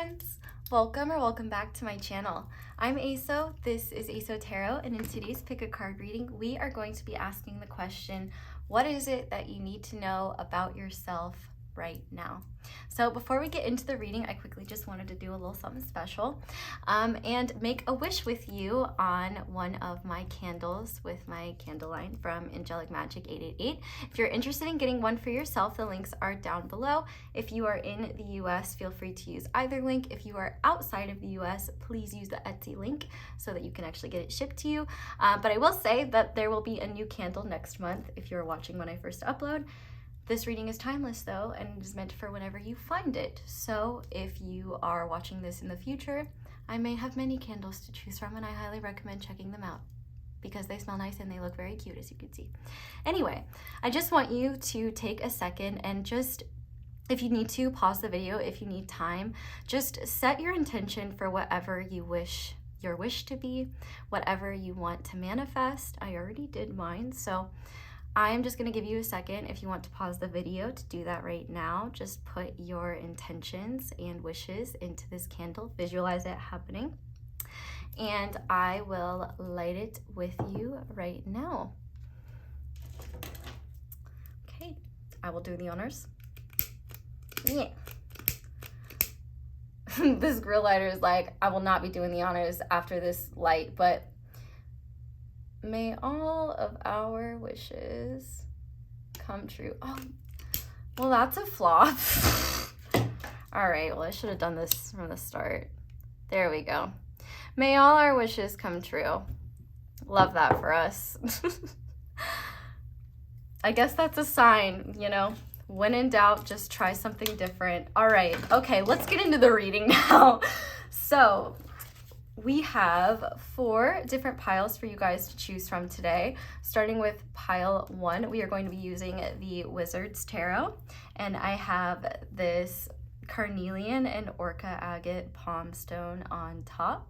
friends! Welcome back to my channel. I'm Xoxo, this is Xoxo Tarot, and in today's pick a card reading, we are going to be asking the question, what is it that you need to know about yourself right now? So before we get into the reading, I quickly just wanted to do a little something special and make a wish with you on one of my candles with my candle line from Angelic Magic 888. If you're interested in getting one for yourself, the links are down below. If you are in the US, feel free to use either link. If you are outside of the US, please use the Etsy link so that you can actually get it shipped to you. But I will say that there will be a new candle next month if you're watching when I first upload. This reading is timeless though, and it is meant for whenever you find it. So if you are watching this in the future, I may have many candles to choose from, and I highly recommend checking them out because they smell nice and they look very cute, as you can see. Anyway, I just want you to take a second and just, if you need to, pause the video. If you need time, just set your intention for whatever you wish your wish to be, whatever you want to manifest. I already did mine, so I am just going to give you a second. If you want to pause the video to do that right now, just put your intentions and wishes into this candle, visualize it happening, and I will light it with you right now. Okay, I will do the honors. Yeah. This grill lighter is like, I will not be doing the honors after this light, but may all of our wishes come true. Oh, well, that's a flop. All right, well, I should have done this from the start. There we go. May all our wishes come true. Love that for us. I guess that's a sign, you know, when in doubt, just try something different. All right, okay, let's get into the reading now. So we have 4 different piles for you guys to choose from today. Starting with pile 1, we are going to be using the Wizard's Tarot, and I have this Carnelian and Orca Agate palm stone on top.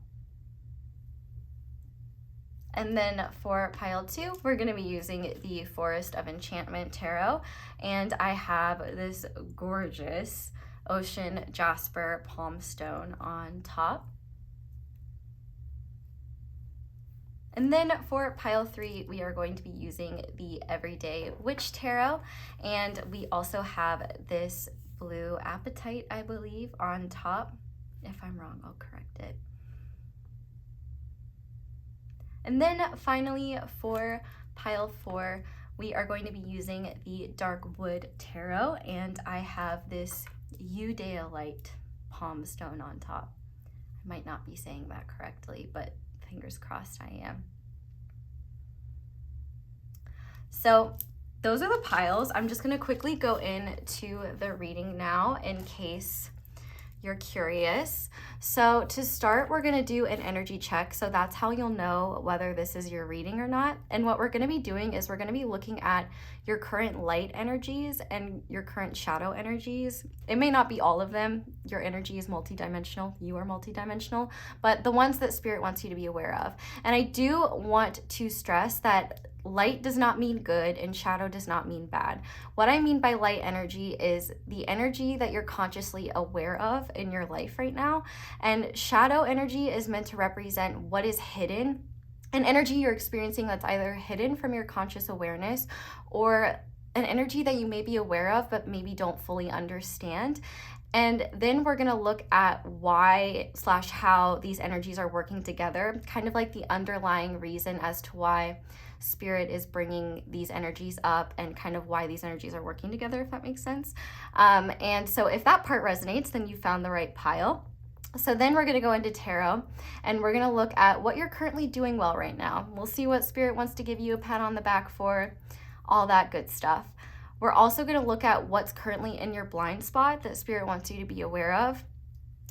And then for pile 2, we're going to be using the Forest of Enchantment Tarot, and I have this gorgeous Ocean Jasper palm stone on top. And then for pile 3, we are going to be using the Everyday Witch Tarot, and we also have this blue Apatite, I believe, on top. If I'm wrong, I'll correct it. And then finally for pile 4, we are going to be using the Dark Wood Tarot, and I have this Eudialyte palm stone on top. I might not be saying that correctly, but fingers crossed I am. So those are the piles. I'm just going to quickly go into the reading now in case you're curious. So to start, we're going to do an energy check. So that's how you'll know whether this is your reading or not. And what we're going to be doing is we're going to be looking at your current light energies and your current shadow energies. It may not be all of them. Your energy is multidimensional. You are multidimensional, but the ones that Spirit wants you to be aware of. And I do want to stress that light does not mean good and shadow does not mean bad. What I mean by light energy is the energy that you're consciously aware of in your life right now. And shadow energy is meant to represent what is hidden, an energy you're experiencing that's either hidden from your conscious awareness or an energy that you may be aware of but maybe don't fully understand. And then we're going to look at why/how these energies are working together, kind of like the underlying reason as to why Spirit is bringing these energies up and kind of why these energies are working together, if that makes sense. And so if that part resonates, then you found the right pile. So then we're going to go into tarot, and we're going to look at what you're currently doing well right now. We'll see what Spirit wants to give you a pat on the back for, all that good stuff. We're also going to look at what's currently in your blind spot that Spirit wants you to be aware of.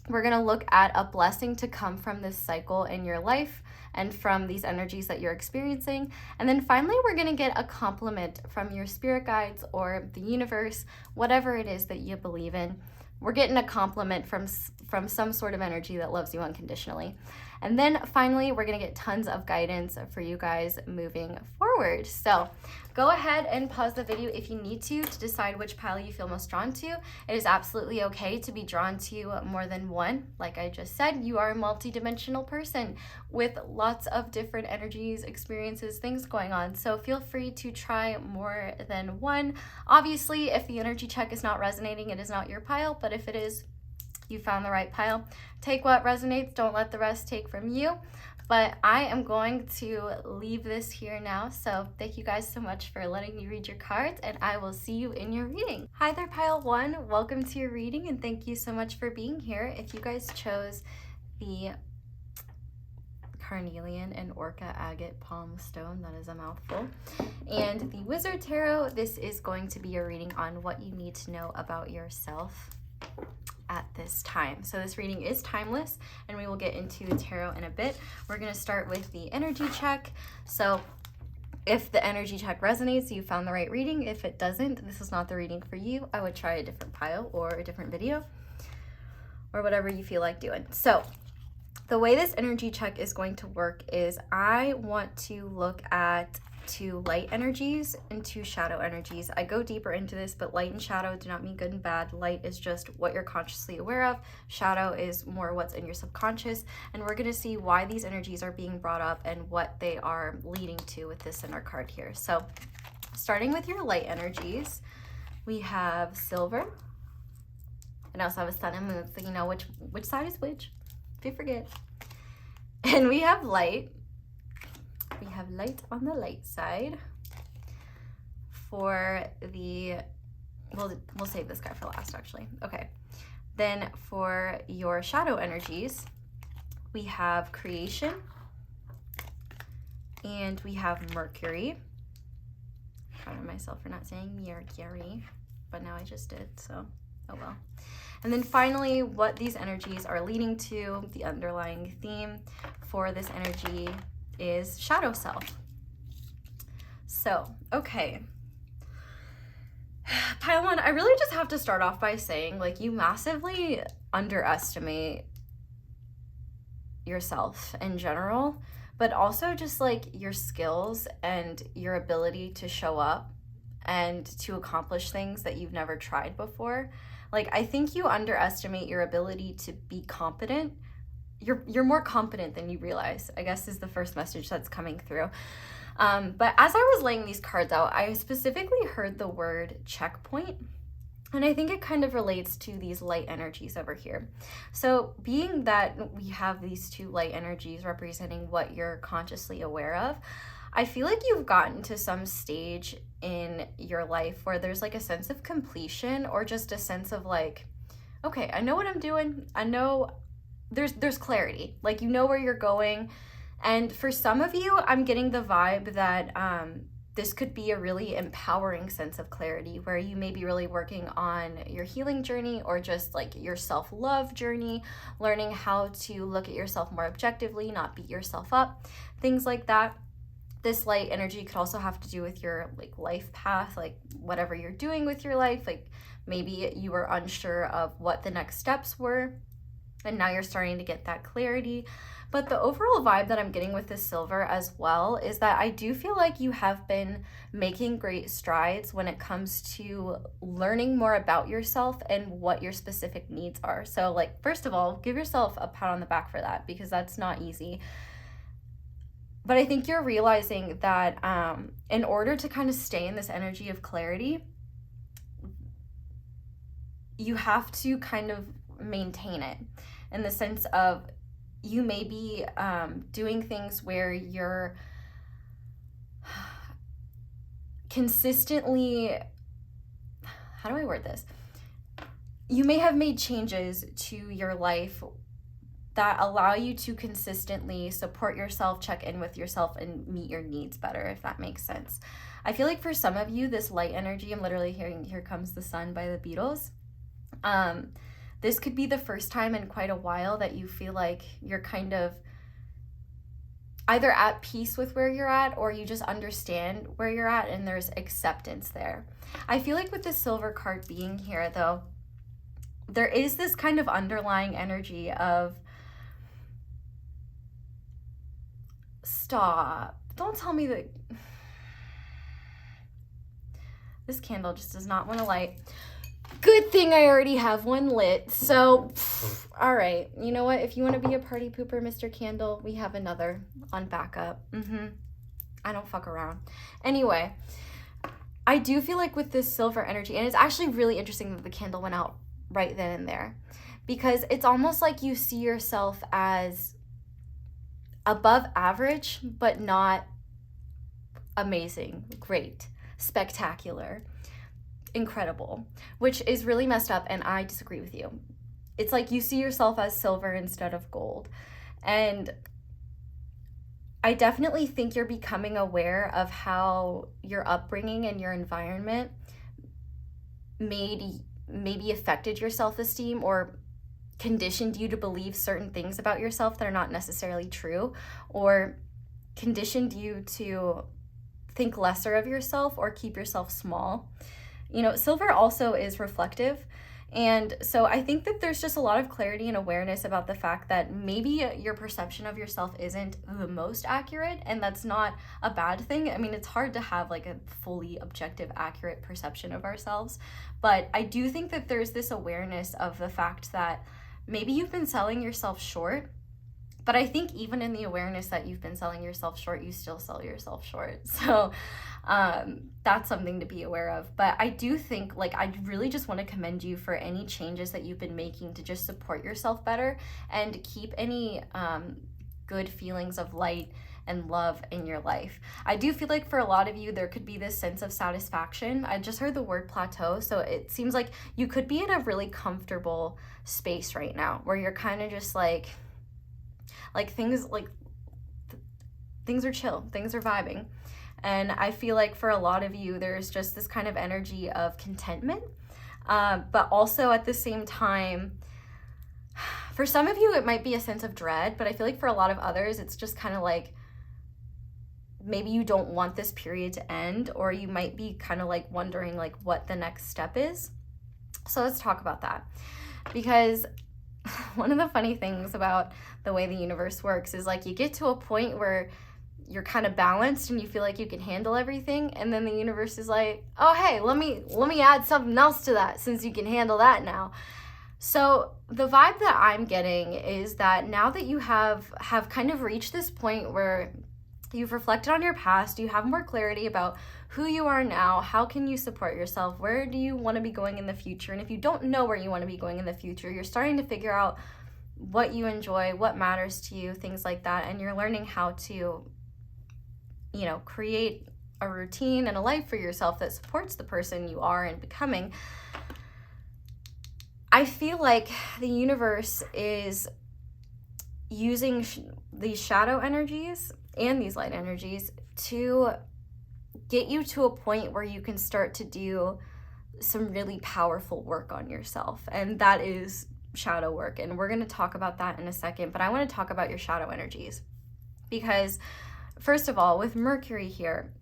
We're going to look at a blessing to come from this cycle in your life and from these energies that you're experiencing. And then finally, we're going to get a compliment from your spirit guides or the universe, whatever it is that you believe in. We're getting a compliment from some sort of energy that loves you unconditionally. And then finally, we're going to get tons of guidance for you guys moving forward. So Go ahead and pause the video if you need to decide which pile you feel most drawn to. It is absolutely okay to be drawn to more than one. Like I just said, you are a multi-dimensional person with lots of different energies, experiences, things going on. So feel free to try more than one. Obviously, if the energy check is not resonating, it is not your pile, but if it is, you found the right pile. Take what resonates, don't let the rest take from you. But I am going to leave this here now. So thank you guys so much for letting me read your cards, and I will see you in your reading. Hi there, pile one. Welcome to your reading, and thank you so much for being here. If you guys chose the Carnelian and Orca Agate Palm Stone, that is a mouthful, and the Wizard Tarot, this is going to be a reading on what you need to know about yourself at this time. So this reading is timeless, and we will get into the tarot in a bit. We're going to start with the energy check. So if the energy check resonates, you found the right reading. If it doesn't, this is not the reading for you. I would try a different pile or a different video or whatever you feel like doing. So the way this energy check is going to work is I want to look at 2 light energies and 2 shadow energies. I go deeper into this, but light and shadow do not mean good and bad. Light is just what you're consciously aware of. Shadow is more what's in your subconscious. And we're going to see why these energies are being brought up and what they are leading to with this center card here. So starting with your light energies, we have silver. And I also have a sun and moon, so you know which side is which, if you forget. And we have light. We have light on the light side. For the, we'll save this guy for last actually. Okay. Then for your shadow energies, we have creation and we have Mercury. I'm proud of myself for not saying Mercury, but now I just did, so oh well. And then finally, what these energies are leading to, the underlying theme for this energy is shadow self. So, okay. Pile one, I really just have to start off by saying, like, you massively underestimate yourself in general, but also just like your skills and your ability to show up and to accomplish things that you've never tried before. Like, I think you underestimate your ability to be competent. You're more competent than you realize, I guess, is the first message that's coming through. But as I was laying these cards out, I specifically heard the word checkpoint. And I think it kind of relates to these light energies over here. So being that we have these 2 light energies representing what you're consciously aware of, I feel like you've gotten to some stage in your life where there's like a sense of completion, or just a sense of like, okay, I know what I'm doing. I know there's clarity, like, you know where you're going. And for some of you, I'm getting the vibe that this could be a really empowering sense of clarity, where you may be really working on your healing journey, or just like your self-love journey, learning how to look at yourself more objectively, not beat yourself up, things like that. This light energy could also have to do with your like life path, like whatever you're doing with your life. Like maybe you were unsure of what the next steps were, and now you're starting to get that clarity. But the overall vibe that I'm getting with this silver as well is that I do feel like you have been making great strides when it comes to learning more about yourself and what your specific needs are. So like, first of all, give yourself a pat on the back for that, because that's not easy. But I think you're realizing that in order to kind of stay in this energy of clarity, you have to kind of maintain it, in the sense of you may be doing things where you're consistently, how do I word this? You may have made changes to your life that allow you to consistently support yourself, check in with yourself, and meet your needs better, if that makes sense. I feel like for some of you, this light energy, I'm literally hearing Here Comes the Sun by the Beatles. This could be the first time in quite a while that you feel like you're kind of either at peace with where you're at, or you just understand where you're at and there's acceptance there. I feel like with the silver card being here, though, there is this kind of underlying energy of, stop, don't tell me that, This candle just does not want to light. Good thing I already have one lit. So, all right. You know what? If you want to be a party pooper, Mr. Candle, we have another on backup. I don't fuck around. Anyway, I do feel like with this silver energy, and it's actually really interesting that the candle went out right then and there, because it's almost like you see yourself as above average, but not amazing, great, spectacular, incredible, which is really messed up, and I disagree with you. It's like you see yourself as silver instead of gold. And I definitely think you're becoming aware of how your upbringing and your environment maybe affected your self-esteem or conditioned you to believe certain things about yourself that are not necessarily true, or conditioned you to think lesser of yourself or keep yourself small. You know, silver also is reflective. And so I think that there's just a lot of clarity and awareness about the fact that maybe your perception of yourself isn't the most accurate, and that's not a bad thing. I mean, it's hard to have like a fully objective, accurate perception of ourselves. But I do think that there's this awareness of the fact that maybe you've been selling yourself short. But I think even in the awareness that you've been selling yourself short, you still sell yourself short. So that's something to be aware of. But I do think, like, I really just want to commend you for any changes that you've been making to just support yourself better and keep any good feelings of light and love in your life. I do feel like for a lot of you, there could be this sense of satisfaction. I just heard the word plateau. So it seems like you could be in a really comfortable space right now where you're kind of just like things are chill, things are vibing. And I feel like for a lot of you, there's just this kind of energy of contentment, but also at the same time, for some of you, it might be a sense of dread, but I feel like for a lot of others, it's just kind of like, maybe you don't want this period to end, or you might be kind of like wondering like what the next step is. So let's talk about that, because one of the funny things about the way the universe works is like you get to a point where you're kind of balanced and you feel like you can handle everything, and then the universe is like, oh hey, let me add something else to that since you can handle that now. So the vibe that I'm getting is that now that you have kind of reached this point where you've reflected on your past, you have more clarity about who you are now, how can you support yourself, where do you want to be going in the future, and if you don't know where you want to be going in the future, you're starting to figure out what you enjoy, what matters to you, things like that, and you're learning how to, you know, create a routine and a life for yourself that supports the person you are and becoming. I feel like the universe is using these shadow energies and these light energies to get you to a point where you can start to do some really powerful work on yourself. And that is shadow work. And we're going to talk about that in a second. But I want to talk about your shadow energies. Because first of all, with Mercury here,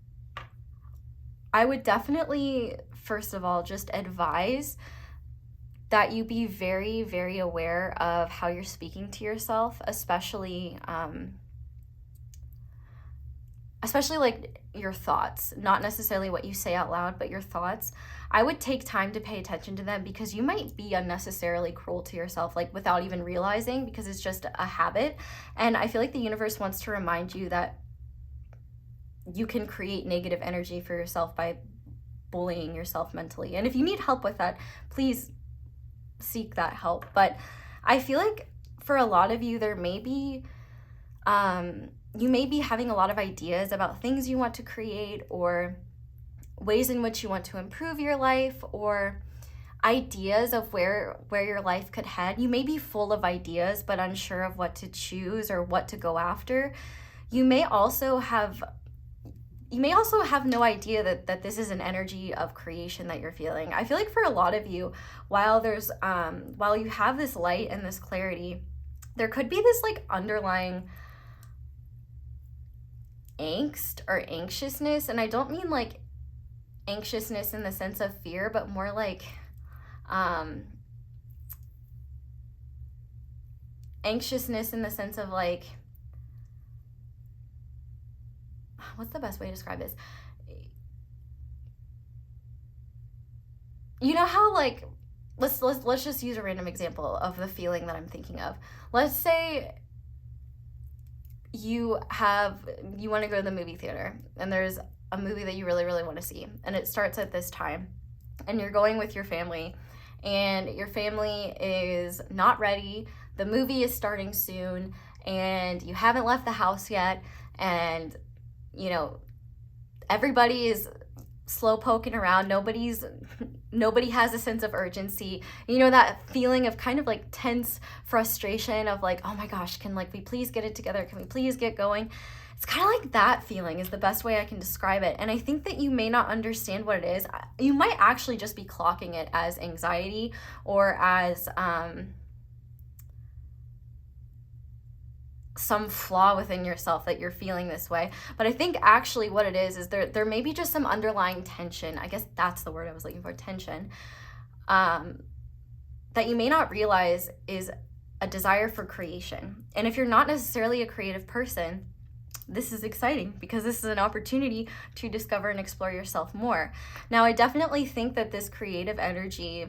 I would definitely, first of all, just advise that you be very, very aware of how you're speaking to yourself, especially like your thoughts, not necessarily what you say out loud, but your thoughts. I would take time to pay attention to them, because you might be unnecessarily cruel to yourself, like without even realizing, because it's just a habit. And I feel like the universe wants to remind you that you can create negative energy for yourself by bullying yourself mentally. And if you need help with that, please seek that help. But I feel like for a lot of you, there may be you may be having a lot of ideas about things you want to create, or ways in which you want to improve your life, or ideas of where your life could head. You may be full of ideas but unsure of what to choose or what to go after. You may also have no idea that this is an energy of creation that you're feeling. I feel like for a lot of you, while you have this light and this clarity, there could be this like underlying angst or anxiousness. And I don't mean like anxiousness in the sense of fear, but more like anxiousness in the sense of like, what's the best way to describe this? you know how like, let's just use a random example of the feeling that I'm thinking of. Let's say you want to go to the movie theater and there's a movie that you really, really want to see, and it starts at this time, and you're going with your family, and your family is not ready. The movie is starting soon, and you haven't left the house yet, and you know, everybody is slow poking around. Nobody has a sense of urgency. You know, that feeling of kind of like tense frustration of like, oh my gosh, can like we please get it together? Can we please get going? It's kind of like that feeling is the best way I can describe it. And I think that you may not understand what it is. You might actually just be clocking it as anxiety or as some flaw within yourself that you're feeling this way. But I think actually what it is there may be just some underlying tension. I guess that's the word I was looking for, tension, that you may not realize is a desire for creation. And if you're not necessarily a creative person, this is exciting because this is an opportunity to discover and explore yourself more. Now, I definitely think that this creative energy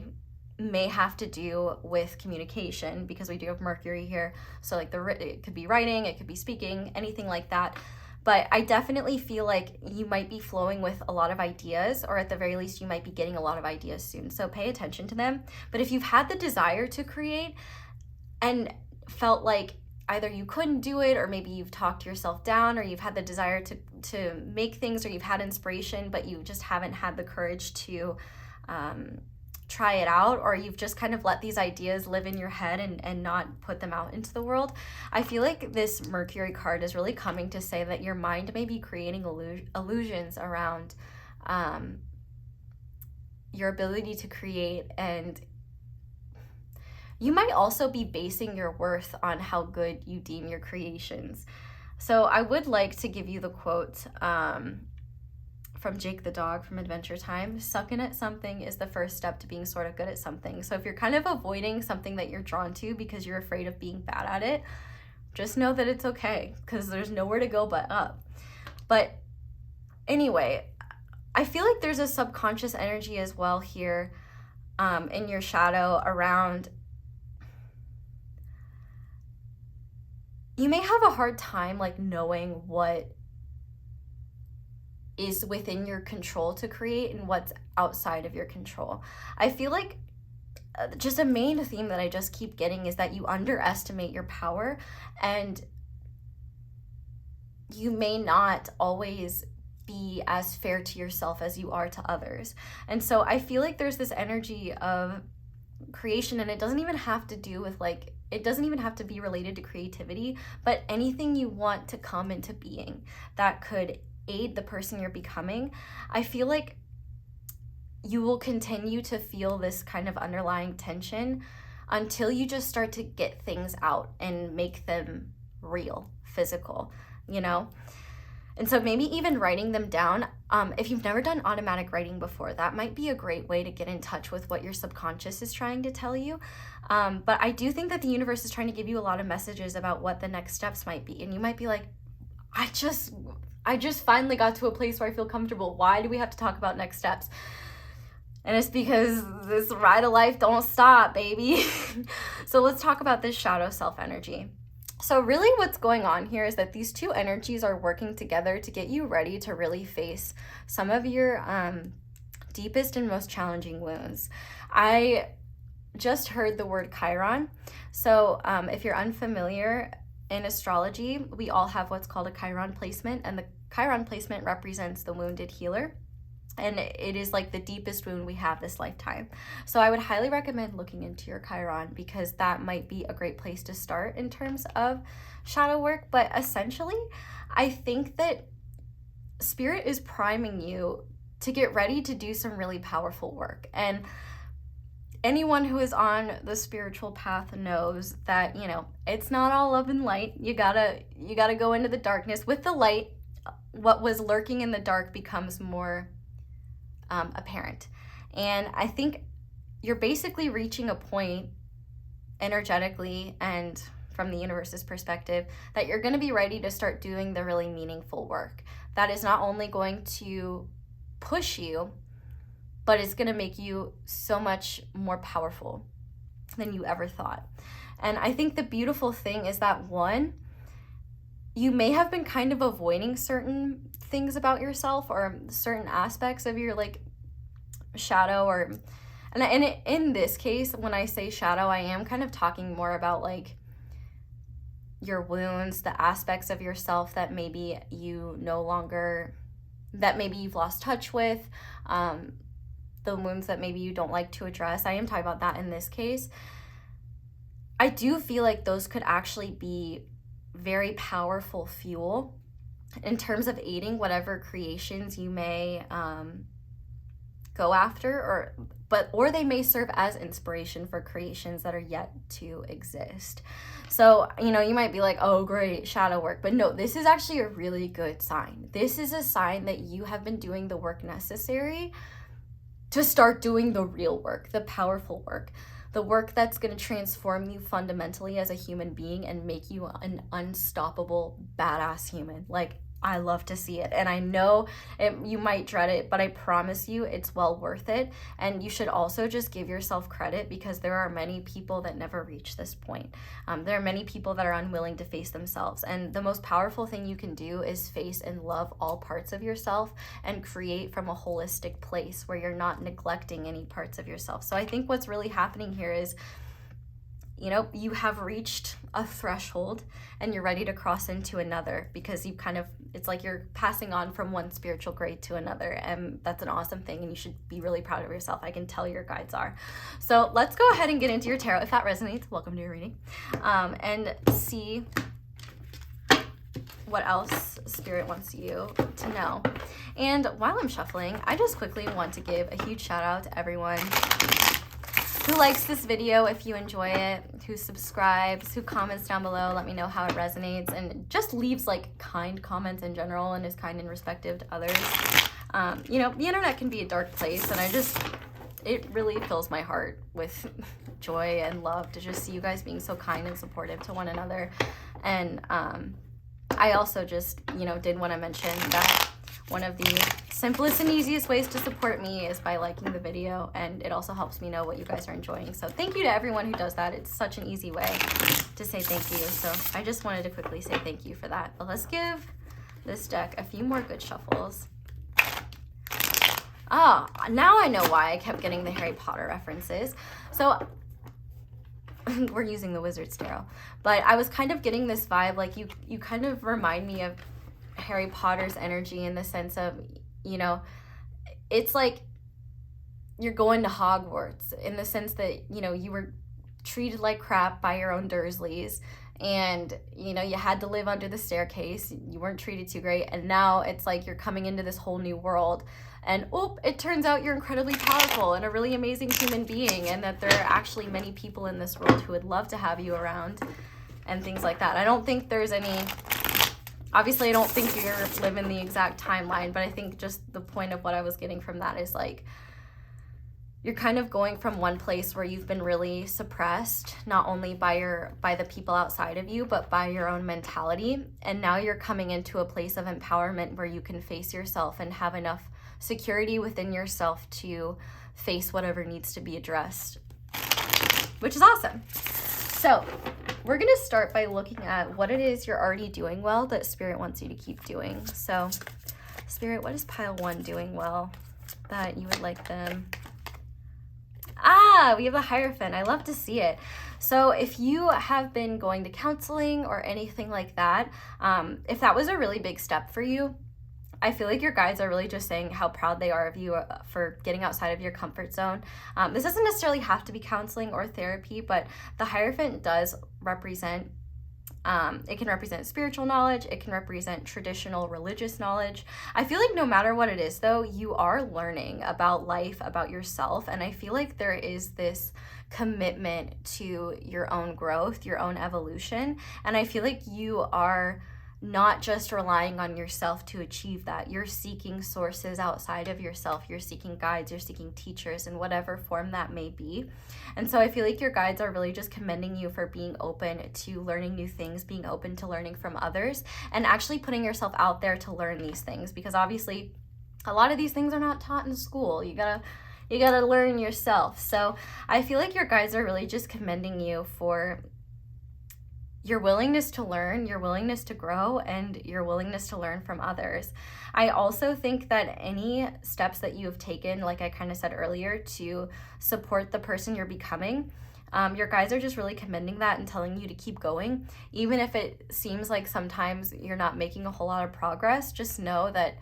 may have to do with communication because we do have Mercury here. So like it could be writing, it could be speaking, anything like that. But I definitely feel like you might be flowing with a lot of ideas, or at the very least, you might be getting a lot of ideas soon. So pay attention to them. But if you've had the desire to create and felt like either you couldn't do it, or maybe you've talked yourself down, or you've had the desire to make things, or you've had inspiration, but you just haven't had the courage to try it out, or you've just kind of let these ideas live in your head and not put them out into the world. I feel like this Mercury card is really coming to say that your mind may be creating illusions around your ability to create, and you might also be basing your worth on how good you deem your creations. So I would like to give you the quote from Jake the dog from Adventure Time. Sucking at something is the first step to being sort of good at something. So if you're kind of avoiding something that you're drawn to because you're afraid of being bad at it, just know that it's okay, because there's nowhere to go but up. But anyway, I feel like there's a subconscious energy as well here in your shadow around. You may have a hard time like knowing what is within your control to create and what's outside of your control. I feel like just a main theme that I just keep getting is that you underestimate your power, and you may not always be as fair to yourself as you are to others. And so I feel like there's this energy of creation, and it doesn't even have to do with like, it doesn't even have to be related to creativity, but anything you want to come into being that could aid the person you're becoming. I feel like you will continue to feel this kind of underlying tension until you just start to get things out and make them real, physical, you know? And so maybe even writing them down. If you've never done automatic writing before, that might be a great way to get in touch with what your subconscious is trying to tell you. But I do think that the universe is trying to give you a lot of messages about what the next steps might be. And you might be like, I just finally got to a place where I feel comfortable. Why do we have to talk about next steps? And it's because this ride of life don't stop, baby. So let's talk about this shadow self energy. So really what's going on here is that these two energies are working together to get you ready to really face some of your deepest and most challenging wounds. I just heard the word Chiron. So if you're unfamiliar, in astrology, we all have what's called a Chiron placement, and the Chiron placement represents the wounded healer. And it is like the deepest wound we have this lifetime. So I would highly recommend looking into your Chiron, because that might be a great place to start in terms of shadow work. But essentially, I think that Spirit is priming you to get ready to do some really powerful work. And anyone who is on the spiritual path knows that, you know, it's not all love and light. You gotta go into the darkness. With the light, what was lurking in the dark becomes more apparent. And I think you're basically reaching a point energetically and from the universe's perspective that you're going to be ready to start doing the really meaningful work that is not only going to push you, but it's going to make you so much more powerful than you ever thought. And I think the beautiful thing is that, one, you may have been kind of avoiding certain things about yourself or certain aspects of your like shadow, or and in this case, when I say shadow, I am kind of talking more about like your wounds, the aspects of yourself that maybe you no longer, that maybe you've lost touch with, the wounds that maybe you don't like to address. I am talking about that in this case. I do feel like those could actually be very powerful fuel in terms of aiding whatever creations you may go after, or they may serve as inspiration for creations that are yet to exist. So, you know, you might be like, oh, great, shadow work. But no, this is actually a really good sign. This is a sign that you have been doing the work necessary to start doing the real work, the powerful work, the work that's going to transform you fundamentally as a human being and make you an unstoppable, badass human. Like, I love to see it. And I know you might dread it, but I promise you it's well worth it. And you should also just give yourself credit, because there are many people that never reach this point. There are many people that are unwilling to face themselves. And the most powerful thing you can do is face and love all parts of yourself and create from a holistic place where you're not neglecting any parts of yourself. So I think what's really happening here is, you know, you have reached a threshold and you're ready to cross into another, because you kind of, it's like you're passing on from one spiritual grade to another, and that's an awesome thing, and you should be really proud of yourself. I can tell your guides are. So let's go ahead and get into your tarot. If that resonates, welcome to your reading, and see what else Spirit wants you to know. And while I'm shuffling, I just quickly want to give a huge shout out to everyone who likes this video, if you enjoy it, who subscribes, who comments down below, let me know how it resonates, and just leaves like kind comments in general and is kind and respectful to others. You know, the internet can be a dark place, and it really fills my heart with joy and love to just see you guys being so kind and supportive to one another. And I also just, you know, did want to mention that one of the simplest and easiest ways to support me is by liking the video, and it also helps me know what you guys are enjoying. So thank you to everyone who does that. It's such an easy way to say thank you. So I just wanted to quickly say thank you for that. But let's give this deck a few more good shuffles. Ah, now I know why I kept getting the Harry Potter references. So we're using the Wizard's Tarot, but I was kind of getting this vibe, like you kind of remind me of Harry Potter's energy in the sense of, you know, it's like you're going to Hogwarts in the sense that, you know, you were treated like crap by your own Dursleys, and, you know, you had to live under the staircase, you weren't treated too great, and now it's like you're coming into this whole new world, and it turns out you're incredibly powerful and a really amazing human being, and that there are actually many people in this world who would love to have you around and things like that. I don't think there's any, obviously I don't think you're living the exact timeline, but I think just the point of what I was getting from that is like, you're kind of going from one place where you've been really suppressed, not only by the people outside of you, but by your own mentality. And now you're coming into a place of empowerment where you can face yourself and have enough security within yourself to face whatever needs to be addressed, which is awesome. So we're going to start by looking at what it is you're already doing well that Spirit wants you to keep doing. So Spirit, what is pile 1 doing well that you would like them? Ah, we have the Hierophant. I love to see it. So if you have been going to counseling or anything like that, if that was a really big step for you, I feel like your guides are really just saying how proud they are of you for getting outside of your comfort zone. This doesn't necessarily have to be counseling or therapy, but the Hierophant does represent, it can represent spiritual knowledge, it can represent traditional religious knowledge. I feel like no matter what it is though, you are learning about life, about yourself, and I feel like there is this commitment to your own growth, your own evolution, and I feel like you are not just relying on yourself to achieve that. You're seeking sources outside of yourself. You're seeking guides, you're seeking teachers in whatever form that may be. And so I feel like your guides are really just commending you for being open to learning new things, being open to learning from others, and actually putting yourself out there to learn these things, because obviously a lot of these things are not taught in school. You gotta You got to learn yourself. So I feel like your guides are really just commending you for your willingness to learn, your willingness to grow, and your willingness to learn from others. I also think that any steps that you have taken, like I kind of said earlier, to support the person you're becoming, your guides are just really commending that and telling you to keep going. Even if it seems like sometimes you're not making a whole lot of progress, just know that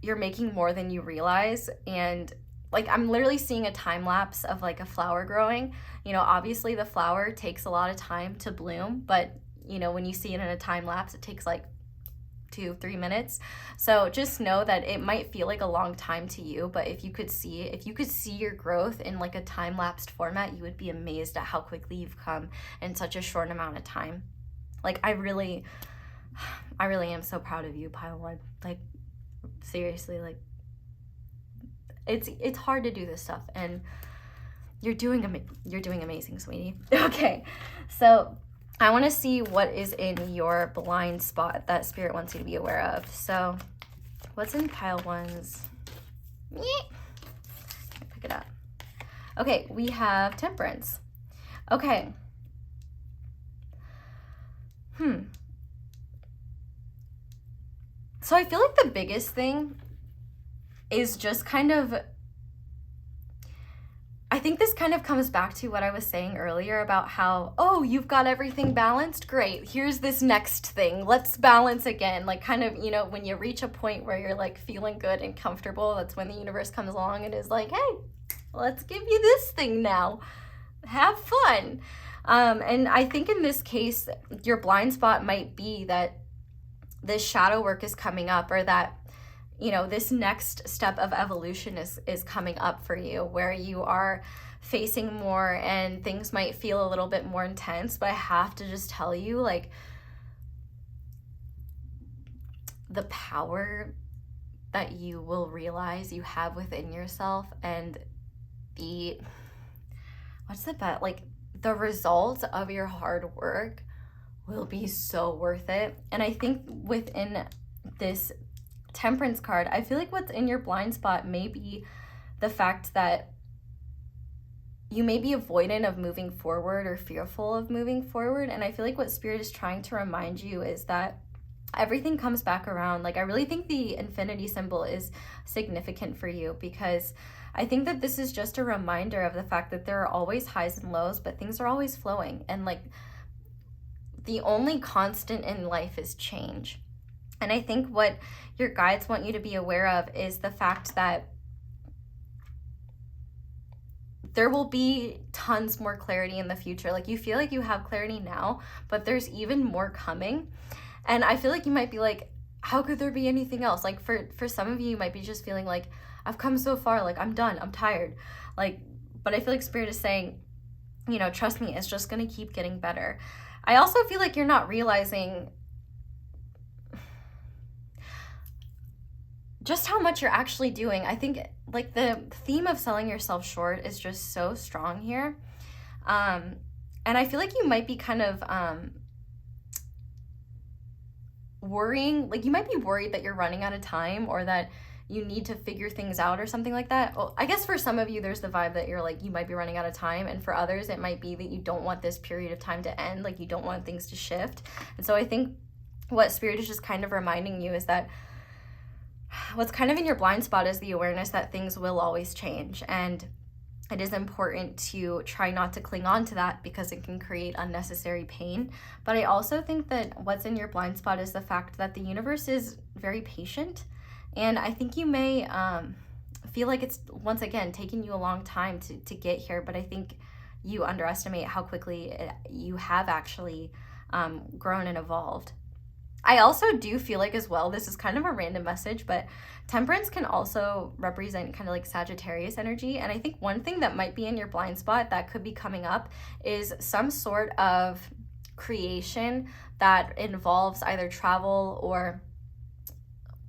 you're making more than you realize. And like, I'm literally seeing a time lapse of like a flower growing. You know, obviously the flower takes a lot of time to bloom, but you know, when you see it in a time lapse, it takes like 2-3 minutes. So just know that it might feel like a long time to you, but if you could see your growth in like a time lapsed format, you would be amazed at how quickly you've come in such a short amount of time. Like, I really am so proud of you, Pile 1. Like, seriously, like, it's hard to do this stuff, and you're doing amazing, sweetie. Okay, so I want to see what is in your blind spot that Spirit wants you to be aware of. So what's in Pile 1's? Pick it up. Okay, we have Temperance. Okay. So I feel like the biggest thing is just kind of, I think this kind of comes back to what I was saying earlier about how, oh, you've got everything balanced? Great. Here's this next thing. Let's balance again. Like, kind of, you know, when you reach a point where you're like feeling good and comfortable, that's when the universe comes along and is like, hey, let's give you this thing now. Have fun. And I think in this case, your blind spot might be that this shadow work is coming up, or that, you know, this next step of evolution is coming up for you, where you are facing more and things might feel a little bit more intense. But I have to just tell you, like, the power that you will realize you have within yourself, and the results of your hard work will be so worth it. And I think within this Temperance card, I feel like what's in your blind spot may be the fact that you may be avoidant of moving forward or fearful of moving forward. And I feel like what Spirit is trying to remind you is that everything comes back around. Like, I really think the infinity symbol is significant for you, because I think that this is just a reminder of the fact that there are always highs and lows, but things are always flowing. And like, the only constant in life is change. And I think what your guides want you to be aware of is the fact that there will be tons more clarity in the future. Like, you feel like you have clarity now, but there's even more coming. And I feel like you might be like, how could there be anything else? Like, for some of you, you might be just feeling like, I've come so far, like, I'm done, I'm tired. Like, but I feel like Spirit is saying, you know, trust me, it's just gonna keep getting better. I also feel like you're not realizing just how much you're actually doing. I think like the theme of selling yourself short is just so strong here. And I feel like you might be kind of worrying, like you might be worried that you're running out of time, or that you need to figure things out or something like that. Well, I guess for some of you, there's the vibe that you're like, you might be running out of time. And for others, it might be that you don't want this period of time to end. Like, you don't want things to shift. And so I think what Spirit is just kind of reminding you is that what's kind of in your blind spot is the awareness that things will always change. And it is important to try not to cling on to that, because it can create unnecessary pain. But I also think that what's in your blind spot is the fact that the universe is very patient. And I think you may feel like it's, once again, taking you a long time to get here. But I think you underestimate how quickly you have actually grown and evolved. I also do feel like, as well, this is kind of a random message, but Temperance can also represent kind of like Sagittarius energy. And I think one thing that might be in your blind spot that could be coming up is some sort of creation that involves either travel or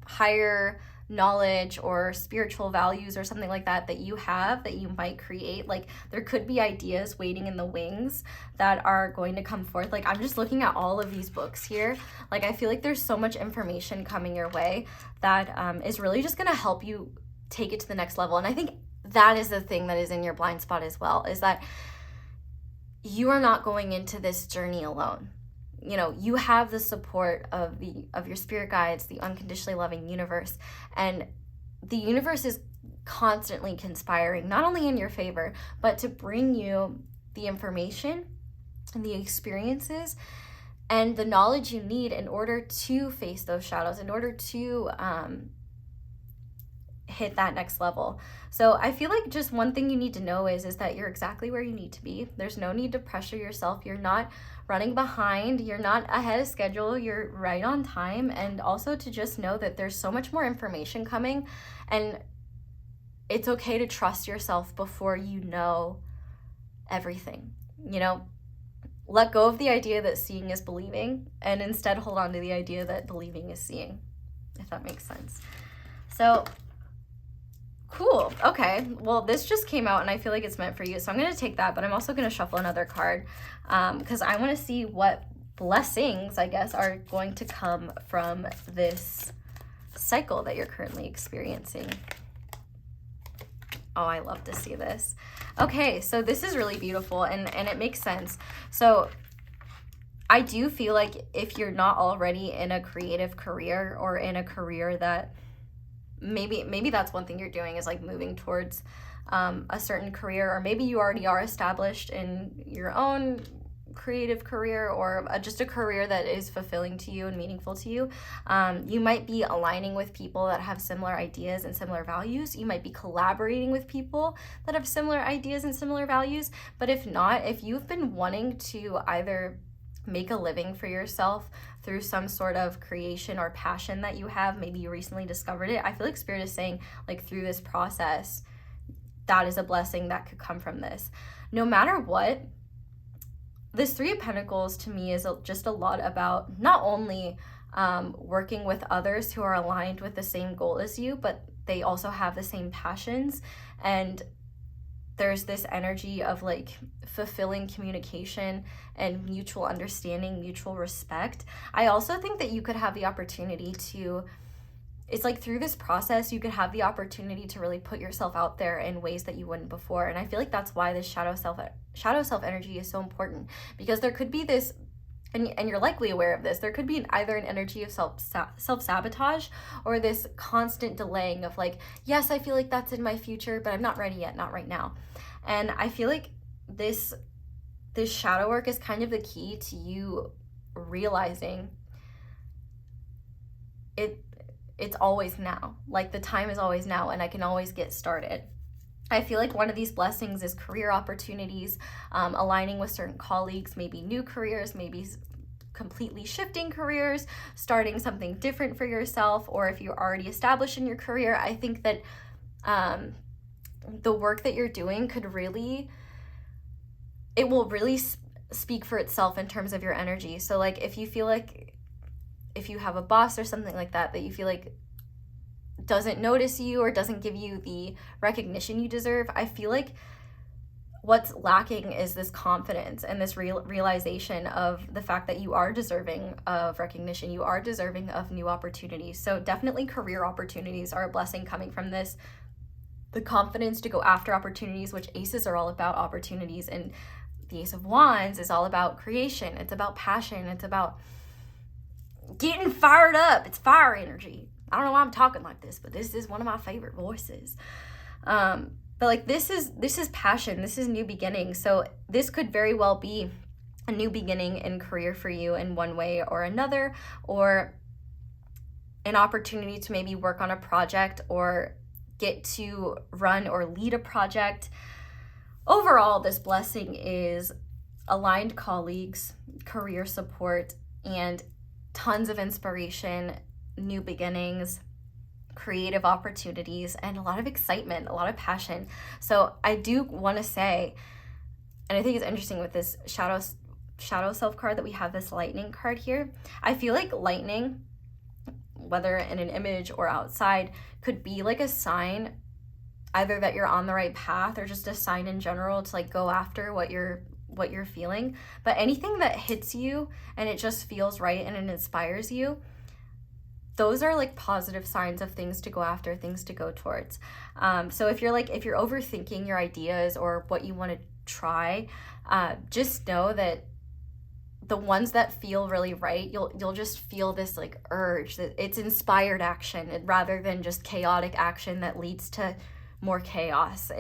higher knowledge or spiritual values or something like that that you have, that you might create. Like, there could be ideas waiting in the wings that are going to come forth. Like, I'm just looking at all of these books here. Like, I feel like there's so much information coming your way that is really just going to help you take it to the next level. And I think that is the thing that is in your blind spot as well, is that you are not going into this journey alone. You know, you have the support of your spirit guides, the unconditionally loving universe, and the universe is constantly conspiring, not only in your favor, but to bring you the information and the experiences and the knowledge you need in order to face those shadows, in order to hit that next level. So I feel like just one thing you need to know is that you're exactly where you need to be. There's no need to pressure yourself. You're not running behind. You're not ahead of schedule. You're right on time. And also to just know that there's so much more information coming, and it's okay to trust yourself before you know everything. You know, let go of the idea that seeing is believing, and instead hold on to the idea that believing is seeing, if that makes sense. So cool. Okay. Well, this just came out and I feel like it's meant for you. So I'm going to take that, but I'm also going to shuffle another card because I want to see what blessings, I guess, are going to come from this cycle that you're currently experiencing. Oh, I love to see this. Okay, so this is really beautiful and it makes sense. So I do feel like if you're not already in a creative career, or in a career that maybe that's one thing you're doing, is like moving towards a certain career, or maybe you already are established in your own creative career, or just a career that is fulfilling to you and meaningful to you. You might be aligning with people that have similar ideas and similar values. You might be collaborating with people that have similar ideas and similar values. But if not, if you've been wanting to either make a living for yourself through some sort of creation or passion that you have, maybe you recently discovered it, I feel like Spirit is saying, like, through this process, that is a blessing that could come from this. No matter what, this Three of Pentacles to me is just a lot about not only working with others who are aligned with the same goal as you, but they also have the same passions. And there's this energy of like fulfilling communication and mutual understanding, mutual respect. I also think that you could have the opportunity to, it's like through this process, you could have the opportunity to really put yourself out there in ways that you wouldn't before. And I feel like that's why this shadow self energy is so important, because there could be this, and you're likely aware of this, there could be either an energy of self-sabotage, or this constant delaying of like, yes, I feel like that's in my future, but I'm not ready yet, not right now. And I feel like this shadow work is kind of the key to you realizing it's always now. Like, the time is always now, and I can always get started. I feel like one of these blessings is career opportunities, aligning with certain colleagues, maybe new careers, maybe completely shifting careers, starting something different for yourself, or if you're already established in your career, I think that the work that you're doing it will really speak for itself in terms of your energy. So like, if you feel like, if you have a boss or something like that you feel like doesn't notice you or doesn't give you the recognition you deserve, I feel like what's lacking is this confidence and this realization of the fact that you are deserving of recognition, you are deserving of new opportunities. So definitely career opportunities are a blessing coming from this. The confidence to go after opportunities, which aces are all about opportunities, and the Ace of Wands is all about creation. It's about passion. It's about getting fired up. It's fire energy. I don't know why I'm talking like this, but this is one of my favorite voices. But like, this is passion. This is new beginning. So this could very well be a new beginning in career for you in one way or another, or an opportunity to maybe work on a project or get to run or lead a project. Overall, this blessing is aligned colleagues, career support, and tons of inspiration, new beginnings, creative opportunities, and a lot of excitement, a lot of passion. So I do want to say, and I think it's interesting with this shadow self card that we have this lightning card here. I feel like lightning, whether in an image or outside, could be like a sign either that you're on the right path, or just a sign in general to like go after what you're feeling. But anything that hits you and it just feels right and it inspires you, those are like positive signs of things to go after, things to go towards. So if you're overthinking your ideas or what you want to try, just know that the ones that feel really right, you'll just feel this like urge that it's inspired action rather than just chaotic action that leads to more chaos.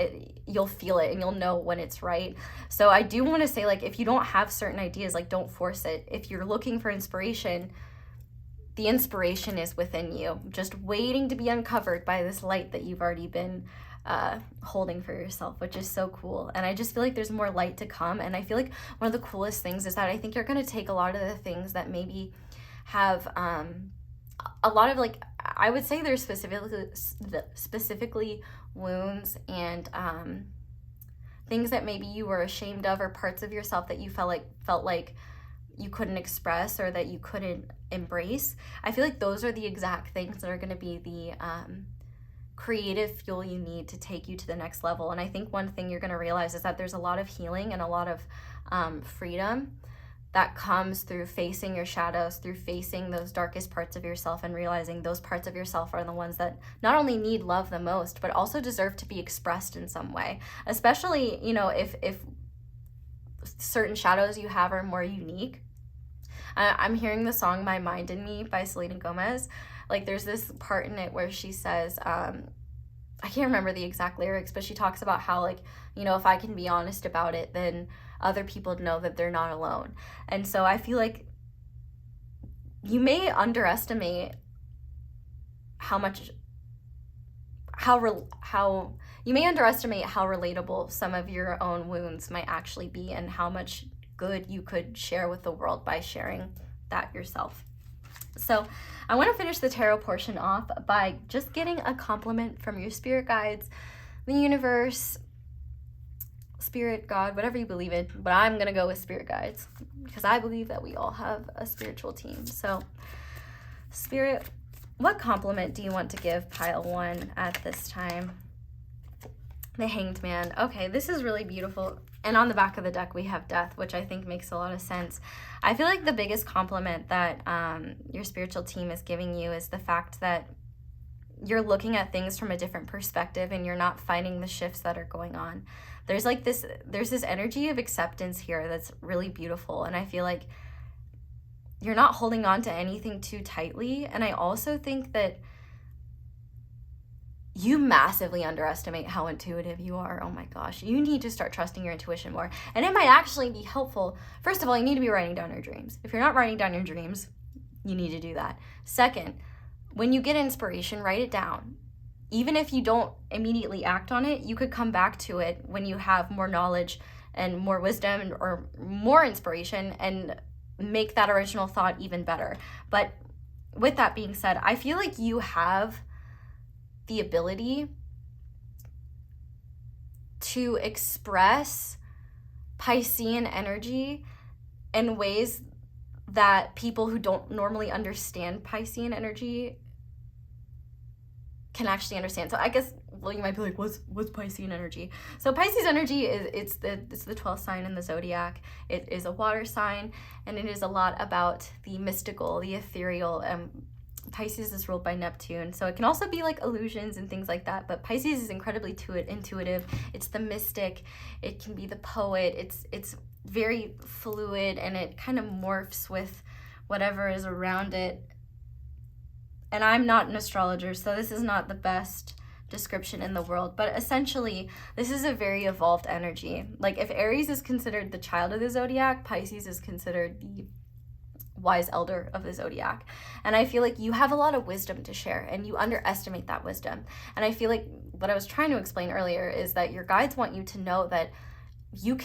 You'll feel it and you'll know when it's right. So I do want to say, like, if you don't have certain ideas, like, don't force it. If you're looking for inspiration, the inspiration is within you, just waiting to be uncovered by this light that you've already been holding for yourself, which is so cool. And I just feel like there's more light to come. And I feel like one of the coolest things is that I think you're going to take a lot of the things that maybe have a lot of, like, I would say there's specifically wounds and things that maybe you were ashamed of, or parts of yourself that you felt like you couldn't express or that you couldn't embrace. I feel like those are the exact things that are going to be the creative fuel you need to take you to the next level. And I think one thing you're going to realize is that there's a lot of healing and a lot of freedom that comes through facing your shadows, through facing those darkest parts of yourself, and realizing those parts of yourself are the ones that not only need love the most, but also deserve to be expressed in some way. Especially, you know, if certain shadows you have are more unique. I'm hearing the song My Mind and Me by Selena Gomez. Like, there's this part in it where she says, I can't remember the exact lyrics, but she talks about how, like, you know, if I can be honest about it, then other people know that they're not alone. And so I feel like you may underestimate how relatable some of your own wounds might actually be, and how much good you could share with the world by sharing that yourself. So I want to finish the tarot portion off by just getting a compliment from your spirit guides, the universe, spirit, God, whatever you believe in, but I'm going to go with spirit guides because I believe that we all have a spiritual team. So Spirit, what compliment do you want to give pile 1 at this time? The Hanged Man. Okay, this is really beautiful. And on the back of the deck, we have Death, which I think makes a lot of sense. I feel like the biggest compliment that your spiritual team is giving you is the fact that you're looking at things from a different perspective and you're not fighting the shifts that are going on. There's this energy of acceptance here that's really beautiful. And I feel like you're not holding on to anything too tightly. And I also think that you massively underestimate how intuitive you are. Oh my gosh, you need to start trusting your intuition more. And it might actually be helpful. First of all, you need to be writing down your dreams. If you're not writing down your dreams, you need to do that. Second, when you get inspiration, write it down. Even if you don't immediately act on it, you could come back to it when you have more knowledge and more wisdom or more inspiration and make that original thought even better. But with that being said, I feel like you have the ability to express Piscean energy in ways that people who don't normally understand Piscean energy can actually understand. So I guess, well, you might be like, what's Piscean energy? So Pisces energy it's the 12th sign in the zodiac. It is a water sign, and it is a lot about the mystical, the ethereal. Pisces is ruled by Neptune, so it can also be like illusions and things like that, but Pisces is incredibly intuitive. It's the mystic. It can be the poet. It's very fluid, and it kind of morphs with whatever is around it. And I'm not an astrologer, so this is not the best description in the world, but essentially this is a very evolved energy. Like, if Aries is considered the child of the zodiac, Pisces is considered the wise elder of the zodiac. And I feel like you have a lot of wisdom to share, and you underestimate that wisdom. And I feel like what I was trying to explain earlier is that your guides want you to know that you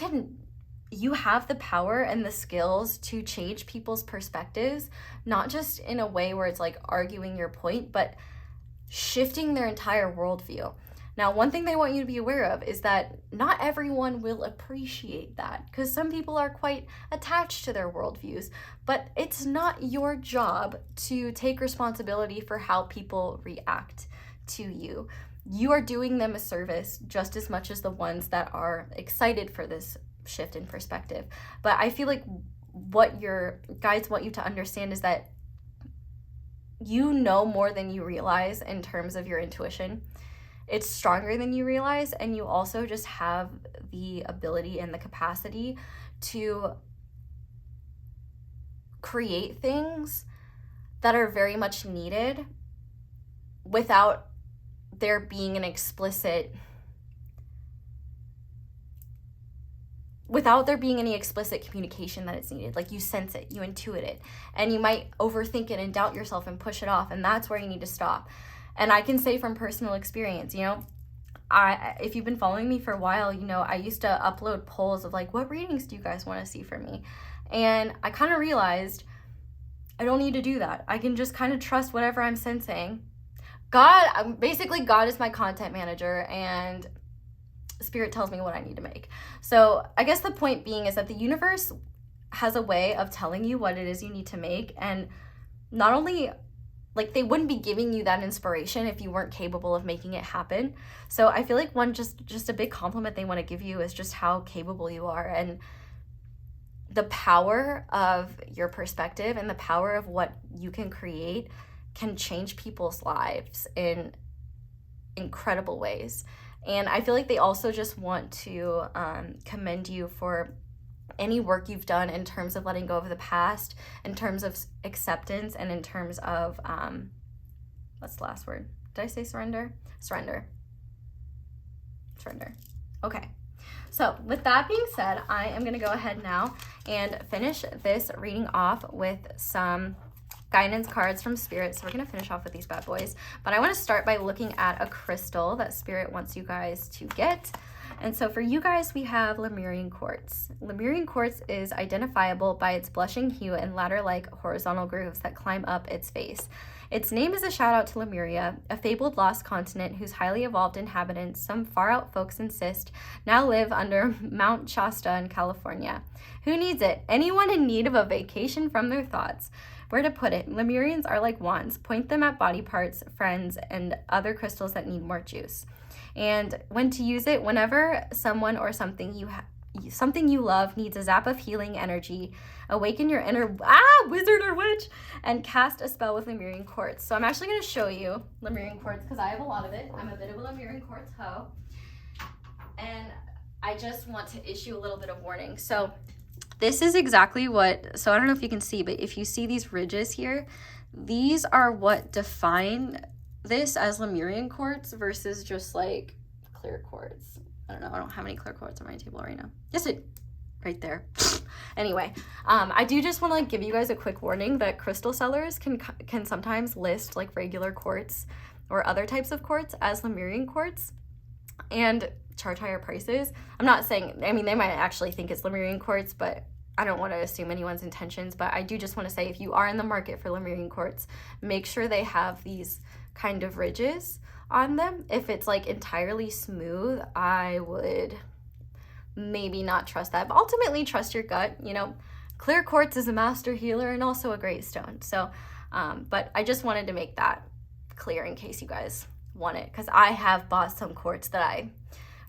have the power and the skills to change people's perspectives, not just in a way where it's like arguing your point, but shifting their entire worldview. Now, one thing they want you to be aware of is that not everyone will appreciate that, because some people are quite attached to their worldviews, but it's not your job to take responsibility for how people react to you. You are doing them a service just as much as the ones that are excited for this shift in perspective. But I feel like what your guides want you to understand is that you know more than you realize in terms of your intuition. It's stronger than you realize, and you also just have the ability and the capacity to create things that are very much needed without there being an explicit, without there being any explicit communication that it's needed. Like, you sense it, you intuit it, and you might overthink it and doubt yourself and push it off, and that's where you need to stop. And I can say from personal experience, you know, if you've been following me for a while, you know, I used to upload polls of like, what readings do you guys want to see from me? And I kind of realized I don't need to do that. I can just kind of trust whatever I'm sensing. Basically God is my content manager, and Spirit tells me what I need to make. So I guess the point being is that the universe has a way of telling you what it is you need to make. And not only, like, they wouldn't be giving you that inspiration if you weren't capable of making it happen. So I feel like just a big compliment they want to give you is just how capable you are, and the power of your perspective and the power of what you can create can change people's lives in incredible ways. And I feel like they also just want to commend you for any work you've done in terms of letting go of the past, in terms of acceptance, and in terms of, what's the last word? Did I say surrender? Surrender. Okay. So with that being said, I am going to go ahead now and finish this reading off with some guidance cards from Spirit. So we're going to finish off with these bad boys. But I want to start by looking at a crystal that Spirit wants you guys to get. And so for you guys, we have Lemurian quartz. Lemurian quartz is identifiable by its blushing hue and ladder-like horizontal grooves that climb up its face. Its name is a shout out to Lemuria, a fabled lost continent whose highly evolved inhabitants, some far out folks insist, now live under Mount Shasta in California. Who needs it? Anyone in need of a vacation from their thoughts. Where to put it? Lemurians are like wands. Point them at body parts, friends, and other crystals that need more juice. And when to use it, whenever someone or something you love needs a zap of healing energy, awaken your inner wizard or witch and cast a spell with Lemurian quartz. So I'm actually going to show you Lemurian quartz because I have a lot of it. I'm a bit of a Lemurian quartz hoe, and I just want to issue a little bit of warning. So this is exactly what, so I don't know if you can see, but if you see these ridges here, these are what define this as Lemurian quartz versus just like clear quartz. I don't have any clear quartz on my table right now. Yes, right there. Anyway, I do just want to like give you guys a quick warning that crystal sellers can sometimes list like regular quartz or other types of quartz as Lemurian quartz and charge higher prices. I'm not saying, I mean, they might actually think it's Lemurian quartz, but I don't want to assume anyone's intentions. But I do just want to say, if you are in the market for Lemurian quartz, make sure they have these kind of ridges on them. If it's like entirely smooth, I would maybe not trust that, but ultimately trust your gut. You know, clear quartz is a master healer and also a great stone. So, but I just wanted to make that clear in case you guys want it, because I have bought some quartz that I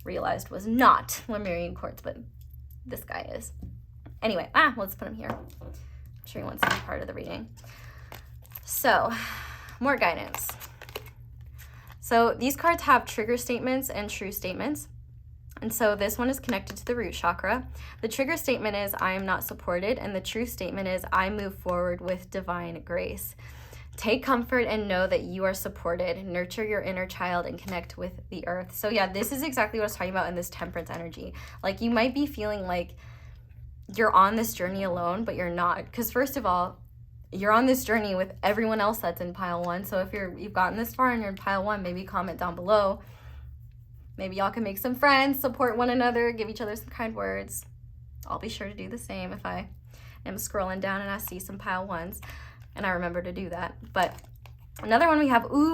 realized was not Lemurian quartz, but this guy is. Anyway, let's put him here. I'm sure he wants to be part of the reading. So, more guidance. So these cards have trigger statements and true statements. And so this one is connected to the root chakra. The trigger statement is, I am not supported. And the true statement is, I move forward with divine grace. Take comfort and know that you are supported. Nurture your inner child and connect with the earth. So yeah, this is exactly what I was talking about in this temperance energy. Like, you might be feeling like you're on this journey alone, but you're not. Because first of all, you're on this journey with everyone else that's in pile one. So if you've gotten this far and you're in pile one, maybe comment down below. Maybe y'all can make some friends, support one another, give each other some kind words. I'll be sure to do the same if I am scrolling down and I see some pile ones and I remember to do that. But another one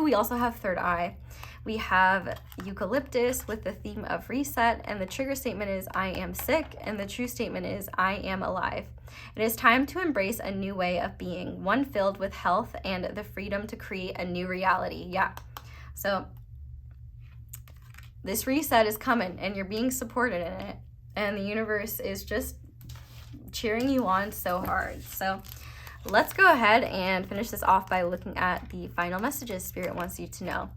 we also have third eye. We have eucalyptus with the theme of reset, and the trigger statement is, I am sick, and the true statement is, I am alive. It is time to embrace a new way of being, one filled with health and the freedom to create a new reality. Yeah. So this reset is coming and you're being supported in it, and the universe is just cheering you on so hard. So let's go ahead and finish this off by looking at the final messages Spirit wants you to know.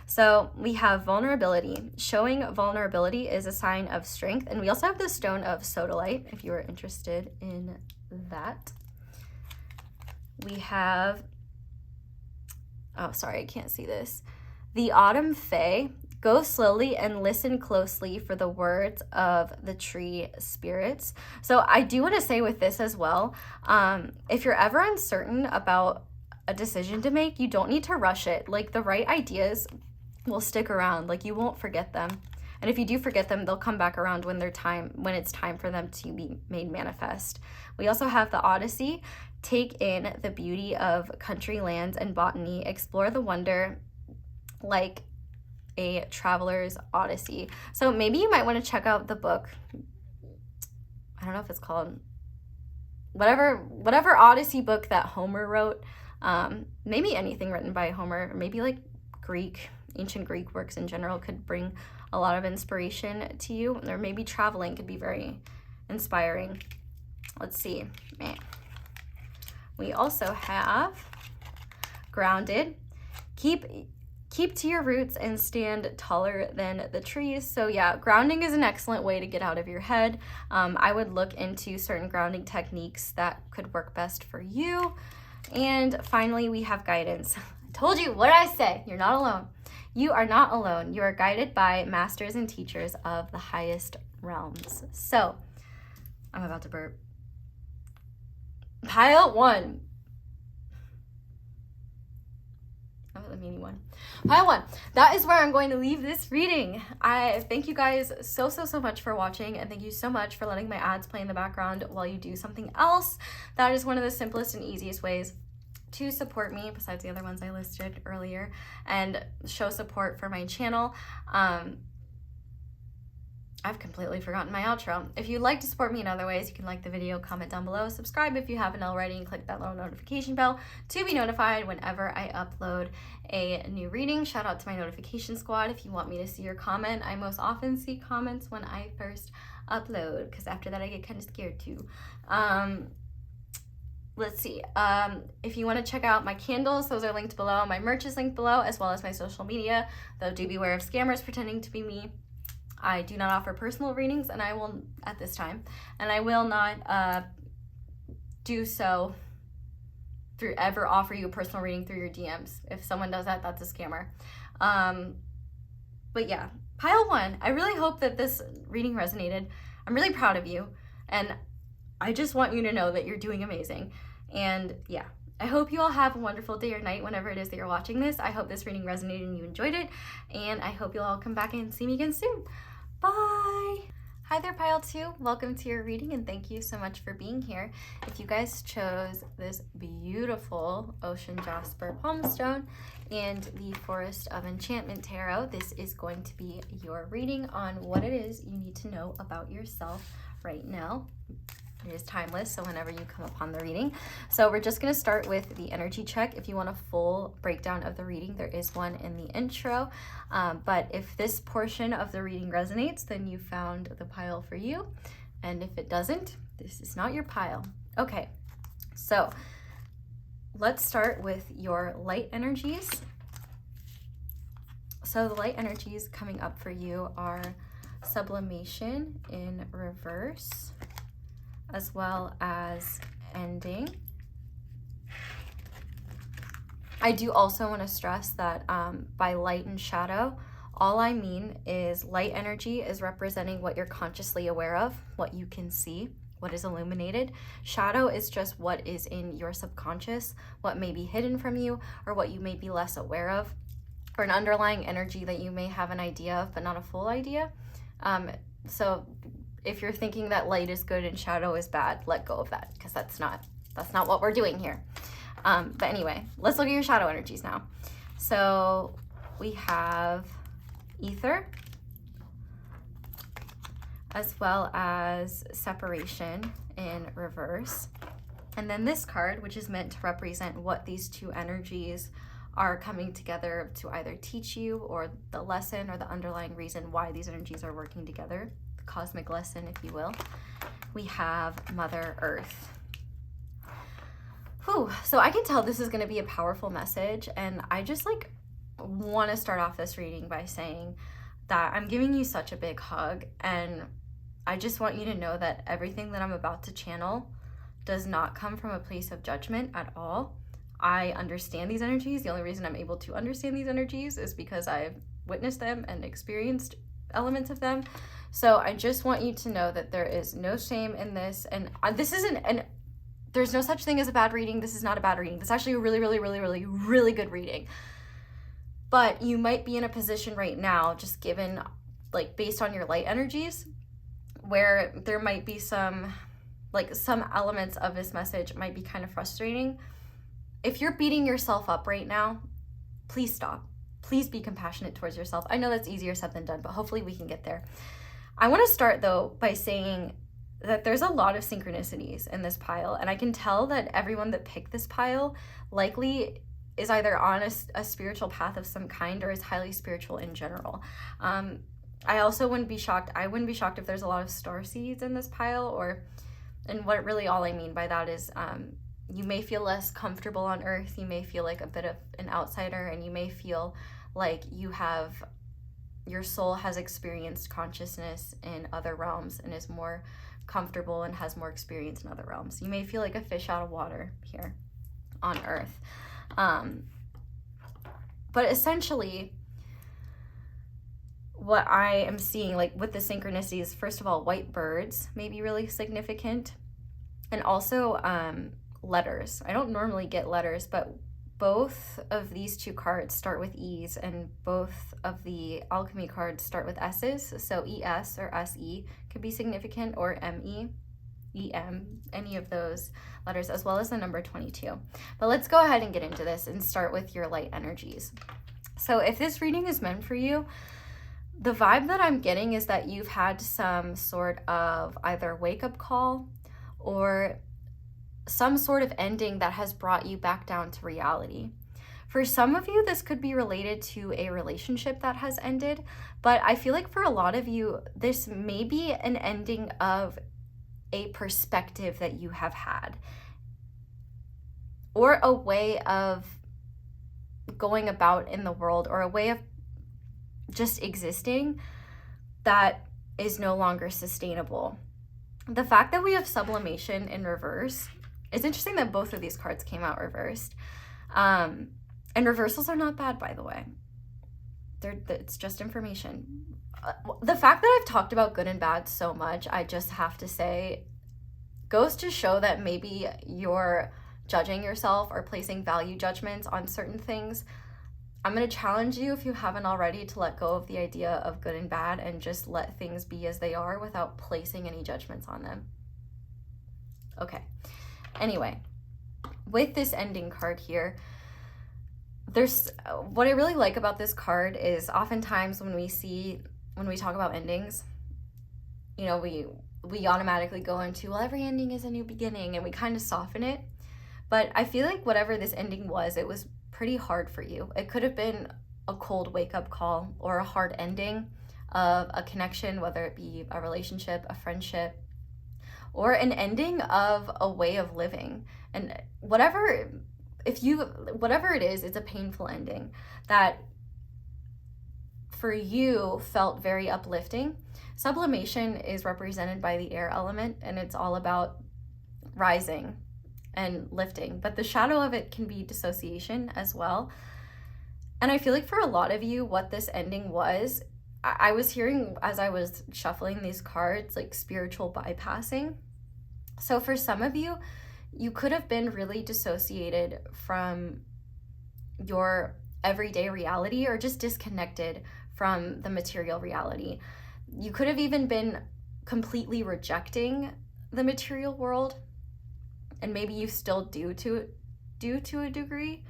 So we have vulnerability. Showing vulnerability is a sign of strength. And we also have the stone of sodalite, if you are interested in that. We have, oh, sorry, I can't see this. The autumn fae. Go slowly and listen closely for the words of the tree spirits. So I do want to say with this as well, if you're ever uncertain about a decision to make, you don't need to rush it. Like, the right ideas will stick around. Like, you won't forget them. And if you do forget them, they'll come back around when it's time for them to be made manifest. We also have the Odyssey. Take in the beauty of country lands and botany. Explore the wonder like a traveler's odyssey. So maybe you might want to check out the book. I don't know if it's called whatever Odyssey book that Homer wrote. Maybe anything written by Homer, maybe like ancient Greek works in general could bring a lot of inspiration to you. Or maybe traveling could be very inspiring. Let's see. We also have grounded. Keep to your roots and stand taller than the trees. So yeah, grounding is an excellent way to get out of your head. I would look into certain grounding techniques that could work best for you. And finally, we have guidance. I told you, what did I say? You're not alone. You are not alone. You are guided by masters and teachers of the highest realms. So I'm about to burp. Pile 1. That was a meaty one. Pile 1. That is where I'm going to leave this reading. I thank you guys so much for watching, and thank you so much for letting my ads play in the background while you do something else. That is one of the simplest and easiest ways to support me, besides the other ones I listed earlier, and show support for my channel. I've completely forgotten my outro. If you'd like to support me in other ways, you can like the video, comment down below, subscribe if you haven't already, and click that little notification bell to be notified whenever I upload a new reading. Shout out to my notification squad if you want me to see your comment. I most often see comments when I first upload, because after that I get kind of scared too. Let's see. If you want to check out my candles, those are linked below. My merch is linked below, as well as my social media, though do beware of scammers pretending to be me. I do not offer personal readings, and I will, at this time, and I will not do so ever offer you a personal reading through your DMs. If someone does that, that's a scammer. But yeah, pile 1. I really hope that this reading resonated. I'm really proud of you, and I just want you to know that you're doing amazing. And yeah, I hope you all have a wonderful day or night whenever it is that you're watching this. I hope this reading resonated and you enjoyed it, and I hope you'll all come back and see me again soon. Bye! Hi there, Pile 2. Welcome to your reading, and thank you so much for being here. If you guys chose this beautiful Ocean Jasper Palm Stone and the Forest of Enchantment Tarot, this is going to be your reading on what it is you need to know about yourself right now. It is timeless, so whenever you come upon the reading. So we're just going to start with the energy check. If you want a full breakdown of the reading, there is one in the intro. But if this portion of the reading resonates, then you found the pile for you. And if it doesn't, this is not your pile. Okay, so let's start with your light energies. So the light energies coming up for you are sublimation in reverse, as well as ending. I do also want to stress that by light and shadow, all I mean is light energy is representing what you're consciously aware of, what you can see, what is illuminated. Shadow is just what is in your subconscious, what may be hidden from you, or what you may be less aware of, or an underlying energy that you may have an idea of, but not a full idea. So if you're thinking that light is good and shadow is bad, let go of that, because that's not what we're doing here. But anyway, let's look at your shadow energies now. So we have ether, as well as separation in reverse. And then this card, which is meant to represent what these two energies are coming together to either teach you, or the lesson or the underlying reason why these energies are working together. Cosmic lesson, if you will. We have Mother Earth. Whew. So I can tell this is going to be a powerful message, and I just like want to start off this reading by saying that I'm giving you such a big hug, and I just want you to know that everything that I'm about to channel does not come from a place of judgment at all. I understand these energies. The only reason I'm able to understand these energies is because I've witnessed them and experienced elements of them. So I just want you to know that there is no shame in this, and this isn't there's no such thing as a bad reading. This is not a bad reading. This is actually a really, really, really, really, really good reading. But you might be in a position right now, just given, like, based on your light energies, where there might be some elements of this message might be kind of frustrating. If you're beating yourself up right now, please stop. Please be compassionate towards yourself. I know that's easier said than done, but hopefully we can get there. I want to start, though, by saying that there's a lot of synchronicities in this pile, and I can tell that everyone that picked this pile likely is either on a spiritual path of some kind or is highly spiritual in general. I also wouldn't be shocked. I wouldn't be shocked if there's a lot of star seeds in this pile, and what really all I mean by that is you may feel less comfortable on Earth. You may feel like a bit of an outsider, and you may feel like your soul has experienced consciousness in other realms and is more comfortable and has more experience in other realms. You may feel like a fish out of water here on Earth. But essentially, what I am seeing, like with the synchronicities, first of all, white birds may be really significant. And also letters. I don't normally get letters, but both of these two cards start with E's, and both of the alchemy cards start with S's. So ES or SE could be significant, or ME, EM, any of those letters, as well as the number 22. But let's go ahead and get into this and start with your light energies. So if this reading is meant for you, the vibe that I'm getting is that you've had some sort of either wake-up call or some sort of ending that has brought you back down to reality. For some of you, this could be related to a relationship that has ended, but I feel like for a lot of you, this may be an ending of a perspective that you have had, or a way of going about in the world, or a way of just existing that is no longer sustainable. The fact that we have sublimation in reverse, it's interesting that both of these cards came out reversed. And reversals are not bad, by the way. It's just information. The fact that I've talked about good and bad so much, I just have to say, goes to show that maybe you're judging yourself or placing value judgments on certain things. I'm going to challenge you, if you haven't already, to let go of the idea of good and bad and just let things be as they are without placing any judgments on them. Okay. Anyway, with this ending card here, there's what I really like about this card is oftentimes when we talk about endings, you know, we automatically go into, well, every ending is a new beginning, and we kind of soften it. But I feel like whatever this ending was, it was pretty hard for you. It could have been a cold wake-up call or a hard ending of a connection, whether it be a relationship, a friendship, or an ending of a way of living. And whatever it is, it's a painful ending that for you felt very uplifting. Sublimation is represented by the air element, and it's all about rising and lifting, but the shadow of it can be dissociation as well. And I feel like for a lot of you, what this ending was, I was hearing as I was shuffling these cards, like spiritual bypassing. So for some of you, you could have been really dissociated from your everyday reality, or just disconnected from the material reality. You could have even been completely rejecting the material world, and maybe you still do to a degree.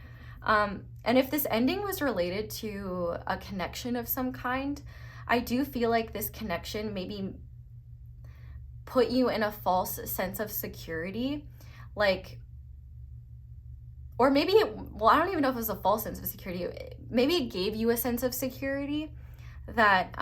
And if this ending was related to a connection of some kind, I do feel like this connection maybe put you in a false sense of security, like, or maybe I don't even know if it was a false sense of security. Maybe it gave you a sense of security that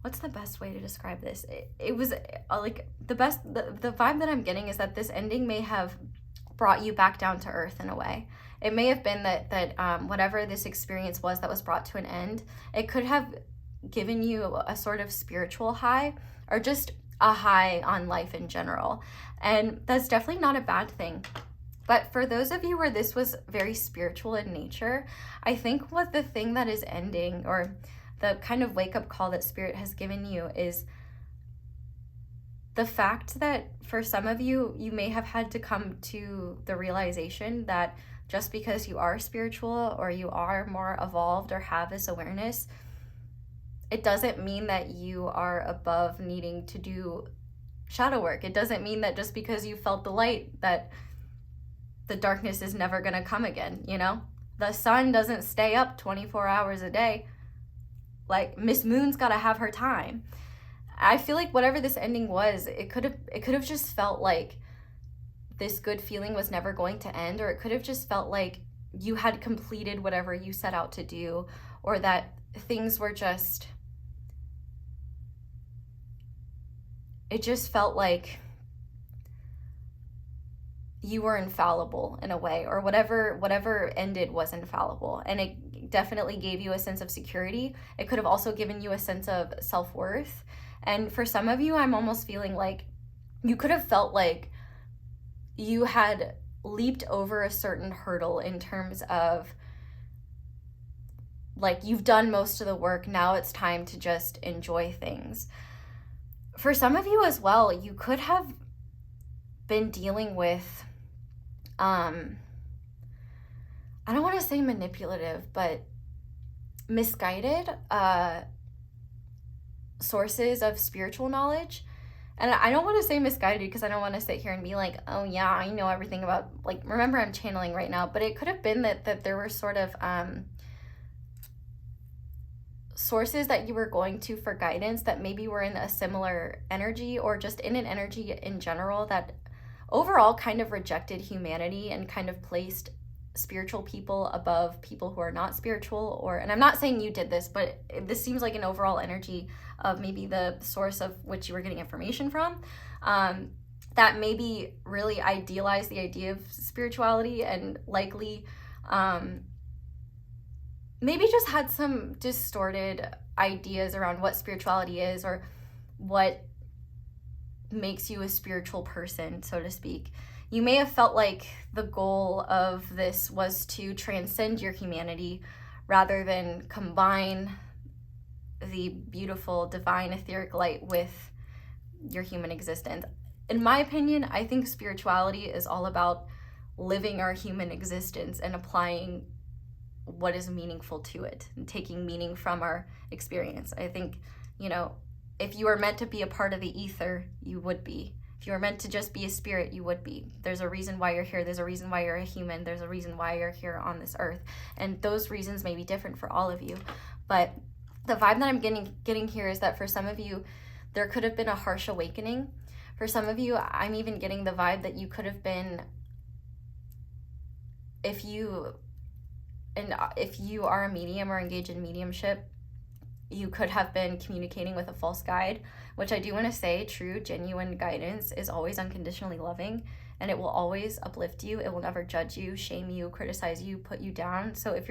what's the best way to describe this? It was like the vibe that I'm getting is that this ending may have brought you back down to earth in a way. It may have been that whatever this experience was that was brought to an end, it could have given you a sort of spiritual high, or just a high on life in general. And that's definitely not a bad thing. But for those of you where this was very spiritual in nature, I think what the thing that is ending, or the kind of wake-up call that Spirit has given you, is the fact that for some of you, you may have had to come to the realization that just because you are spiritual, or you are more evolved, or have this awareness, it doesn't mean that you are above needing to do shadow work. It doesn't mean that just because you felt the light, that the darkness is never going to come again, you know? The sun doesn't stay up 24 hours a day. Like, Miss Moon's got to have her time. I feel like whatever this ending was, it could have just felt like this good feeling was never going to end, or it could have just felt like you had completed whatever you set out to do, or that things were just, it just felt like you were infallible in a way, or whatever ended was infallible. And it definitely gave you a sense of security. It could have also given you a sense of self-worth. And for some of you, I'm almost feeling like you could have felt like you had leaped over a certain hurdle in terms of, like, you've done most of the work, now it's time to just enjoy things. For some of you as well, you could have been dealing with, I don't want to say manipulative, but misguided sources of spiritual knowledge. And I don't want to say misguided because I don't want to sit here and be like, oh yeah, I know everything about, like, remember, I'm channeling right now, but it could have been that there were sort of sources that you were going to for guidance that maybe were in a similar energy, or just in an energy in general that overall kind of rejected humanity and kind of placed spiritual people above people who are not spiritual. Or, and I'm not saying you did this, but this seems like an overall energy of maybe the source of which you were getting information from, that maybe really idealized the idea of spirituality, and likely maybe just had some distorted ideas around what spirituality is, or what makes you a spiritual person, so to speak. You may have felt like the goal of this was to transcend your humanity rather than combine the beautiful divine etheric light with your human existence. In my opinion, I think spirituality is all about living our human existence and applying what is meaningful to it and taking meaning from our experience. I think, you know, if you are meant to be a part of the ether, you would be. If you are meant to just be a spirit, you would be. There's a reason why you're here. There's a reason why you're a human. There's a reason why you're here on this earth. And those reasons may be different for all of you. But the vibe that I'm getting here is that for some of you, there could have been a harsh awakening. For some of you, I'm even getting the vibe that you could have been, if you are a medium or engage in mediumship, you could have been communicating with a false guide, which I do want to say, true, genuine guidance is always unconditionally loving, and it will always uplift you. It will never judge you, shame you, criticize you, put you down. So if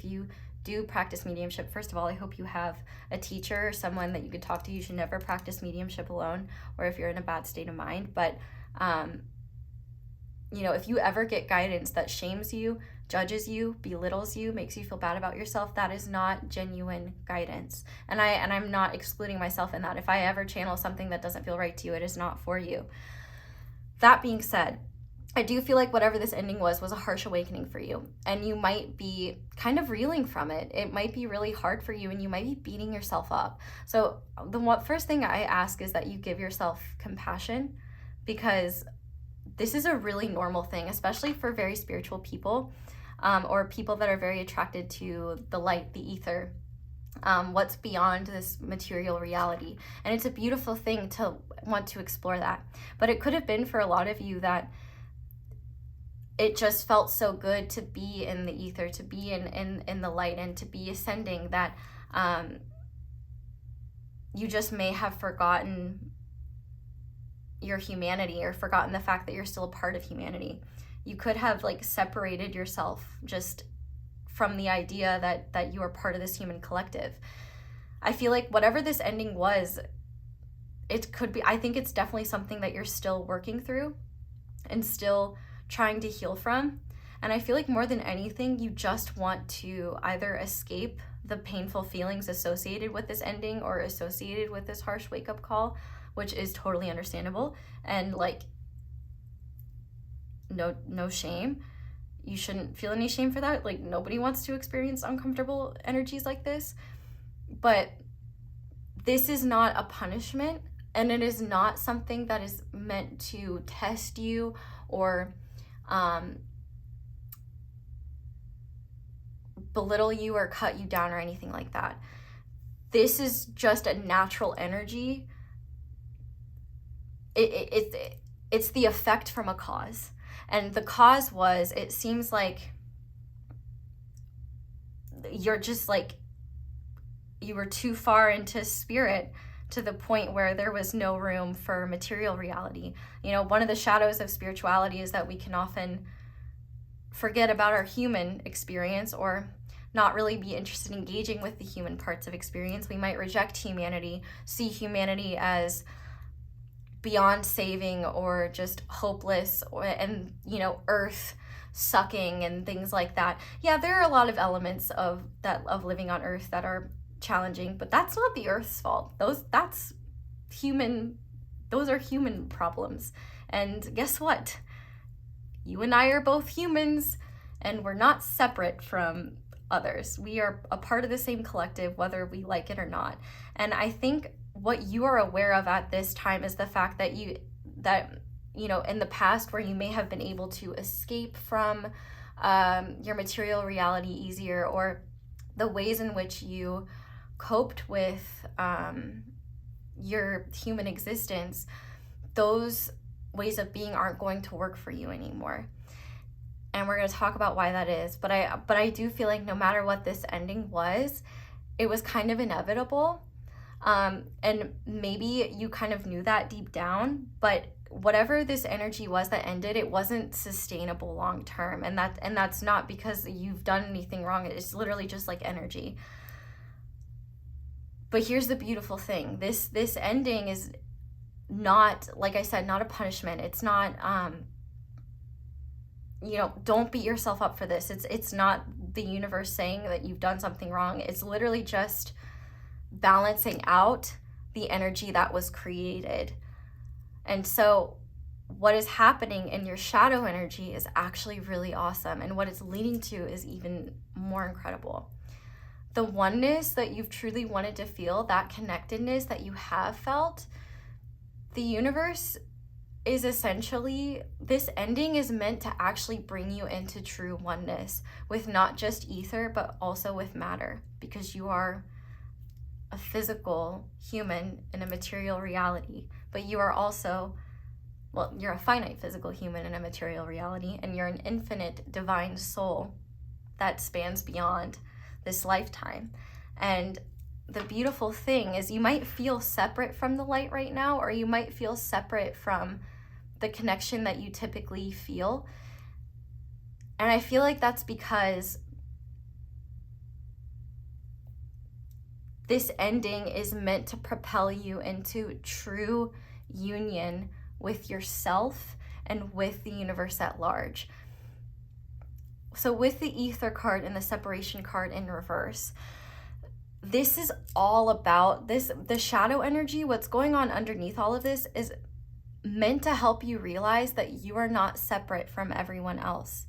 you do practice mediumship, first of all, I hope you have a teacher, someone that you could talk to. You should never practice mediumship alone, or if you're in a bad state of mind. But, you know, if you ever get guidance that shames you, judges you, belittles you, makes you feel bad about yourself, that is not genuine guidance. And I'm not excluding myself in that. If I ever channel something that doesn't feel right to you, it is not for you. That being said, I do feel like whatever this ending was a harsh awakening for you, and you might be kind of reeling from it. It might be really hard for you, and you might be beating yourself up. So the first thing I ask is that you give yourself compassion, because this is a really normal thing, especially for very spiritual people, or people that are very attracted to the light, the ether, what's beyond this material reality. And it's a beautiful thing to want to explore that. But it could have been for a lot of you that it just felt so good to be in the ether, to be in the light, and to be ascending, that you just may have forgotten your humanity or forgotten the fact that you're still a part of humanity. You could have like separated yourself just from the idea that you are part of this human collective. I feel like whatever this ending was, it could be, I think it's definitely something that you're still working through and still trying to heal from. And I feel like more than anything, you just want to either escape the painful feelings associated with this ending or associated with this harsh wake-up call, which is totally understandable. And like, no shame. You shouldn't feel any shame for that. Like, nobody wants to experience uncomfortable energies like this. But this is not a punishment, and it is not something that is meant to test you or belittle you or cut you down or anything like that. This is just a natural energy. It's the effect from a cause. And the cause was, it seems like you're just like, you were too far into spirit to the point where there was no room for material reality. You know, one of the shadows of spirituality is that we can often forget about our human experience or not really be interested in engaging with the human parts of experience. We might reject humanity, see humanity as beyond saving or just hopeless, and you know, earth sucking and things like that. Yeah, there are a lot of elements of living on earth that are challenging, but that's not the earth's fault. Those are human problems. And guess what? You and I are both humans, and we're not separate from others. We are a part of the same collective, whether we like it or not. And I think what you are aware of at this time is the fact that you know, in the past where you may have been able to escape from your material reality easier, or the ways in which you coped with your human existence, those ways of being aren't going to work for you anymore. And we're going to talk about why that is. But I do feel like no matter what this ending was, it was kind of inevitable. And maybe you kind of knew that deep down, but whatever this energy was that ended, it wasn't sustainable long term. And that's not because you've done anything wrong. It's literally just like energy. But here's the beautiful thing. This ending is not, like I said, not a punishment. It's not, you know, don't beat yourself up for this. It's not the universe saying that you've done something wrong. It's literally just balancing out the energy that was created. And so what is happening in your shadow energy is actually really awesome. And what it's leading to is even more incredible. The oneness that you've truly wanted to feel, that connectedness that you have felt, the universe is essentially, this ending is meant to actually bring you into true oneness with not just ether, but also with matter, because you are a physical human in a material reality, but you are also, well, you're a finite physical human in a material reality, and you're an infinite divine soul that spans beyond this lifetime. And the beautiful thing is you might feel separate from the light right now, or you might feel separate from the connection that you typically feel. And I feel like that's because this ending is meant to propel you into true union with yourself and with the universe at large. So with the Ether card and the Separation card in reverse, this is all about this. The shadow energy, what's going on underneath all of this, is meant to help you realize that you are not separate from everyone else.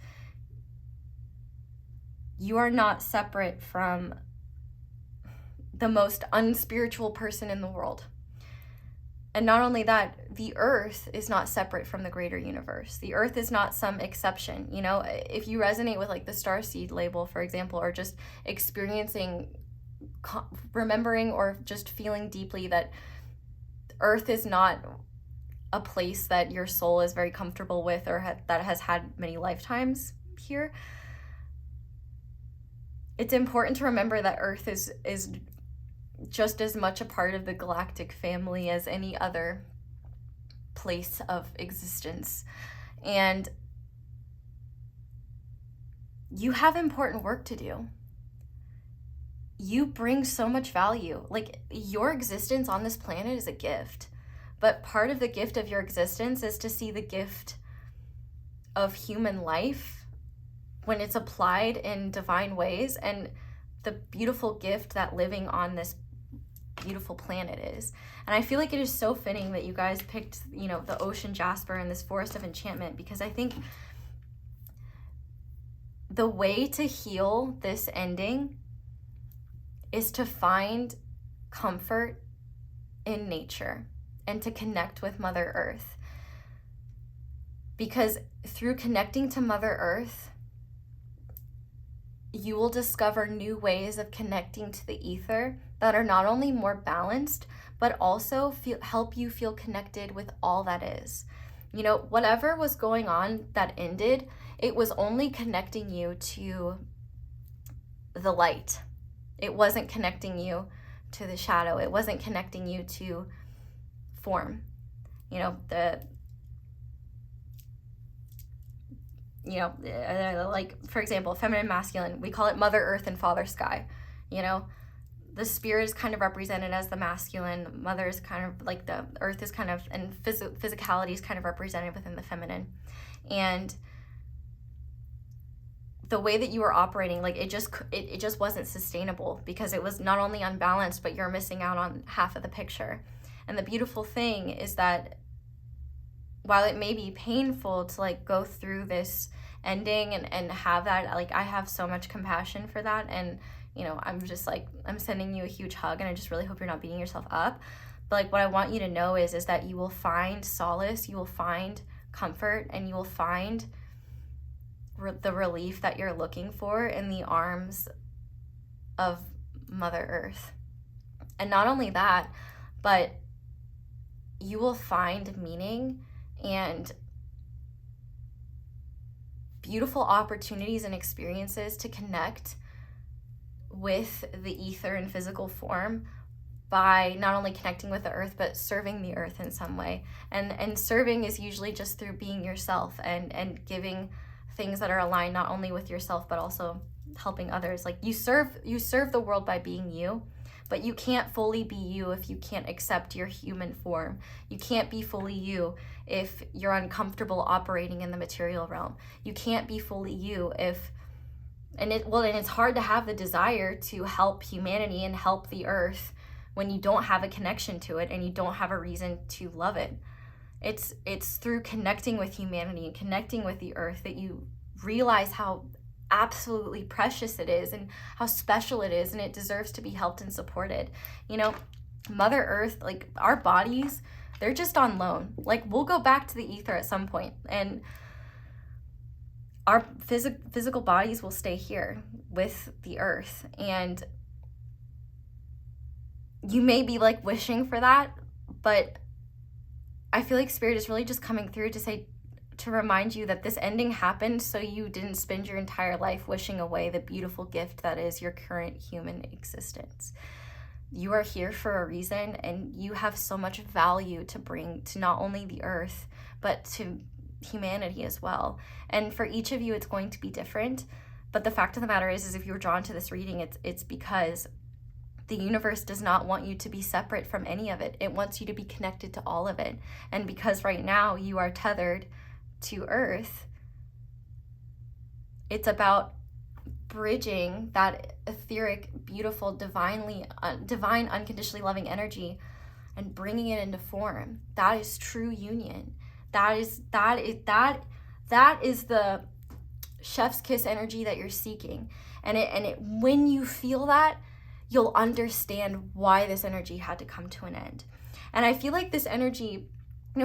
You are not separate from the most unspiritual person in the world. And not only that, the earth is not separate from the greater universe. The earth is not some exception. You know, if you resonate with like the starseed label, for example, or just experiencing, remembering, or just feeling deeply that earth is not a place that your soul is very comfortable with, or that has had many lifetimes here, it's important to remember that earth is just as much a part of the galactic family as any other place of existence. And you have important work to do. You bring so much value. Like, your existence on this planet is a gift. But part of the gift of your existence is to see the gift of human life when it's applied in divine ways, and the beautiful gift that living on this beautiful planet is. And I feel like it is so fitting that you guys picked, the ocean Jasper and this forest of enchantment, because I think the way to heal this ending is to find comfort in nature and to connect with Mother Earth. Because through connecting to Mother Earth, you will discover new ways of connecting to the ether that are not only more balanced, but also help you feel connected with all that is. Whatever was going on that ended, it was only connecting you to the light. It wasn't connecting you to the shadow. It wasn't connecting you to form. Like, for example, feminine, masculine, we call it Mother Earth and Father Sky. The spirit is kind of represented as the masculine, mother is kind of like the earth is kind of, and physicality is kind of represented within the feminine. And the way that you were operating, like, it just wasn't sustainable, because it was not only unbalanced, but you're missing out on half of the picture. And the beautiful thing is that while it may be painful to like go through this ending and have that, like, I have so much compassion for that. And I'm just like, I'm sending you a huge hug, and I just really hope you're not beating yourself up. But like, what I want you to know is that you will find solace, you will find comfort, and you will find the relief that you're looking for in the arms of Mother Earth. And not only that, but you will find meaning and beautiful opportunities and experiences to connect with the ether in physical form by not only connecting with the earth, but serving the earth in some way. And serving is usually just through being yourself and giving things that are aligned not only with yourself, but also helping others. Like, you serve the world by being you, but you can't fully be you if you can't accept your human form. You can't be fully you if you're uncomfortable operating in the material realm. You can't be fully you if, and it's hard to have the desire to help humanity and help the earth when you don't have a connection to it and you don't have a reason to love it. It's through connecting with humanity and connecting with the earth that you realize how absolutely precious it is and how special it is, and it deserves to be helped and supported. Mother Earth, like, our bodies, they're just on loan. Like, we'll go back to the ether at some point, and our physical bodies will stay here with the earth. And you may be like wishing for that, but I feel like Spirit is really just coming through to remind you that this ending happened so you didn't spend your entire life wishing away the beautiful gift that is your current human existence. You are here for a reason, and you have so much value to bring to not only the earth, but to humanity as well. And for each of you, it's going to be different. But the fact of the matter is if you're drawn to this reading, it's because the universe does not want you to be separate from any of it. It wants you to be connected to all of it. And because right now you are tethered to earth, it's about bridging that etheric, beautiful, divine, unconditionally loving energy and bringing it into form. That is true union. That is the chef's kiss energy that you're seeking. And when you feel that, you'll understand why this energy had to come to an end. And I feel like this energy,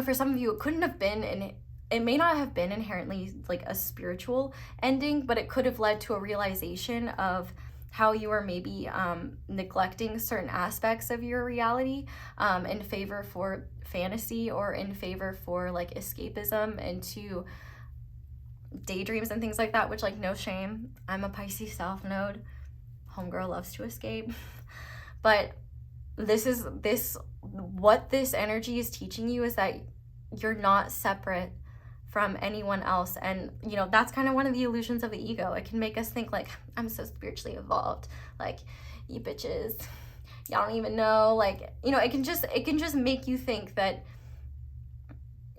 for some of you, it couldn't have been, and it may not have been inherently like a spiritual ending, but it could have led to a realization of how you are maybe neglecting certain aspects of your reality in favor for fantasy, or in favor for like escapism into daydreams and things like that, which, like, no shame. I'm a Pisces South Node. Homegirl loves to escape. But what this energy is teaching you is that you're not separate from anyone else. And you know, that's kind of one of the illusions of the ego. It can make us think like, I'm so spiritually evolved, like, you bitches, y'all don't even know, like, you know, it can just make you think that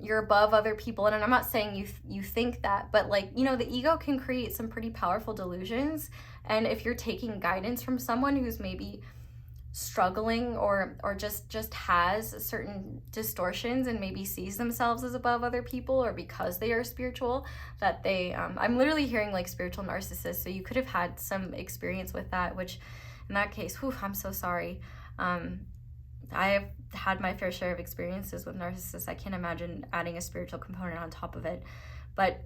you're above other people. And I'm not saying you think that, but like, you know, the ego can create some pretty powerful delusions. And if you're taking guidance from someone who's maybe struggling or just has certain distortions and maybe sees themselves as above other people, or because they are spiritual, that they I'm literally hearing like spiritual narcissists, so you could have had some experience with that, which in that case, whew, I'm so sorry. I've had my fair share of experiences with narcissists. I can't imagine adding a spiritual component on top of it. But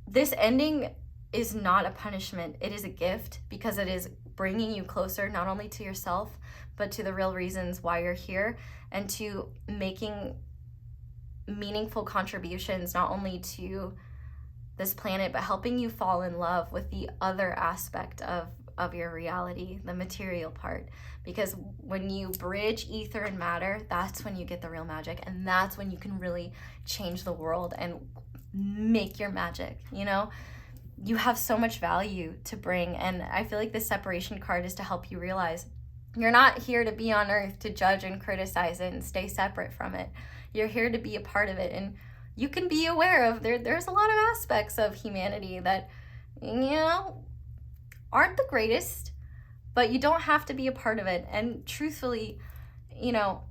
this ending is not a punishment. It is a gift, because it is bringing you closer not only to yourself, but to the real reasons why you're here, and to making meaningful contributions not only to this planet, but helping you fall in love with the other aspect of your reality, the material part. Because when you bridge ether and matter, that's when you get the real magic, and that's when you can really change the world and make your magic, you know? You have so much value to bring, and I feel like the separation card is to help you realize you're not here to be on earth to judge and criticize it and stay separate from it. You're here to be a part of it, and you can be aware of there's a lot of aspects of humanity that, you know, aren't the greatest, but you don't have to be a part of it. And truthfully, you know,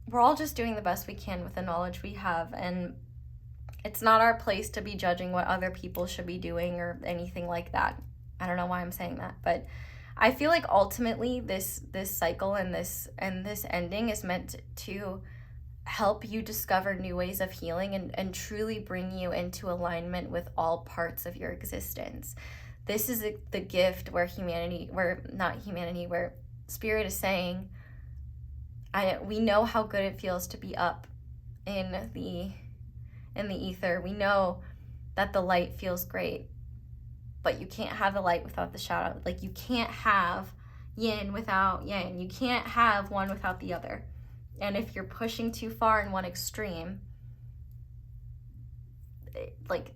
we're all just doing the best we can with the knowledge we have, and it's not our place to be judging what other people should be doing or anything like that. I don't know why I'm saying that, but I feel like ultimately this cycle and this ending is meant to help you discover new ways of healing and truly bring you into alignment with all parts of your existence. This is the gift where where Spirit is saying, we know how good it feels to be up in the ether. We know that the light feels great, but you can't have the light without the shadow. Like, you can't have yin without yang. You can't have one without the other. And if you're pushing too far in one extreme, like,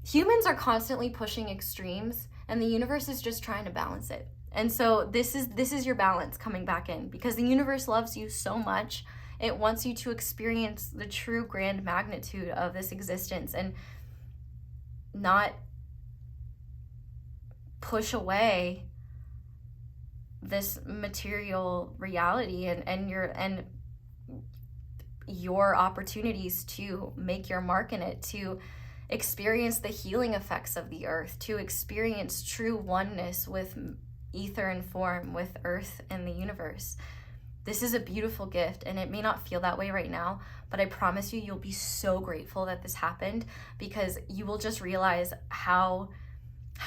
humans are constantly pushing extremes, and the universe is just trying to balance it. And so this is your balance coming back in, because the universe loves you so much. It wants you to experience the true grand magnitude of this existence and not push away this material reality and your opportunities to make your mark in it, to experience the healing effects of the earth, to experience true oneness with ether and form, with earth and the universe. This is a beautiful gift, and it may not feel that way right now, but I promise you, you'll be so grateful that this happened, because you will just realize how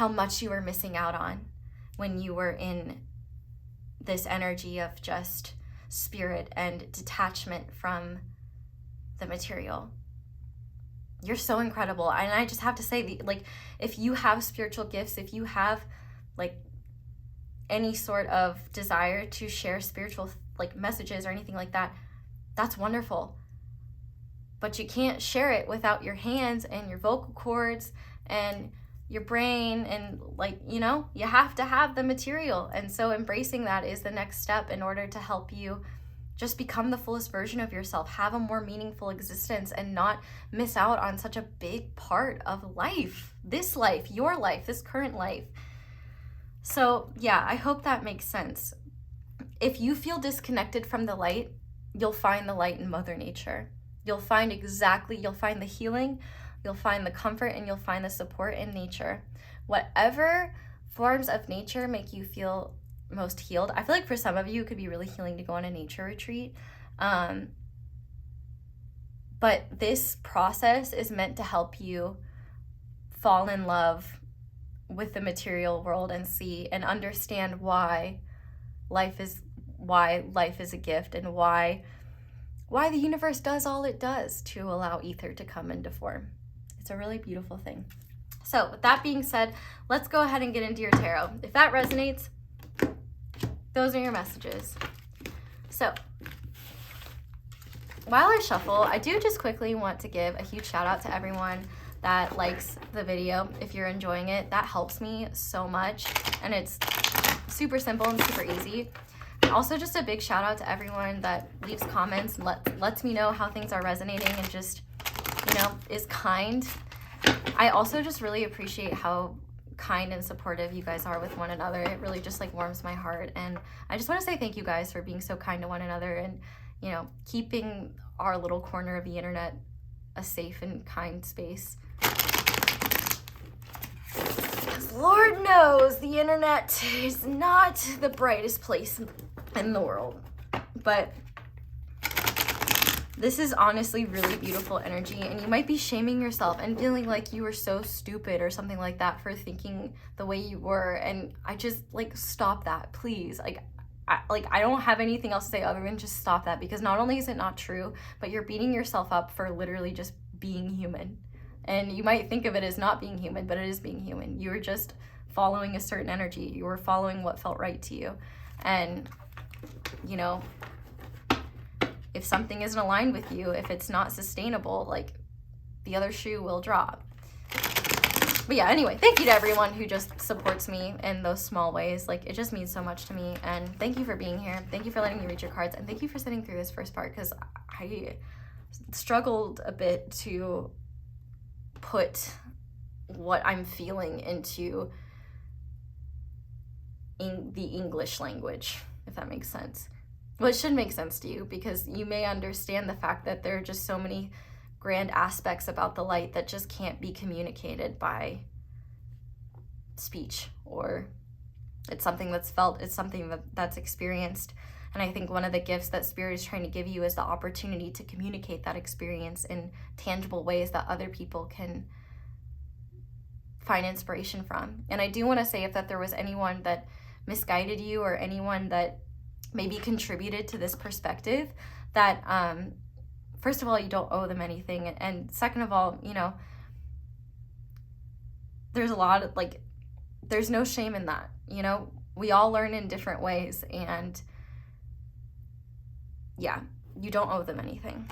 much you were missing out on when you were in this energy of just spirit and detachment from the material. You're so incredible. And I just have to say, like, if you have spiritual gifts, if you have like any sort of desire to share spiritual like messages or anything like that, that's wonderful. But you can't share it without your hands and your vocal cords and your brain, and like, you know, you have to have the material. And so embracing that is the next step in order to help you just become the fullest version of yourself, have a more meaningful existence, and not miss out on such a big part of life, your life, this current life. So yeah, I hope that makes sense. If you feel disconnected from the light, you'll find the light in Mother Nature. You'll find the healing, you'll find the comfort, and you'll find the support in nature. Whatever forms of nature make you feel most healed. I feel like for some of you, it could be really healing to go on a nature retreat. But this process is meant to help you fall in love with the material world and see and understand why life is a gift, and why the universe does all it does to allow ether to come into form. It's a really beautiful thing. So with that being said, let's go ahead and get into your tarot. If that resonates, those are your messages. So while I shuffle, I do just quickly want to give a huge shout out to everyone that likes the video. If you're enjoying it, that helps me so much, and it's super simple and super easy. And also just a big shout out to everyone that leaves comments and lets me know how things are resonating and just, you know, is kind. I also just really appreciate how kind and supportive you guys are with one another. It really just like warms my heart, and I just want to say thank you guys for being so kind to one another and, you know, keeping our little corner of the internet a safe and kind space. Lord knows the internet is not the brightest place in the world, but this is honestly really beautiful energy, and you might be shaming yourself and feeling like you were so stupid or something like that for thinking the way you were, and I just like stop that, please. I don't have anything else to say other than just stop that, because not only is it not true, but you're beating yourself up for literally just being human. And you might think of it as not being human, but it is being human. You were just following a certain energy. You were following what felt right to you. And, you know, if something isn't aligned with you, if it's not sustainable, like, the other shoe will drop. But yeah, anyway, thank you to everyone who just supports me in those small ways. Like, it just means so much to me. And thank you for being here. Thank you for letting me read your cards. And thank you for sitting through this first part, because I struggled a bit to put what I'm feeling into the English language, if that makes sense. Well, it should make sense to you, because you may understand the fact that there are just so many grand aspects about the light that just can't be communicated by speech, or it's something that's felt, it's something that's experienced. And I think one of the gifts that Spirit is trying to give you is the opportunity to communicate that experience in tangible ways that other people can find inspiration from. And I do want to say, if that there was anyone that misguided you or anyone that maybe contributed to this perspective, that first of all, you don't owe them anything, and second of all, you know, there's a lot of, like, there's no shame in that. You know, we all learn in different ways, and yeah, you don't owe them anything.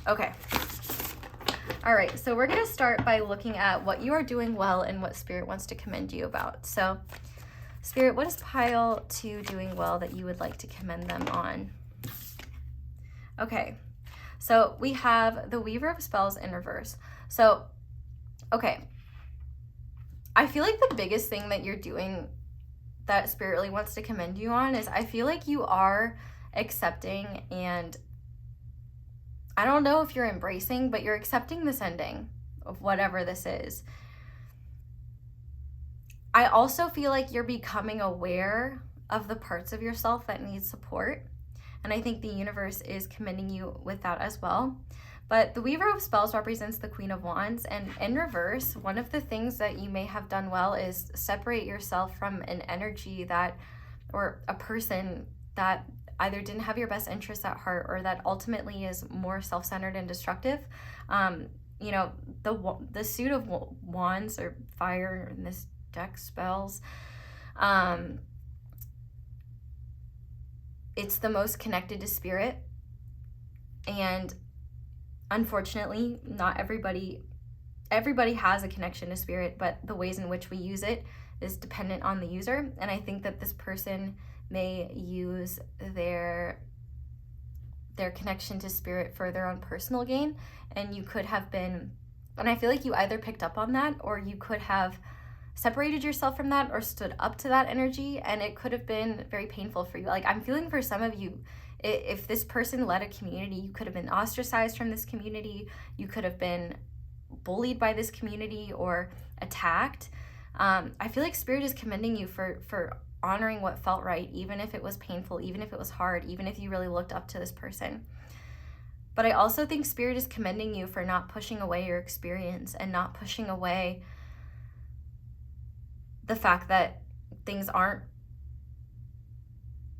Okay. All right, so we're gonna start by looking at what you are doing well and what Spirit wants to commend you about. So Spirit, what is pile 2 doing well that you would like to commend them on? Okay, so we have the Weaver of Spells in reverse. So, okay, I feel like the biggest thing that you're doing that Spirit really wants to commend you on is, I feel like you are accepting, and I don't know if you're embracing, but you're accepting this ending of whatever this is. I also feel like you're becoming aware of the parts of yourself that need support, and I think the universe is commending you with that as well. But the Weaver of Spells represents the Queen of Wands, and in reverse, one of the things that you may have done well is separate yourself from an energy that, or a person that either didn't have your best interests at heart, or that ultimately is more self-centered and destructive. You know, the suit of wands, or fire in this deck, spells, it's the most connected to Spirit, and unfortunately, not everybody has a connection to Spirit, but the ways in which we use it is dependent on the user. And I think that this person may use their connection to Spirit for their own personal gain, and you could have been, and I feel like you either picked up on that, or you could have separated yourself from that or stood up to that energy, and it could have been very painful for you. Like, I'm feeling for some of you, if this person led a community, you could have been ostracized from this community, you could have been bullied by this community or attacked. I feel like Spirit is commending you for honoring what felt right, even if it was painful, even if it was hard, even if you really looked up to this person. But I also think Spirit is commending you for not pushing away your experience and not pushing away the fact that things aren't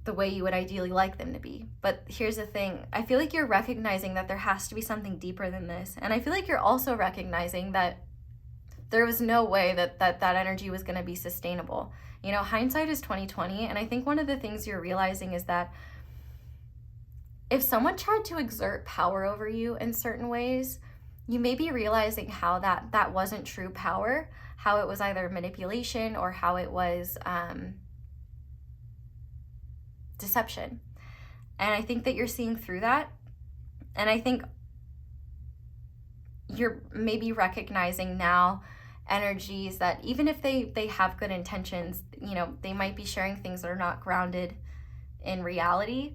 the way you would ideally like them to be. But here's the thing, I feel like you're recognizing that there has to be something deeper than this. And I feel like you're also recognizing that there was no way that energy was going to be sustainable. You know, hindsight is 2020, and I think one of the things you're realizing is that if someone tried to exert power over you in certain ways, you may be realizing how that wasn't true power, how it was either manipulation or how it was deception. And I think that you're seeing through that. And I think you're maybe recognizing now energies that even if they have good intentions, you know, they might be sharing things that are not grounded in reality,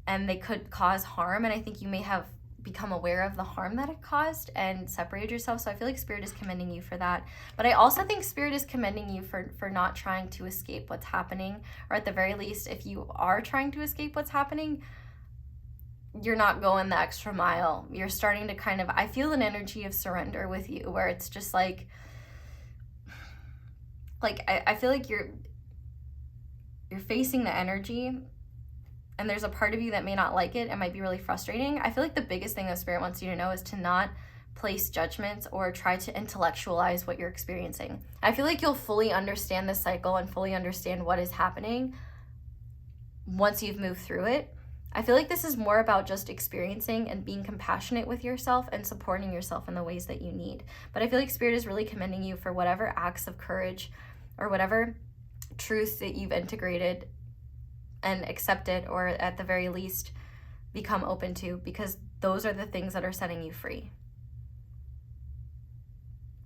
and they could cause harm. And I think you may have become aware of the harm that it caused and separated yourself. So I feel like Spirit is commending you for that. But I also think Spirit is commending you for not trying to escape what's happening, or at the very least, if you are trying to escape what's happening, you're not going the extra mile. You're starting to kind of, I feel an energy of surrender with you, where it's just like I feel like you're facing the energy, and there's a part of you that may not like it. It might be really frustrating. I feel like the biggest thing that Spirit wants you to know is to not place judgments or try to intellectualize what you're experiencing. I feel like you'll fully understand the cycle and fully understand what is happening once you've moved through it. I feel like this is more about just experiencing and being compassionate with yourself and supporting yourself in the ways that you need. But I feel like Spirit is really commending you for whatever acts of courage or whatever truths that you've integrated and accepted, or at the very least become open to, because those are the things that are setting you free.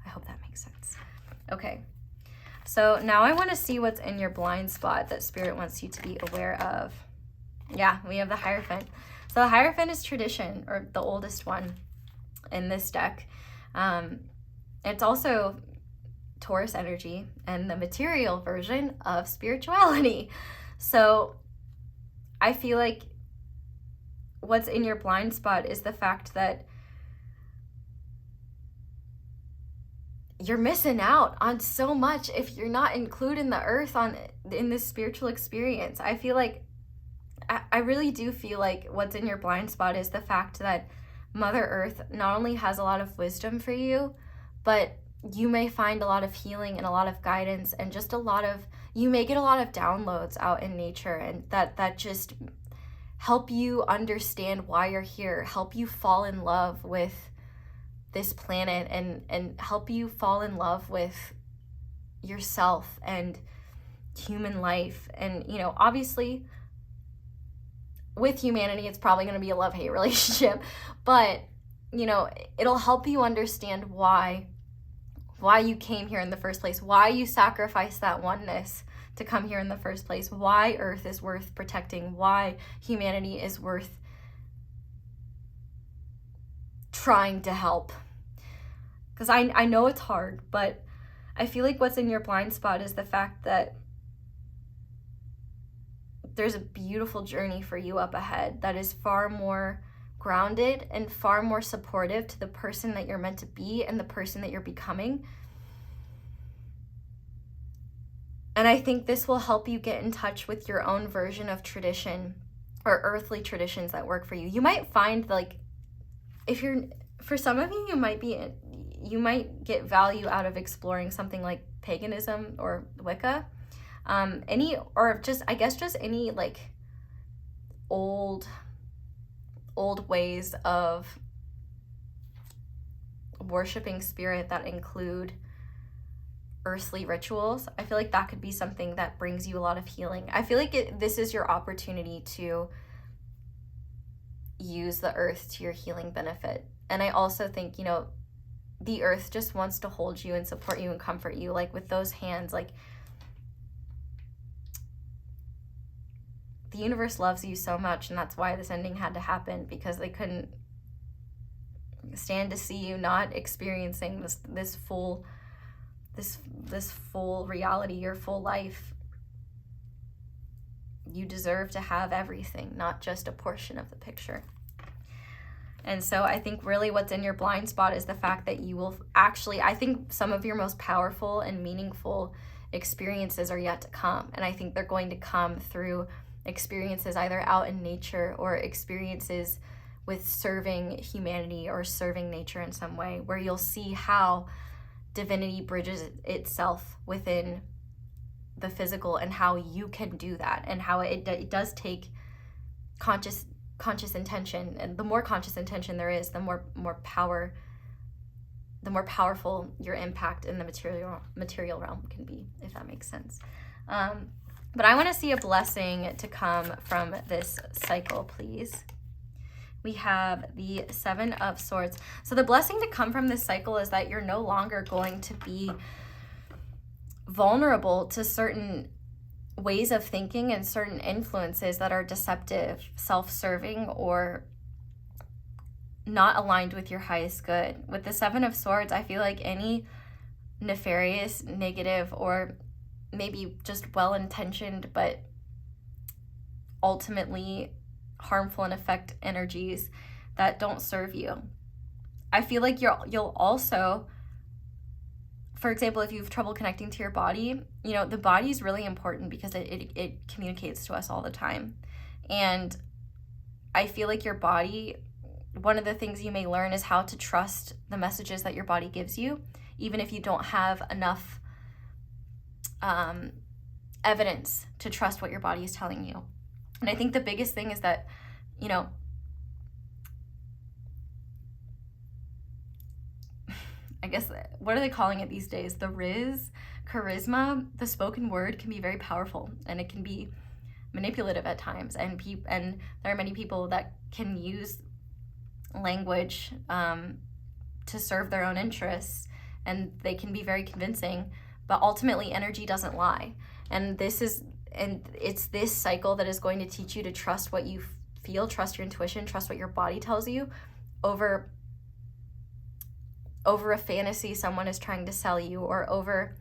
I hope that makes sense. Okay, so now I want to see what's in your blind spot that Spirit wants you to be aware of. Yeah, we have the Hierophant. So the Hierophant is tradition, or the oldest one in this deck. It's also Taurus energy and the material version of spirituality. So I feel like what's in your blind spot is the fact that you're missing out on so much if you're not including the earth in this spiritual experience. I feel like, I really do feel like what's in your blind spot is the fact that Mother Earth not only has a lot of wisdom for you, but you may find a lot of healing and a lot of guidance, and just you may get a lot of downloads out in nature, and that just help you understand why you're here, help you fall in love with this planet, and help you fall in love with yourself and human life. And, you know, obviously with humanity, it's probably going to be a love-hate relationship, but, you know, it'll help you understand why you came here in the first place, why you sacrificed that oneness to come here in the first place, why Earth is worth protecting, why humanity is worth trying to help. Because I know it's hard, but I feel like what's in your blind spot is the fact that there's a beautiful journey for you up ahead that is far more grounded and far more supportive to the person that you're meant to be and the person that you're becoming. And I think this will help you get in touch with your own version of tradition or earthly traditions that work for you. You might find, like, for some of you, you might get value out of exploring something like paganism or Wicca. Any like old ways of worshiping spirit that include earthly rituals. I feel like that could be something that brings you a lot of healing. I feel like this is your opportunity to use the earth to your healing benefit. And I also think, you know, the earth just wants to hold you and support you and comfort you, like with those hands. Like, the universe loves you so much, and that's why this ending had to happen, because they couldn't stand to see you not experiencing this full reality, your full life. You deserve to have everything, not just a portion of the picture. And so I think really what's in your blind spot is the fact that you will actually, I think some of your most powerful and meaningful experiences are yet to come. And I think they're going to come through experiences either out in nature or experiences with serving humanity or serving nature in some way, where you'll see how divinity bridges itself within the physical, and how you can do that, and how it does take conscious intention. And the more conscious intention there is, the more powerful your impact in the material realm can be, if that makes sense. But I want to see a blessing to come from this cycle, please. We have the Seven of Swords. So the blessing to come from this cycle is that you're no longer going to be vulnerable to certain ways of thinking and certain influences that are deceptive, self-serving, or not aligned with your highest good. With the Seven of Swords, I feel like any nefarious, negative, or maybe just well-intentioned but ultimately harmful and effect energies that don't serve you. I feel like you'll also, for example, if you have trouble connecting to your body, you know, the body is really important because it communicates to us all the time. And I feel like your body, one of the things you may learn is how to trust the messages that your body gives you, even if you don't have enough evidence to trust what your body is telling you. And I think the biggest thing is that, you know, I guess, what are they calling it these days? The charisma, the spoken word can be very powerful, and it can be manipulative at times. And there are many people that can use language to serve their own interests, and they can be very convincing, but ultimately energy doesn't lie. And it's this cycle that is going to teach you to trust what you feel, trust your intuition, trust what your body tells you over a fantasy someone is trying to sell you, or over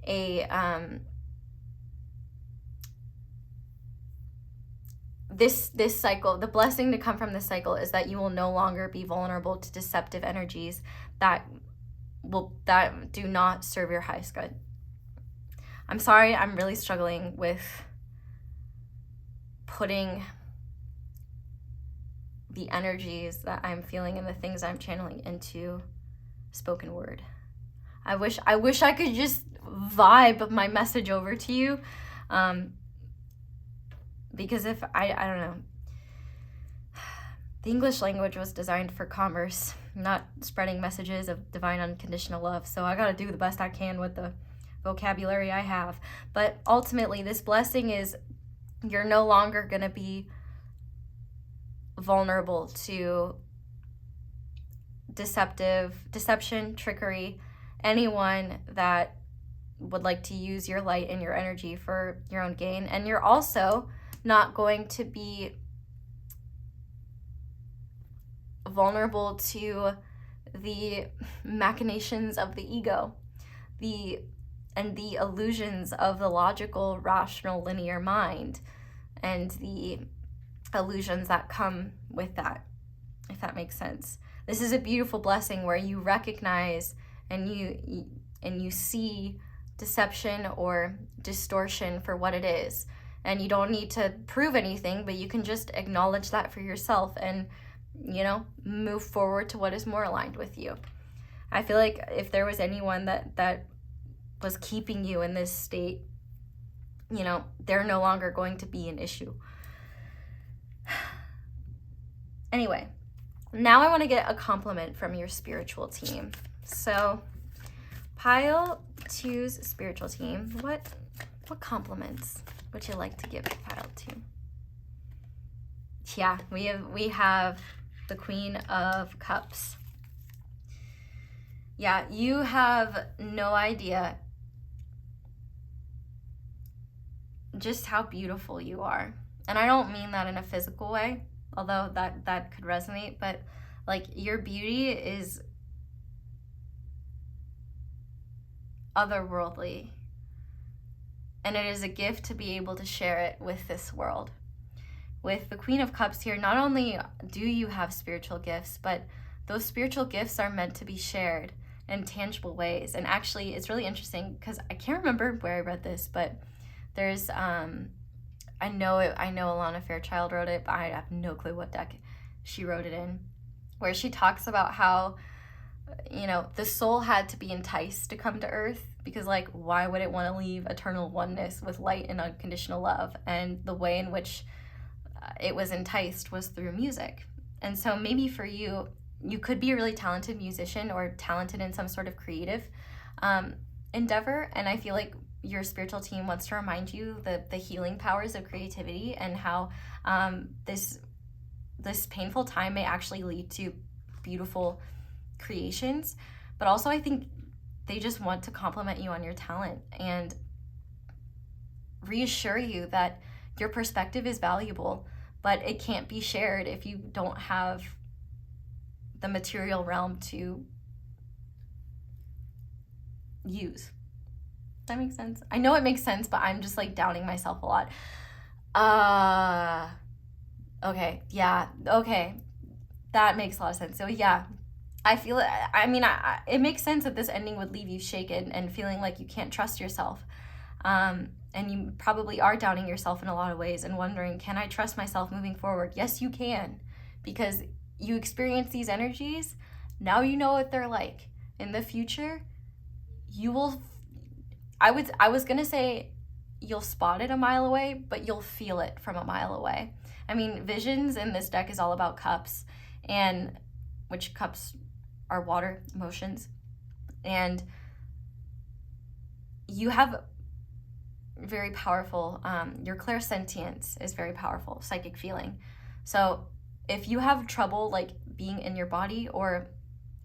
a this cycle. The blessing to come from this cycle is that you will no longer be vulnerable to deceptive energies that do not serve your highest good. I'm sorry, I'm really struggling with putting the energies that I'm feeling and the things I'm channeling into spoken word. I wish I could just vibe my message over to you, because if I don't know, the English language was designed for commerce, not spreading messages of divine unconditional love. So I got to do the best I can with the vocabulary I have. But ultimately, this blessing is you're no longer going to be vulnerable to deception, trickery, anyone that would like to use your light and your energy for your own gain. And you're also not going to be vulnerable to the machinations of the ego, and the illusions of the logical, rational, linear mind, and the illusions that come with that, if that makes sense. This is a beautiful blessing where you recognize and you see deception or distortion for what it is. And you don't need to prove anything, but you can just acknowledge that for yourself and, you know, move forward to what is more aligned with you. I feel like if there was anyone that was keeping you in this state, you know, they're no longer going to be an issue. Anyway, now I want to get a compliment from your spiritual team. So, Pile 2's spiritual team, what compliments would you like to give Pile 2? Yeah, we have the Queen of Cups. Yeah, you have no idea just how beautiful you are. And I don't mean that in a physical way, although that could resonate, but like your beauty is otherworldly. And it is a gift to be able to share it with this world. With the Queen of Cups here, not only do you have spiritual gifts, but those spiritual gifts are meant to be shared in tangible ways. And actually, it's really interesting because I can't remember where I read this, but there's, I know Alana Fairchild wrote it, but I have no clue what deck she wrote it in, where she talks about how you know, the soul had to be enticed to come to earth, because like, why would it want to leave eternal oneness with light and unconditional love? And the way in which it was enticed was through music. And so maybe for you, you could be a really talented musician or talented in some sort of creative endeavor. And I feel like your spiritual team wants to remind you the healing powers of creativity, and how this painful time may actually lead to beautiful creations. But also I think they just want to compliment you on your talent and reassure you that your perspective is valuable, but it can't be shared if you don't have the material realm to use. Does that make sense? I know it makes sense, but I'm just like doubting myself a lot. Okay, yeah, okay. That makes a lot of sense. So yeah, I feel it. I mean, it makes sense that this ending would leave you shaken and feeling like you can't trust yourself. And you probably are doubting yourself in a lot of ways and wondering, can I trust myself moving forward? Yes, you can, because you experience these energies. Now you know what they're like. In the future, you will, I was going to say you'll spot it a mile away, but you'll feel it from a mile away. I mean, visions in this deck is all about cups, and which cups are water, emotions. And you have very powerful, your clairsentience is very powerful, psychic feeling. So if you have trouble like being in your body or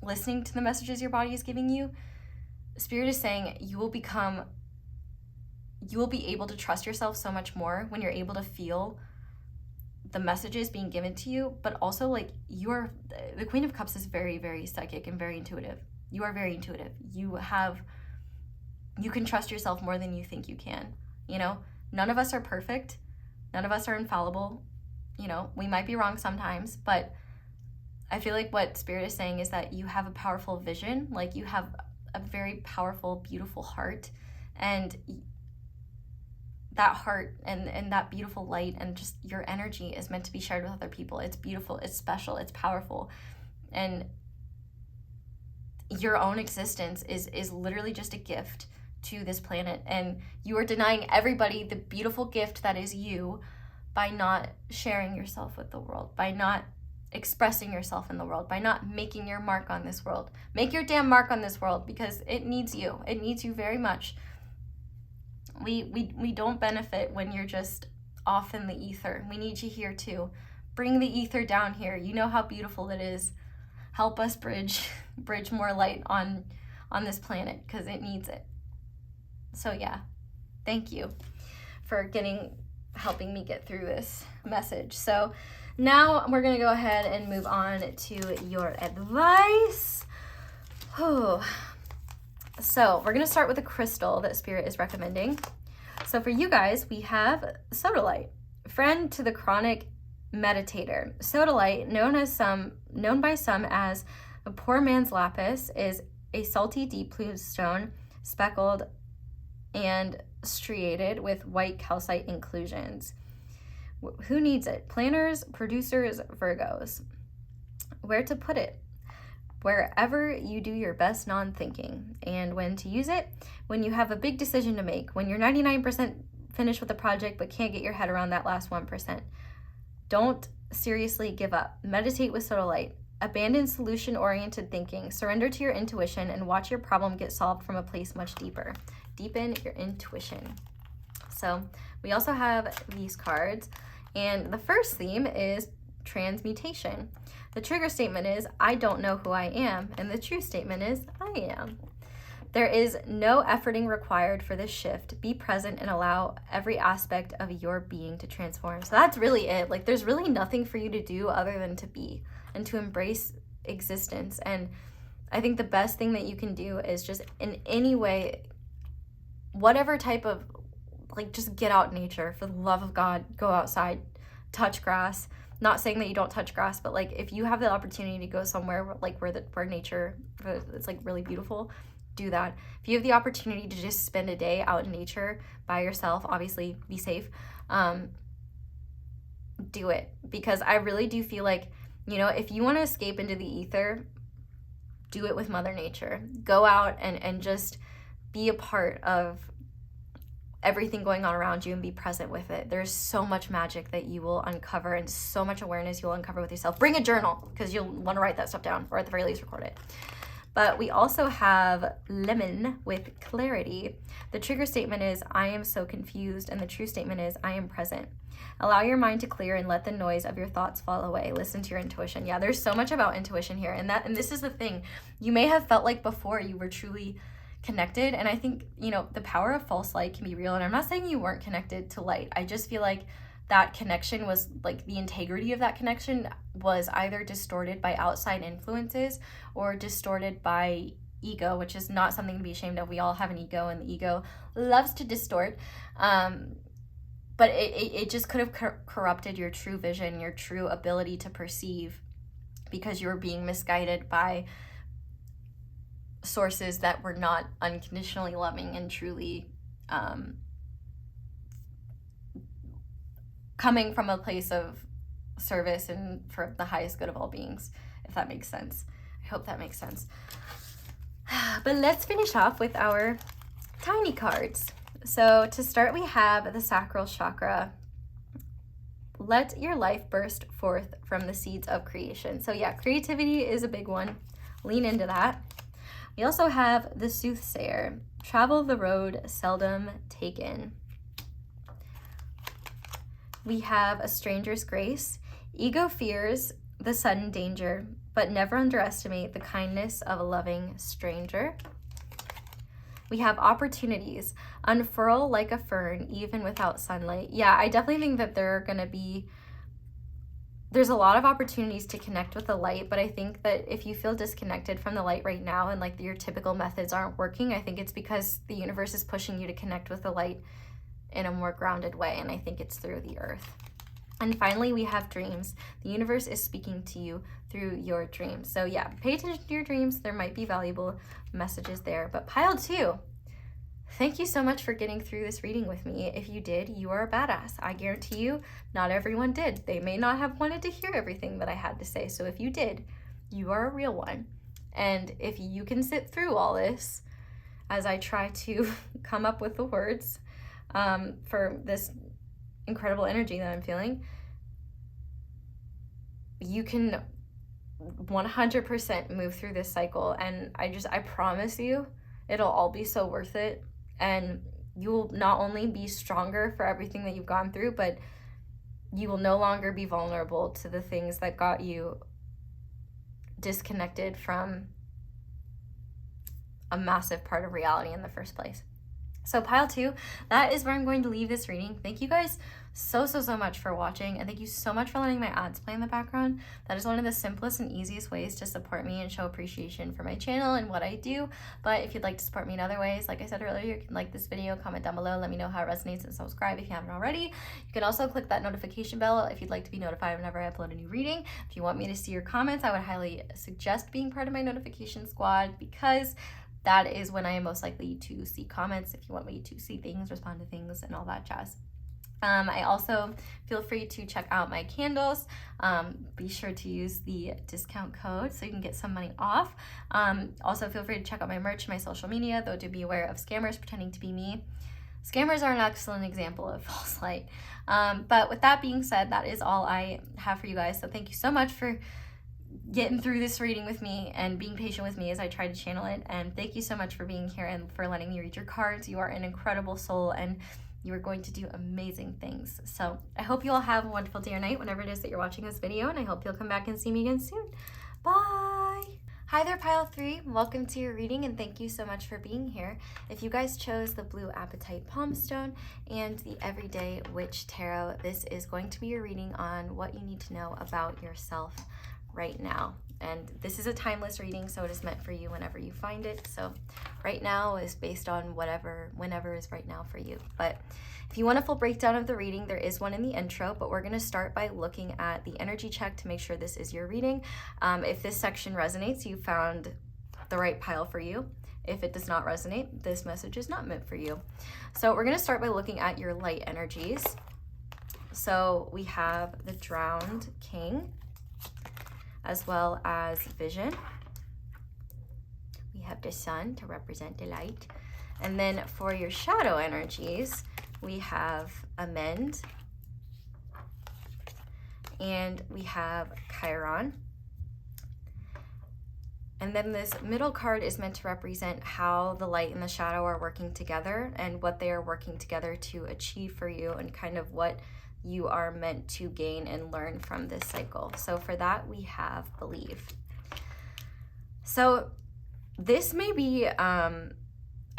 listening to the messages your body is giving you, Spirit is saying you will be able to trust yourself so much more when you're able to feel the messages being given to you. But also, like, the Queen of Cups is very, very psychic and very intuitive. You are very intuitive. You can trust yourself more than you think you can. You know, none of us are perfect. None of us are infallible. You know, we might be wrong sometimes, but I feel like what Spirit is saying is that you have a powerful vision. Like, you have a very powerful, beautiful heart, and that heart and that beautiful light and just your energy is meant to be shared with other people. It's beautiful, it's special, it's powerful. And your own existence is literally just a gift to this planet, and you are denying everybody the beautiful gift that is you by not sharing yourself with the world, by not expressing yourself in the world, by not making your mark on this world. Make your damn mark on this world, because it needs you. It needs you very much. We don't benefit when you're just off in the ether. We need you here too. Bring the ether down here. You know how beautiful it is. Help us bridge more light on this planet, because it needs it. So yeah, thank you for helping me get through this message. So now we're gonna go ahead and move on to your advice. So we're gonna start with a crystal that Spirit is recommending. So for you guys, we have Xoxo, friend to the chronic meditator. Xoxo, known by some as a poor man's lapis, is a salty deep blue stone, speckled and striated with white calcite inclusions. Who needs it? Planners, producers, Virgos. Where to put it? Wherever you do your best non-thinking. And when to use it? When you have a big decision to make, when you're 99% finished with a project but can't get your head around that last 1%. Don't seriously give up. Meditate with Xoxo. Abandon solution-oriented thinking. Surrender to your intuition and watch your problem get solved from a place much deeper. Deepen your intuition. So we also have these cards, and the first theme is transmutation. The trigger statement is, I don't know who I am, and the true statement is, I am. There is no efforting required for this shift. Be present and allow every aspect of your being to transform. So that's really it. Like, there's really nothing for you to do other than to be and to embrace existence. And I think the best thing that you can do is just in any way, whatever type of, like, just get out in nature. For the love of God, go outside, touch grass. Not saying that you don't touch grass, but like, if you have the opportunity to go somewhere like where nature, it's like really beautiful, do that. If you have the opportunity to just spend a day out in nature by yourself, obviously be safe, do it. Because I really do feel like, you know, if you want to escape into the ether, do it with Mother Nature. Go out and just be a part of everything going on around you and be present with it. There's so much magic that you will uncover and so much awareness you'll uncover with yourself. Bring a journal because you'll want to write that stuff down, or at the very least record it. But we also have Lemon with Clarity. The trigger statement is, I am so confused, and the true statement is, I am present. Allow your mind to clear and let the noise of your thoughts fall away. Listen to your intuition. Yeah, there's so much about intuition here. And this is the thing. You may have felt like before you were truly connected. And I think, you know, the power of false light can be real. And I'm not saying you weren't connected to light. I just feel like that connection was, like, the integrity of that connection was either distorted by outside influences or distorted by ego, which is not something to be ashamed of. We all have an ego, and the ego loves to distort. But it just could have corrupted your true vision, your true ability to perceive, because you were being misguided by sources that were not unconditionally loving and truly coming from a place of service and for the highest good of all beings, if that makes sense. I hope that makes sense. But let's finish off with our tiny cards. So to start, we have the sacral chakra. Let your life burst forth from the seeds of creation. So yeah, creativity is a big one. Lean into that. We also have the soothsayer. Travel the road seldom taken. We have a stranger's grace. Ego fears the sudden danger, but never underestimate the kindness of a loving stranger. We have opportunities. Unfurl like a fern, even without sunlight. Yeah, I definitely think that there's a lot of opportunities to connect with the light, but I think that if you feel disconnected from the light right now and like your typical methods aren't working, I think it's because the universe is pushing you to connect with the light in a more grounded way, and I think it's through the earth. And finally, we have dreams. The universe is speaking to you through your dreams. So yeah, pay attention to your dreams. There might be valuable messages there. But pile 2, thank you so much for getting through this reading with me. If you did, you are a badass. I guarantee you, not everyone did. They may not have wanted to hear everything that I had to say. So if you did, you are a real one. And if you can sit through all this, as I try to come up with the words for this incredible energy that I'm feeling, you can 100% move through this cycle. And I promise you, it'll all be so worth it. And you will not only be stronger for everything that you've gone through, but you will no longer be vulnerable to the things that got you disconnected from a massive part of reality in the first place. So pile 2, that is where I'm going to leave this reading. Thank you guys so much for watching, and thank you so much for letting my ads play in the background. That is one of the simplest and easiest ways to support me and show appreciation for my channel and what I do. But if you'd like to support me in other ways, like I said earlier, you can like this video, comment down below, let me know how it resonates, and subscribe if you haven't already. You can also click that notification bell if you'd like to be notified whenever I upload a new reading. If you want me to see your comments, I would highly suggest being part of my notification squad, because that is when I am most likely to see comments, if you want me to see things, respond to things, and all that jazz. I also feel free to check out my candles. Be sure to use the discount code so you can get some money off. Also feel free to check out my merch, my social media, though do be aware of scammers pretending to be me. Scammers are an excellent example of false light. But with that being said, that is all I have for you guys. So thank you so much for getting through this reading with me and being patient with me as I try to channel it. And thank you so much for being here and for letting me read your cards. You are an incredible soul, and you are going to do amazing things. So I hope you all have a wonderful day or night whenever it is that you're watching this video, and I hope you'll come back and see me again soon. Bye! Hi there, pile 3. Welcome to your reading, and thank you so much for being here. If you guys chose the blue Apatite Palm Stone and the Everyday Witch Tarot, this is going to be your reading on what you need to know about yourself right now. And this is a timeless reading, so it is meant for you whenever you find it. So right now is based on whenever is right now for you. But if you want a full breakdown of the reading, there is one in the intro, but we're going to start by looking at the energy check to make sure this is your reading. If this section resonates, you found the right pile for you. If it does not resonate, this message is not meant for you. So we're going to start by looking at your light energies. So we have the Drowned King, as well as Vision, have the sun to represent the light. And then for your shadow energies, we have Amend, and we have Chiron. And then this middle card is meant to represent how the light and the shadow are working together and what they are working together to achieve for you, and kind of what you are meant to gain and learn from this cycle. So for that, we have Believe. So this may be a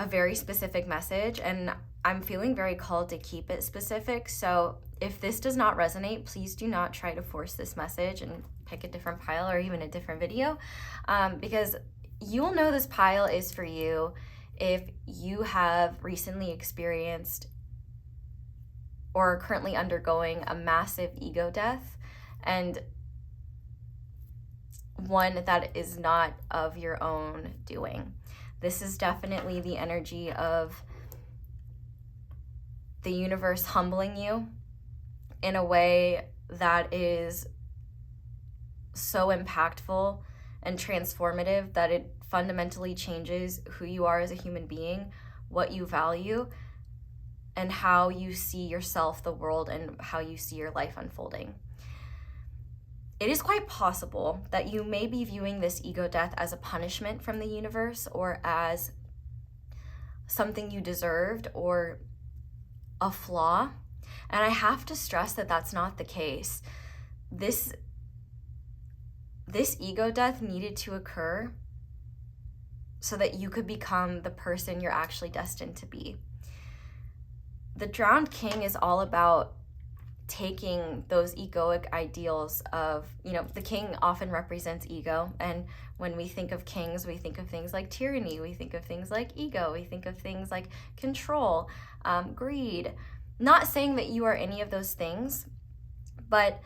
very specific message, and I'm feeling very called to keep it specific. So if this does not resonate, please do not try to force this message and pick a different pile or even a different video, because you'll know this pile is for you if you have recently experienced or are currently undergoing a massive ego death, and one that is not of your own doing. This is definitely the energy of the universe humbling you in a way that is so impactful and transformative that it fundamentally changes who you are as a human being, what you value, and how you see yourself, the world, and how you see your life unfolding. It is quite possible that you may be viewing this ego death as a punishment from the universe, or as something you deserved, or a flaw. And I have to stress that that's not the case. This ego death needed to occur so that you could become the person you're actually destined to be. The Drowned King is all about taking those egoic ideals of, the king often represents ego. And when we think of kings, we think of things like tyranny, we think of things like ego, we think of things like control, greed. Not saying that you are any of those things, but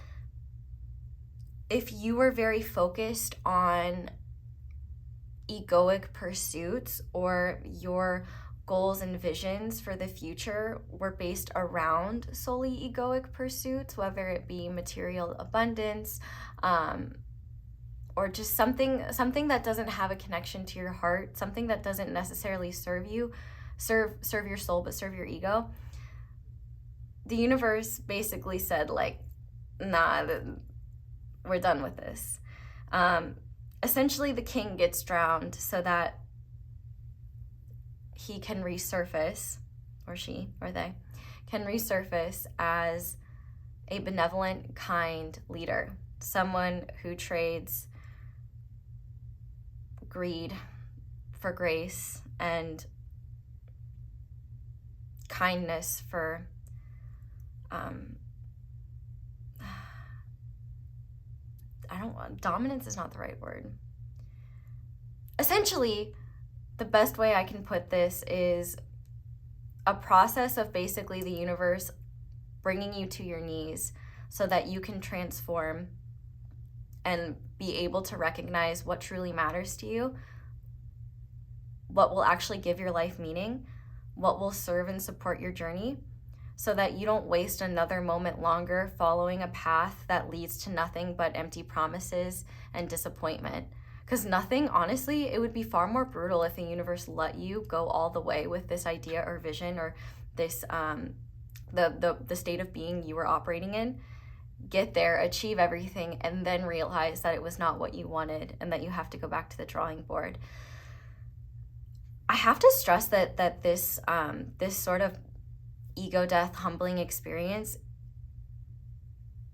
if you were very focused on egoic pursuits, or your goals and visions for the future were based around solely egoic pursuits, whether it be material abundance, or just something that doesn't have a connection to your heart, something that doesn't necessarily serve your soul, but serve your ego, the universe basically said, like, nah, we're done with this. Essentially, the king gets drowned so that he can resurface, or she, or they, can resurface as a benevolent, kind leader, someone who trades greed for grace and kindness for dominance is not the right word. Essentially, the best way I can put this is a process of basically the universe bringing you to your knees so that you can transform and be able to recognize what truly matters to you, what will actually give your life meaning, what will serve and support your journey, so that you don't waste another moment longer following a path that leads to nothing but empty promises and disappointment. Because nothing, honestly, it would be far more brutal if the universe let you go all the way with this idea or vision, or this the state of being you were operating in, get there, achieve everything, and then realize that it was not what you wanted and that you have to go back to the drawing board. I have to stress that this sort of ego death humbling experience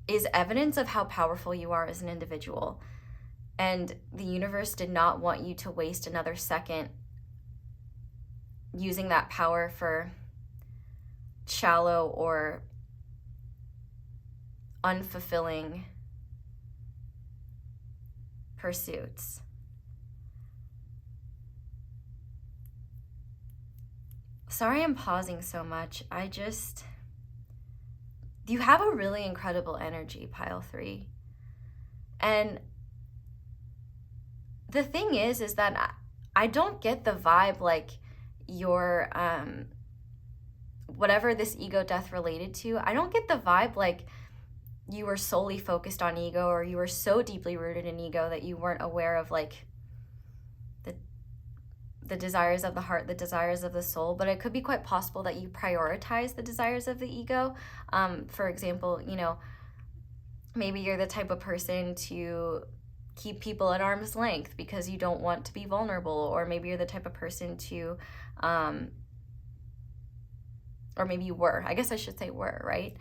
is evidence of how powerful you are as an individual. And the universe did not want you to waste another second using that power for shallow or unfulfilling pursuits. Sorry I'm pausing so much. You have a really incredible energy, pile 3. And the thing is that I don't get the vibe like your, whatever this ego death related to, I don't get the vibe like you were solely focused on ego, or you were so deeply rooted in ego that you weren't aware of like the desires of the heart, the desires of the soul, but it could be quite possible that you prioritize the desires of the ego. For example, you know, maybe you're the type of person to keep people at arm's length because you don't want to be vulnerable, or maybe you're the type of person to, or maybe you were, I guess I should say were, right?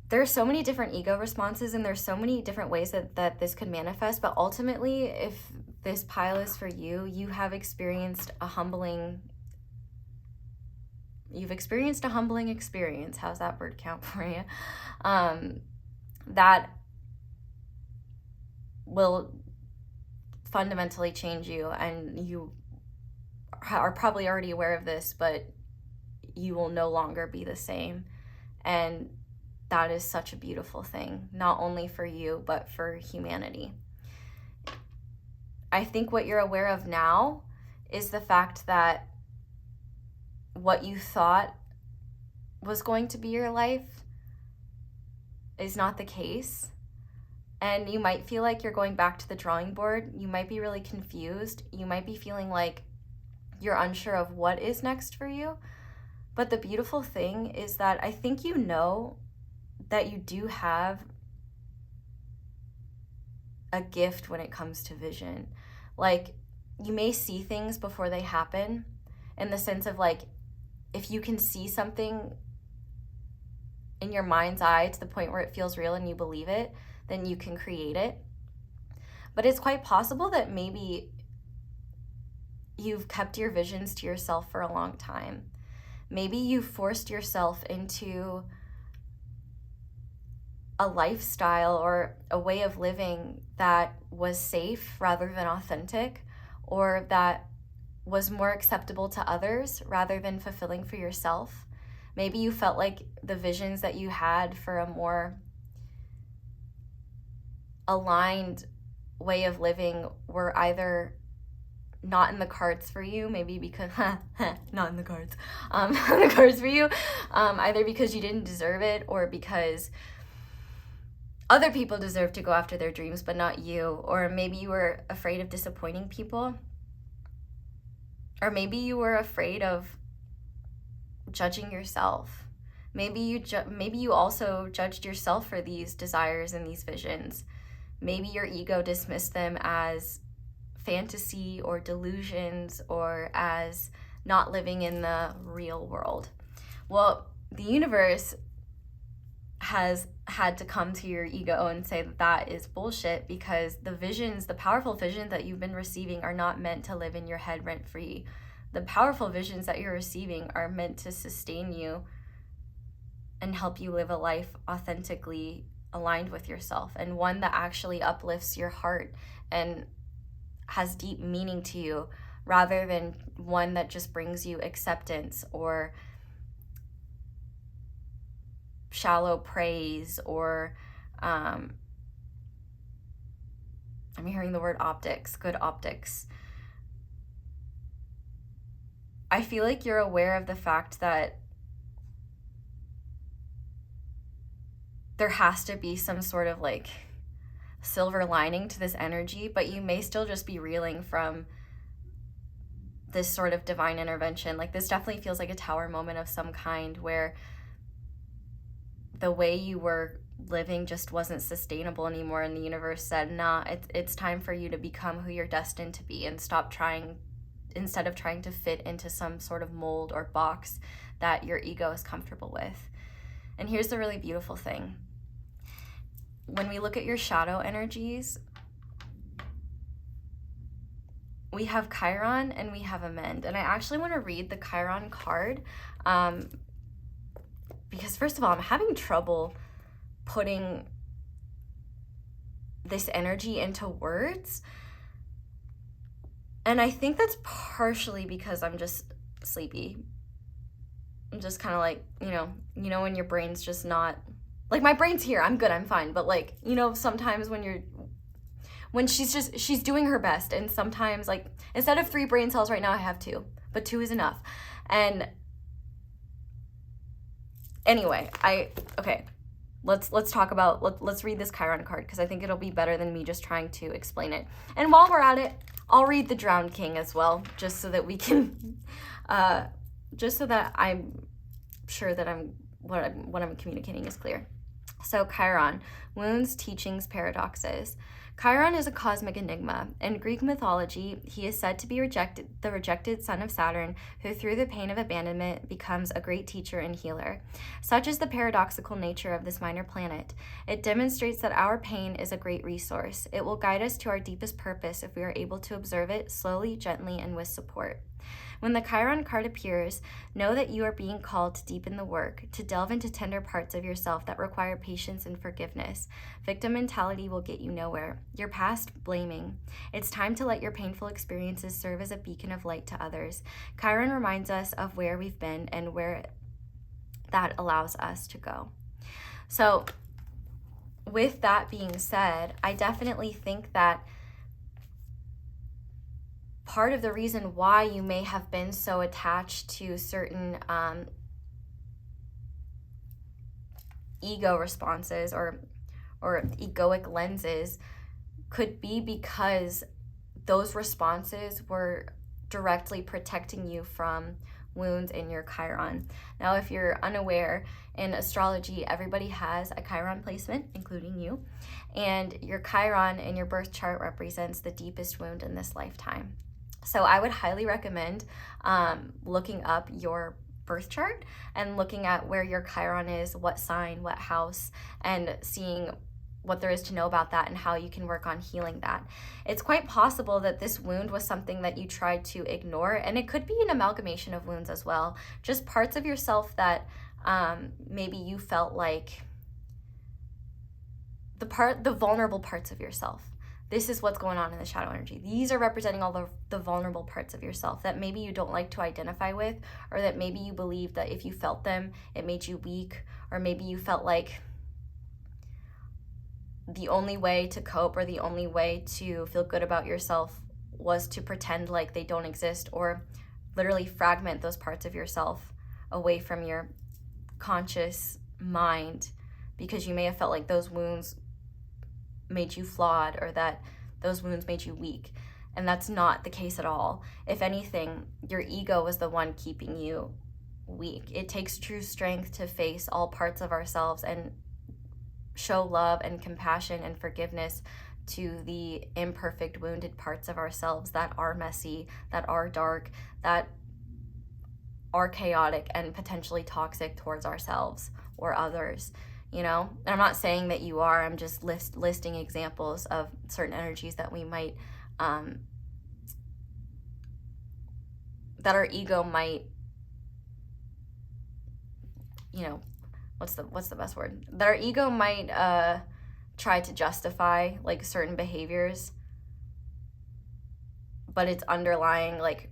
There's so many different ego responses, and there's so many different ways that this could manifest, but ultimately, if this pile is for you, you've experienced a humbling experience. How's that word count for you? That will fundamentally change you, and you are probably already aware of this, but you will no longer be the same. And that is such a beautiful thing, not only for you, but for humanity. I think what you're aware of now is the fact that what you thought was going to be your life is not the case. And you might feel like you're going back to the drawing board. You might be really confused. You might be feeling like you're unsure of what is next for you. But the beautiful thing is that I think you know that you do have a gift when it comes to vision. Like, you may see things before they happen, in the sense of, like, if you can see something in your mind's eye to the point where it feels real and you believe it, then you can create it. But it's quite possible that maybe you've kept your visions to yourself for a long time. Maybe you've forced yourself into a lifestyle or a way of living that was safe rather than authentic, or that was more acceptable to others rather than fulfilling for yourself. Maybe you felt like the visions that you had for a more aligned way of living were either not in the cards for you, maybe because not in the cards, the cards for you, either because you didn't deserve it, or because other people deserve to go after their dreams, but not you. Or maybe you were afraid of disappointing people. Or maybe you were afraid of judging yourself. Maybe you also judged yourself for these desires and these visions. Maybe your ego dismissed them as fantasy or delusions, or as not living in the real world. Well, the universe has had to come to your ego and say that that is bullshit, because the visions, the powerful visions that you've been receiving, are not meant to live in your head rent-free. The powerful visions that you're receiving are meant to sustain you and help you live a life authentically aligned with yourself, and one that actually uplifts your heart and has deep meaning to you, rather than one that just brings you acceptance or shallow praise, or I'm hearing the word optics, good optics. I feel like you're aware of the fact that there has to be some sort of like silver lining to this energy, but you may still just be reeling from this sort of divine intervention. Like, this definitely feels like a tower moment of some kind, where the way you were living just wasn't sustainable anymore, and the universe said, nah, it's time for you to become who you're destined to be, and stop trying, instead of trying to fit into some sort of mold or box that your ego is comfortable with. And here's the really beautiful thing. When we look at your shadow energies, we have Chiron and we have Amend. And I actually want to read the Chiron card, because first of all, I'm having trouble putting this energy into words. And I think that's partially because I'm just sleepy. I'm just kind of like, you know when your brain's just not, like, my brain's here, I'm good, I'm fine. But like, sometimes when she's doing her best, and sometimes, like, instead of 3 brain cells right now, I have 2, but 2 is enough. And anyway, let's talk about, let's read this Chiron card, because I think it'll be better than me just trying to explain it. And while we're at it, I'll read the Drowned King as well, just so that we can, just so that I'm sure that what I'm communicating is clear. So Chiron, wounds, teachings, paradoxes. Chiron is a cosmic enigma. In Greek mythology, he is said to be the rejected son of Saturn, who through the pain of abandonment becomes a great teacher and healer. Such is the paradoxical nature of this minor planet. It demonstrates that our pain is a great resource. It will guide us to our deepest purpose if we are able to observe it slowly, gently, and with support. When the Chiron card appears, know that you are being called to deepen the work, to delve into tender parts of yourself that require patience and forgiveness. Victim mentality will get you nowhere. You're past blaming. It's time to let your painful experiences serve as a beacon of light to others. Chiron reminds us of where we've been and where that allows us to go. So, with that being said, I definitely think that part of the reason why you may have been so attached to certain ego responses or egoic lenses could be because those responses were directly protecting you from wounds in your Chiron. Now, if you're unaware, in astrology, everybody has a Chiron placement, including you, and your Chiron in your birth chart represents the deepest wound in this lifetime. So I would highly recommend looking up your birth chart and looking at where your Chiron is, what sign, what house, and seeing what there is to know about that and how you can work on healing that. It's quite possible that this wound was something that you tried to ignore, and it could be an amalgamation of wounds as well. Just parts of yourself that maybe you felt like the vulnerable parts of yourself. This is what's going on in the shadow energy. These are representing all the vulnerable parts of yourself that maybe you don't like to identify with, or that maybe you believe that if you felt them, it made you weak, or maybe you felt like the only way to cope or the only way to feel good about yourself was to pretend like they don't exist, or literally fragment those parts of yourself away from your conscious mind, because you may have felt like those wounds made you flawed, or that those wounds made you weak. And that's not the case at all. If anything, your ego was the one keeping you weak. It takes true strength to face all parts of ourselves and show love and compassion and forgiveness to the imperfect, wounded parts of ourselves that are messy, that are dark, that are chaotic and potentially toxic towards ourselves or others. You know, and I'm not saying that you are, I'm just listing examples of certain energies that we might, that our ego might, you know, what's the best word? That our ego might try to justify like certain behaviors, but it's underlying, like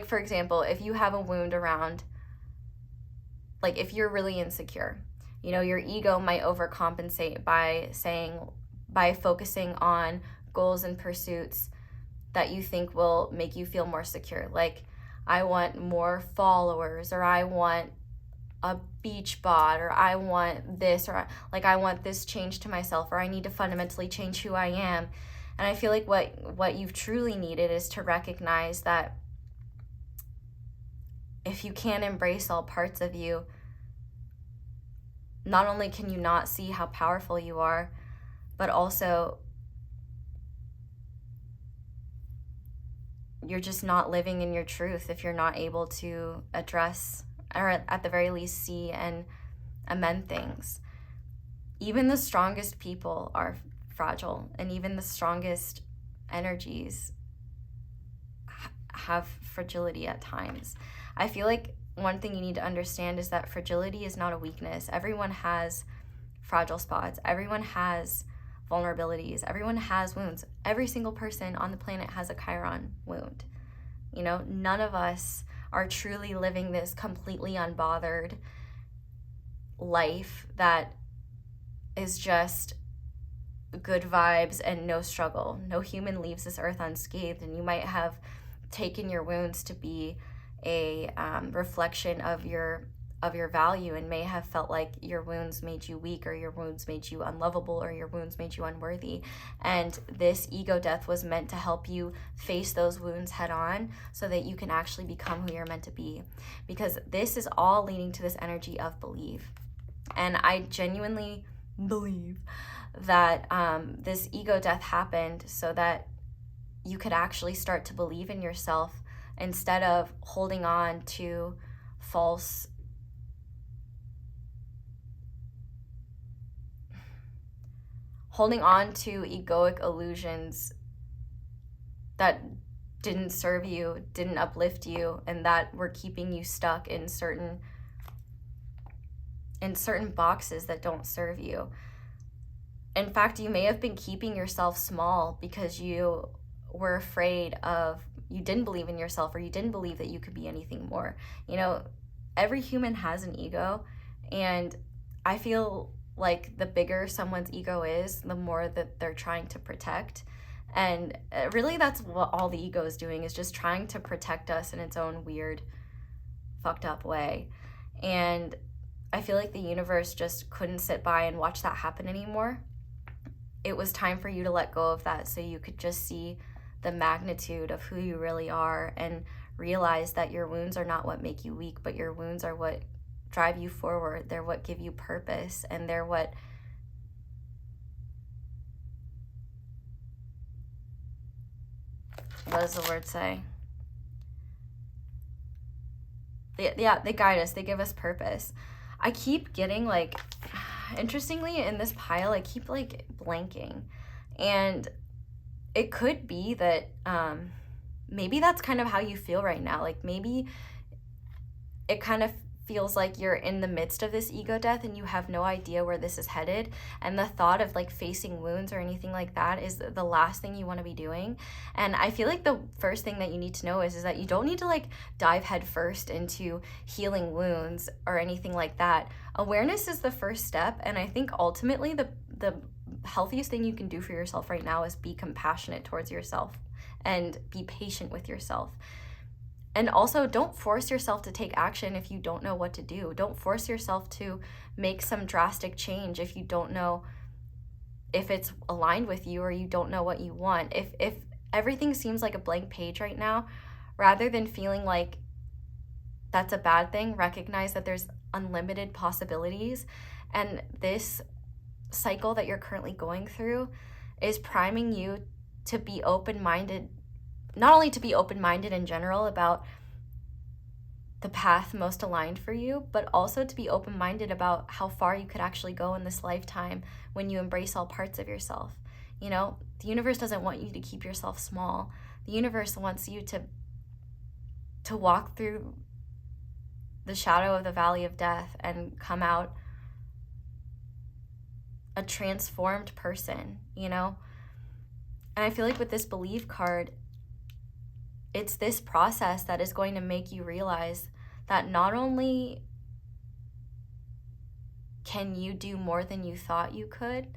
for example, if you have a wound around, like if you're really insecure, you know, your ego might overcompensate by focusing on goals and pursuits that you think will make you feel more secure. Like, I want more followers, or I want a beach bod, or I want this, or like I want this change to myself, or I need to fundamentally change who I am. And I feel like what you've truly needed is to recognize that if you can't embrace all parts of you, not only can you not see how powerful you are, but also you're just not living in your truth if you're not able to address, or at the very least see and amend things. Even the strongest people are fragile, and even the strongest energies have fragility at times. I feel like one thing you need to understand is that fragility is not a weakness. Everyone has fragile spots. Everyone has vulnerabilities. Everyone has wounds. Every single person on the planet has a Chiron wound. You know, none of us are truly living this completely unbothered life that is just good vibes and no struggle. No human leaves this earth unscathed, and you might have taken your wounds to be a reflection of your of your value and may have felt like your wounds made you weak, or your wounds made you unlovable, or your wounds made you unworthy. And this ego death was meant to help you face those wounds head on so that you can actually become who you're meant to be. Because this is all leading to this energy of belief. And I genuinely believe that this ego death happened so that you could actually start to believe in yourself instead of holding on to egoic illusions that didn't serve you, didn't uplift you, and that were keeping you stuck in certain boxes that don't serve you. In fact, you may have been keeping yourself small because you were afraid of, you didn't believe in yourself, or you didn't believe that you could be anything more. You know, every human has an ego, and I feel like the bigger someone's ego is, the more that they're trying to protect. And really that's what all the ego is doing, is just trying to protect us in its own weird, fucked up way. And I feel like the universe just couldn't sit by and watch that happen anymore. It was time for you to let go of that so you could just see the magnitude of who you really are and realize that your wounds are not what make you weak, but your wounds are what drive you forward. They're what give you purpose, and they're what does the word say? They guide us. They give us purpose. I keep getting like, interestingly in this pile, I keep like blanking, and it could be that maybe that's kind of how you feel right now. Like maybe it kind of feels like you're in the midst of this ego death and you have no idea where this is headed, and the thought of like facing wounds or anything like that is the last thing you want to be doing. And I feel like the first thing that you need to know is that you don't need to like dive head first into healing wounds or anything like that. Awareness is the first step, and I think ultimately the healthiest thing you can do for yourself right now is be compassionate towards yourself and be patient with yourself. And also, don't force yourself to take action if you don't know what to do. Don't force yourself to make some drastic change if you don't know if it's aligned with you, or you don't know what you want. If everything seems like a blank page right now, rather than feeling like that's a bad thing, recognize that there's unlimited possibilities. And this cycle that you're currently going through is priming you to be open-minded, not only to be open-minded in general about the path most aligned for you, but also to be open-minded about how far you could actually go in this lifetime when you embrace all parts of yourself. You know, the universe doesn't want you to keep yourself small. The universe wants you to walk through the shadow of the valley of death and come out a transformed person, you know? And I feel like with this belief card, it's this process that is going to make you realize that not only can you do more than you thought you could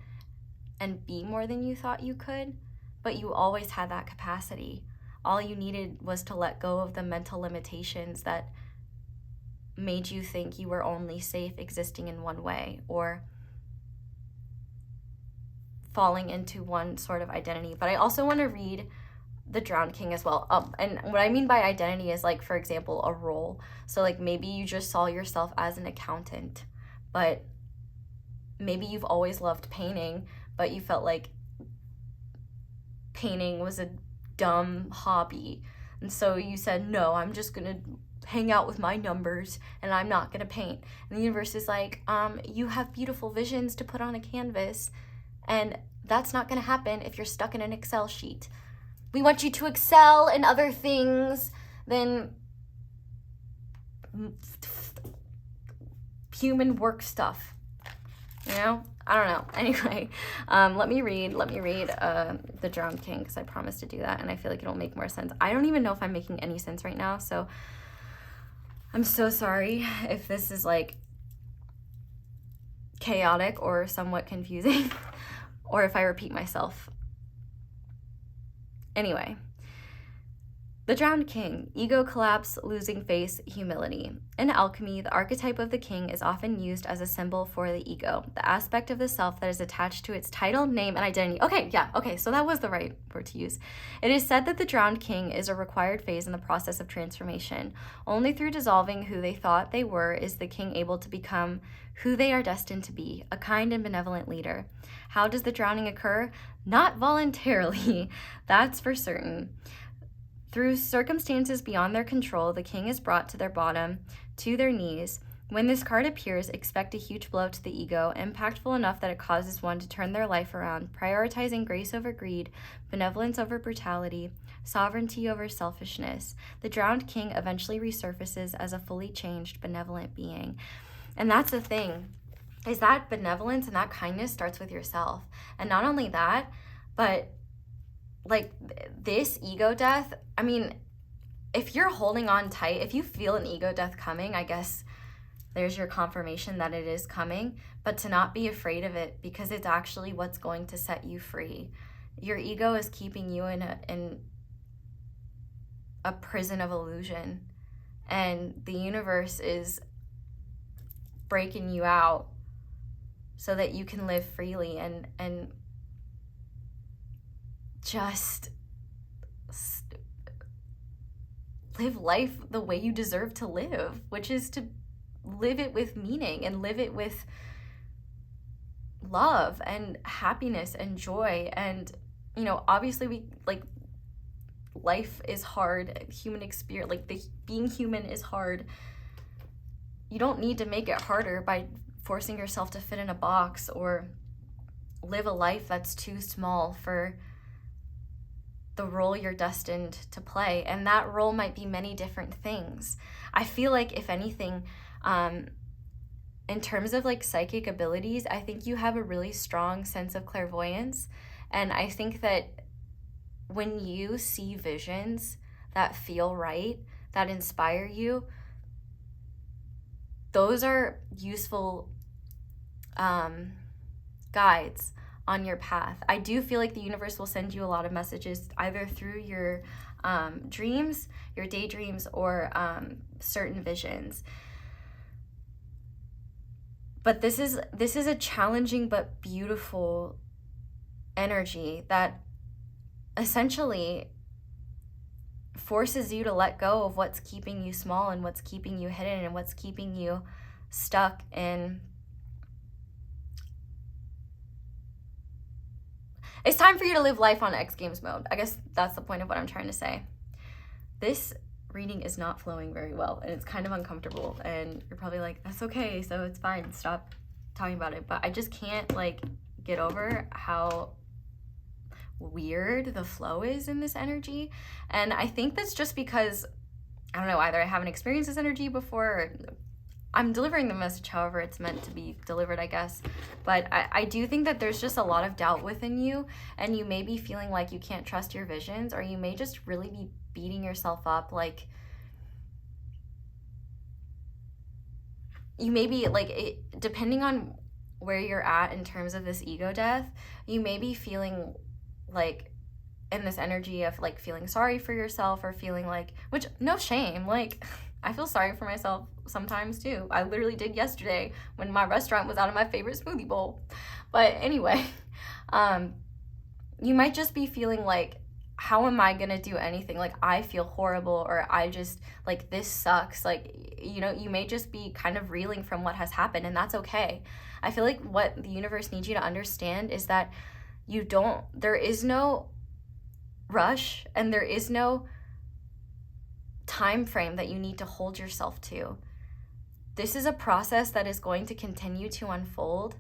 and be more than you thought you could, but you always had that capacity. All you needed was to let go of the mental limitations that made you think you were only safe existing in one way or falling into one sort of identity. But I also want to read the Drowned King as well. And what I mean by identity is, like, for example, a role. So like maybe you just saw yourself as an accountant, but maybe you've always loved painting, but you felt like painting was a dumb hobby. And so you said, no, I'm just gonna hang out with my numbers and I'm not gonna paint. And the universe is like, you have beautiful visions to put on a canvas, and that's not gonna happen if you're stuck in an Excel sheet. We want you to excel in other things than human work stuff. You know? I don't know. Anyway, let me read The Drowned King, because I promised to do that, and I feel like it'll make more sense. I don't even know if I'm making any sense right now, so I'm so sorry if this is like chaotic or somewhat confusing, or if I repeat myself. Anyway, The Drowned King, ego collapse, losing face, humility. In alchemy, the archetype of the king is often used as a symbol for the ego, the aspect of the self that is attached to its title, name, and identity. Okay, so that was the right word to use. It is said that the Drowned King is a required phase in the process of transformation. Only through dissolving who they thought they were is the king able to become who they are destined to be, a kind and benevolent leader. How does the drowning occur? Not voluntarily, that's for certain. Through circumstances beyond their control, the king is brought to their bottom, to their knees. When this card appears, expect a huge blow to the ego, impactful enough that it causes one to turn their life around, prioritizing grace over greed, benevolence over brutality, sovereignty over selfishness. The drowned king eventually resurfaces as a fully changed, benevolent being. And that's the thing, is that benevolence and that kindness starts with yourself. And not only that, but like this ego death, I mean, if you're holding on tight, if you feel an ego death coming, I guess there's your confirmation that it is coming, but to not be afraid of it because it's actually what's going to set you free. Your ego is keeping you in a prison of illusion, and the universe is breaking you out so that you can live freely and just live life the way you deserve to live, which is to live it with meaning and live it with love and happiness and joy. And, you know, obviously we like life is hard, human experience, like being human is hard. You don't need to make it harder by forcing yourself to fit in a box or live a life that's too small for the role you're destined to play. And that role might be many different things. I feel like, if anything, in terms of like psychic abilities, I think you have a really strong sense of clairvoyance. And I think that when you see visions that feel right, that inspire you, those are useful guides on your path. I do feel like the universe will send you a lot of messages either through your dreams, your daydreams, or certain visions. But this is a challenging but beautiful energy that essentially forces you to let go of what's keeping you small and what's keeping you hidden and what's keeping you stuck in. It's time for you to live life on X Games mode. I guess that's the point of what I'm trying to say. This reading is not flowing very well, and it's kind of uncomfortable, and you're probably like, that's okay, so it's fine, stop talking about it. But I just can't like get over how weird the flow is in this energy. And I think that's just because, I don't know, either I haven't experienced this energy before, or I'm delivering the message however it's meant to be delivered, I guess. But I do think that there's just a lot of doubt within you, and you may be feeling like you can't trust your visions, or you may just really be beating yourself up. Like, you may be like, depending on where you're at in terms of this ego death, you may be feeling like in this energy of like feeling sorry for yourself, or feeling like, which, no shame, like I feel sorry for myself sometimes too. I literally did yesterday when my restaurant was out of my favorite smoothie bowl. But anyway, you might just be feeling like, how am I gonna do anything? Like, I feel horrible, or I just, like, this sucks. Like, you know, you may just be kind of reeling from what has happened, and that's okay. I feel like what the universe needs you to understand is that there is no rush, and there is no time frame that you need to hold yourself to. This is a process that is going to continue to unfold,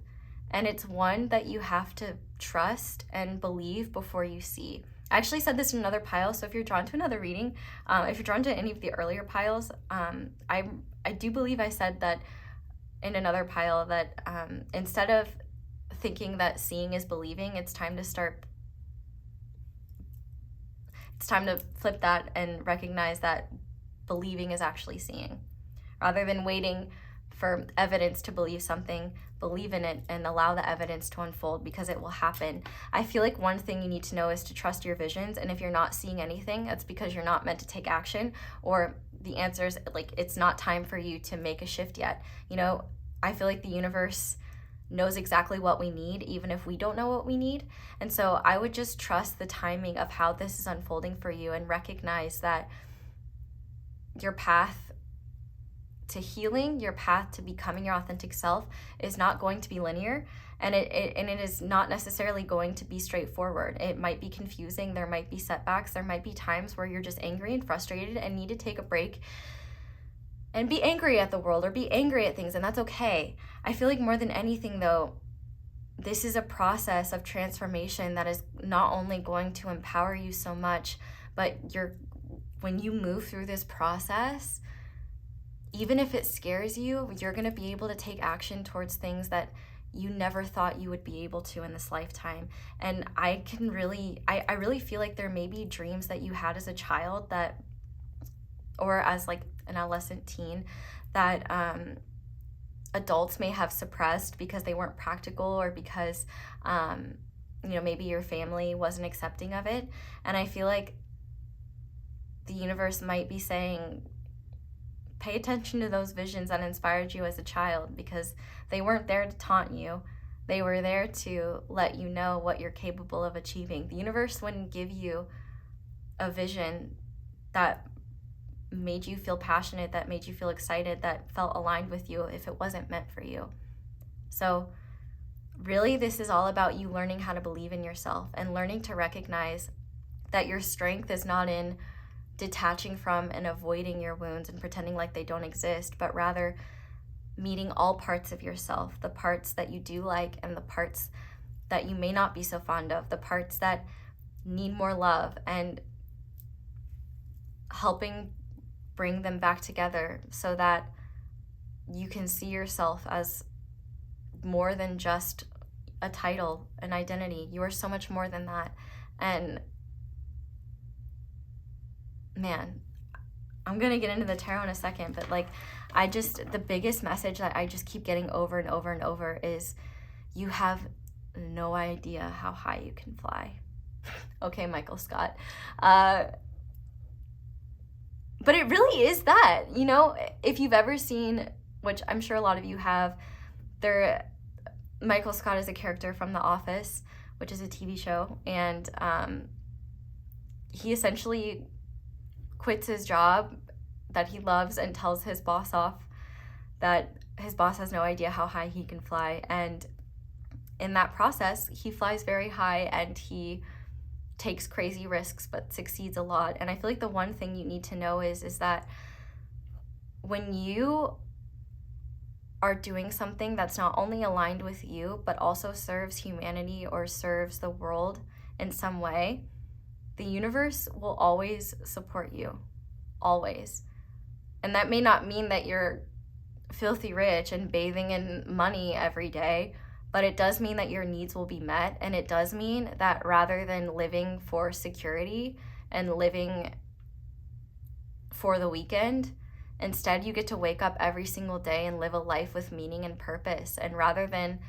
and it's one that you have to trust and believe before you see. I actually said this in another pile, so if you're drawn to another reading, if you're drawn to any of the earlier piles, I do believe I said that in another pile that instead of thinking that seeing is believing, it's time to flip that and recognize that believing is actually seeing, rather than waiting for evidence to believe something, believe in it and allow the evidence to unfold, because it will happen. I feel like one thing you need to know is to trust your visions. And if you're not seeing anything, that's because you're not meant to take action, or the answer is like, it's not time for you to make a shift yet. You know, I feel like the universe knows exactly what we need, even if we don't know what we need. And so I would just trust the timing of how this is unfolding for you, and recognize that your path to healing, your path to becoming your authentic self is not going to be linear, and it is not necessarily going to be straightforward. It might be confusing, there might be setbacks, there might be times where you're just angry and frustrated and need to take a break and be angry at the world or be angry at things, and that's okay. I feel like more than anything though, this is a process of transformation that is not only going to empower you so much, but when you move through this process, even if it scares you, you're going to be able to take action towards things that you never thought you would be able to in this lifetime. And I really feel like there may be dreams that you had as a child that, or as like an adolescent teen, that adults may have suppressed because they weren't practical, or because maybe your family wasn't accepting of it. And I feel like the universe might be saying, pay attention to those visions that inspired you as a child, because they weren't there to taunt you. They were there to let you know what you're capable of achieving. The universe wouldn't give you a vision that made you feel passionate, that made you feel excited, that felt aligned with you, if it wasn't meant for you. So really, this is all about you learning how to believe in yourself, and learning to recognize that your strength is not in detaching from and avoiding your wounds and pretending like they don't exist, but rather meeting all parts of yourself, the parts that you do like and the parts that you may not be so fond of, the parts that need more love, and helping bring them back together so that you can see yourself as more than just a title, an identity. You are so much more than that. And man, I'm gonna get into the tarot in a second, but like, the biggest message that I just keep getting over and over and over is, you have no idea how high you can fly. Okay, Michael Scott. But it really is that, you know, if you've ever seen, which I'm sure a lot of you have, Michael Scott is a character from The Office, which is a TV show, and he essentially quits his job that he loves and tells his boss off that his boss has no idea how high he can fly. And in that process, he flies very high and he takes crazy risks but succeeds a lot. And I feel like the one thing you need to know is that when you are doing something that's not only aligned with you but also serves humanity or serves the world in some way, the universe will always support you. Always. And that may not mean that you're filthy rich and bathing in money every day, but it does mean that your needs will be met. And it does mean that rather than living for security and living for the weekend, instead you get to wake up every single day and live a life with meaning and purpose. And rather than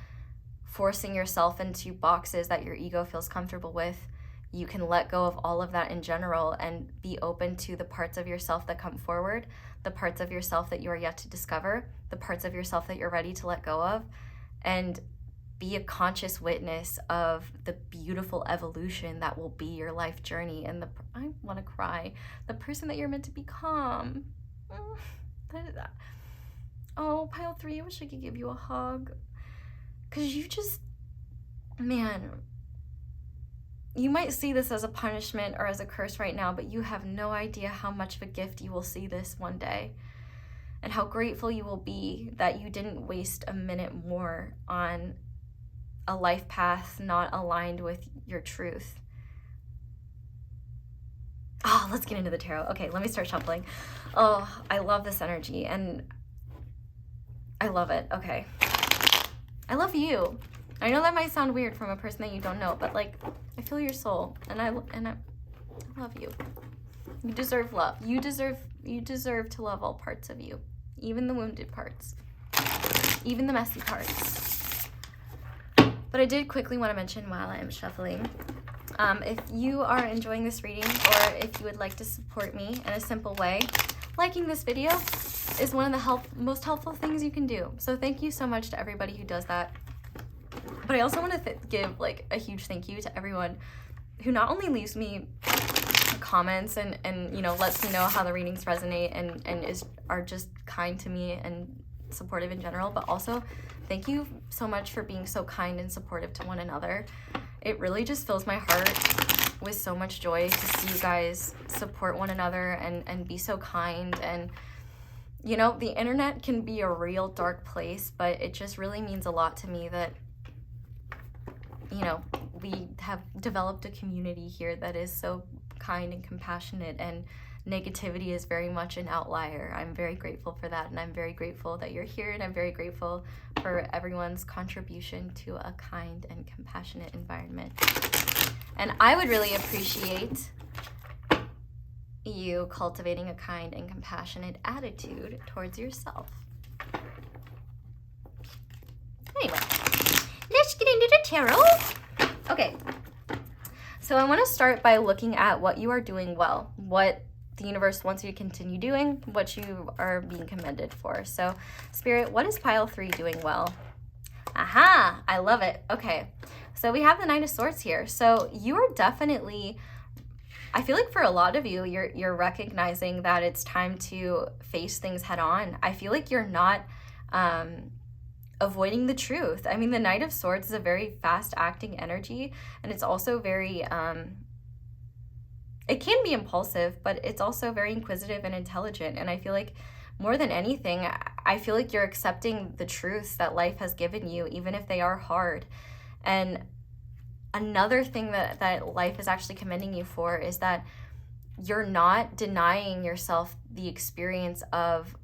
forcing yourself into boxes that your ego feels comfortable with, you can let go of all of that in general and be open to the parts of yourself that come forward, the parts of yourself that you are yet to discover, the parts of yourself that you're ready to let go of, and be a conscious witness of the beautiful evolution that will be your life journey and I want to cry, the person that you're meant to become. Oh, pile 3, I wish I could give you a hug. Because you just, man, you might see this as a punishment or as a curse right now, but you have no idea how much of a gift you will see this one day, and how grateful you will be that you didn't waste a minute more on a life path not aligned with your truth. Oh, let's get into the tarot. Okay, let me start shuffling. Oh, I love this energy and I love it. Okay. I love you. I know that might sound weird from a person that you don't know, but like, I feel your soul and I love you. You deserve love. You deserve to love all parts of you, even the wounded parts. even the messy parts. But I did quickly want to mention while I am shuffling, if you are enjoying this reading, or if you would like to support me in a simple way, liking this video is one of the most helpful things you can do. So thank you so much to everybody who does that. But I also want to give like a huge thank you to everyone who not only leaves me comments and you know, lets me know how the readings resonate and are just kind to me and supportive in general, but also thank you so much for being so kind and supportive to one another. It really just fills my heart with so much joy to see you guys support one another and be so kind. And you know, the internet can be a real dark place, but it just really means a lot to me that, you know, we have developed a community here that is so kind and compassionate, and negativity is very much an outlier. I'm very grateful for that, and I'm very grateful that you're here, and I'm very grateful for everyone's contribution to a kind and compassionate environment. And I would really appreciate you cultivating a kind and compassionate attitude towards yourself. Anyway, let's get into the tarot. Okay, so I want to start by looking at what you are doing well, what the universe wants you to continue doing, what you are being commended for. So Spirit, what is pile 3 doing well? Aha, I love it. Okay, so we have the Knight of Swords here. So you are definitely, I feel like for a lot of you, you're recognizing that it's time to face things head on. I feel like you're not avoiding the truth. I mean, the Knight of Swords is a very fast-acting energy, and it's also very, it can be impulsive, but it's also very inquisitive and intelligent. And I feel like more than anything, I feel like you're accepting the truths that life has given you, even if they are hard. And another thing that life is actually commending you for is that you're not denying yourself the experience of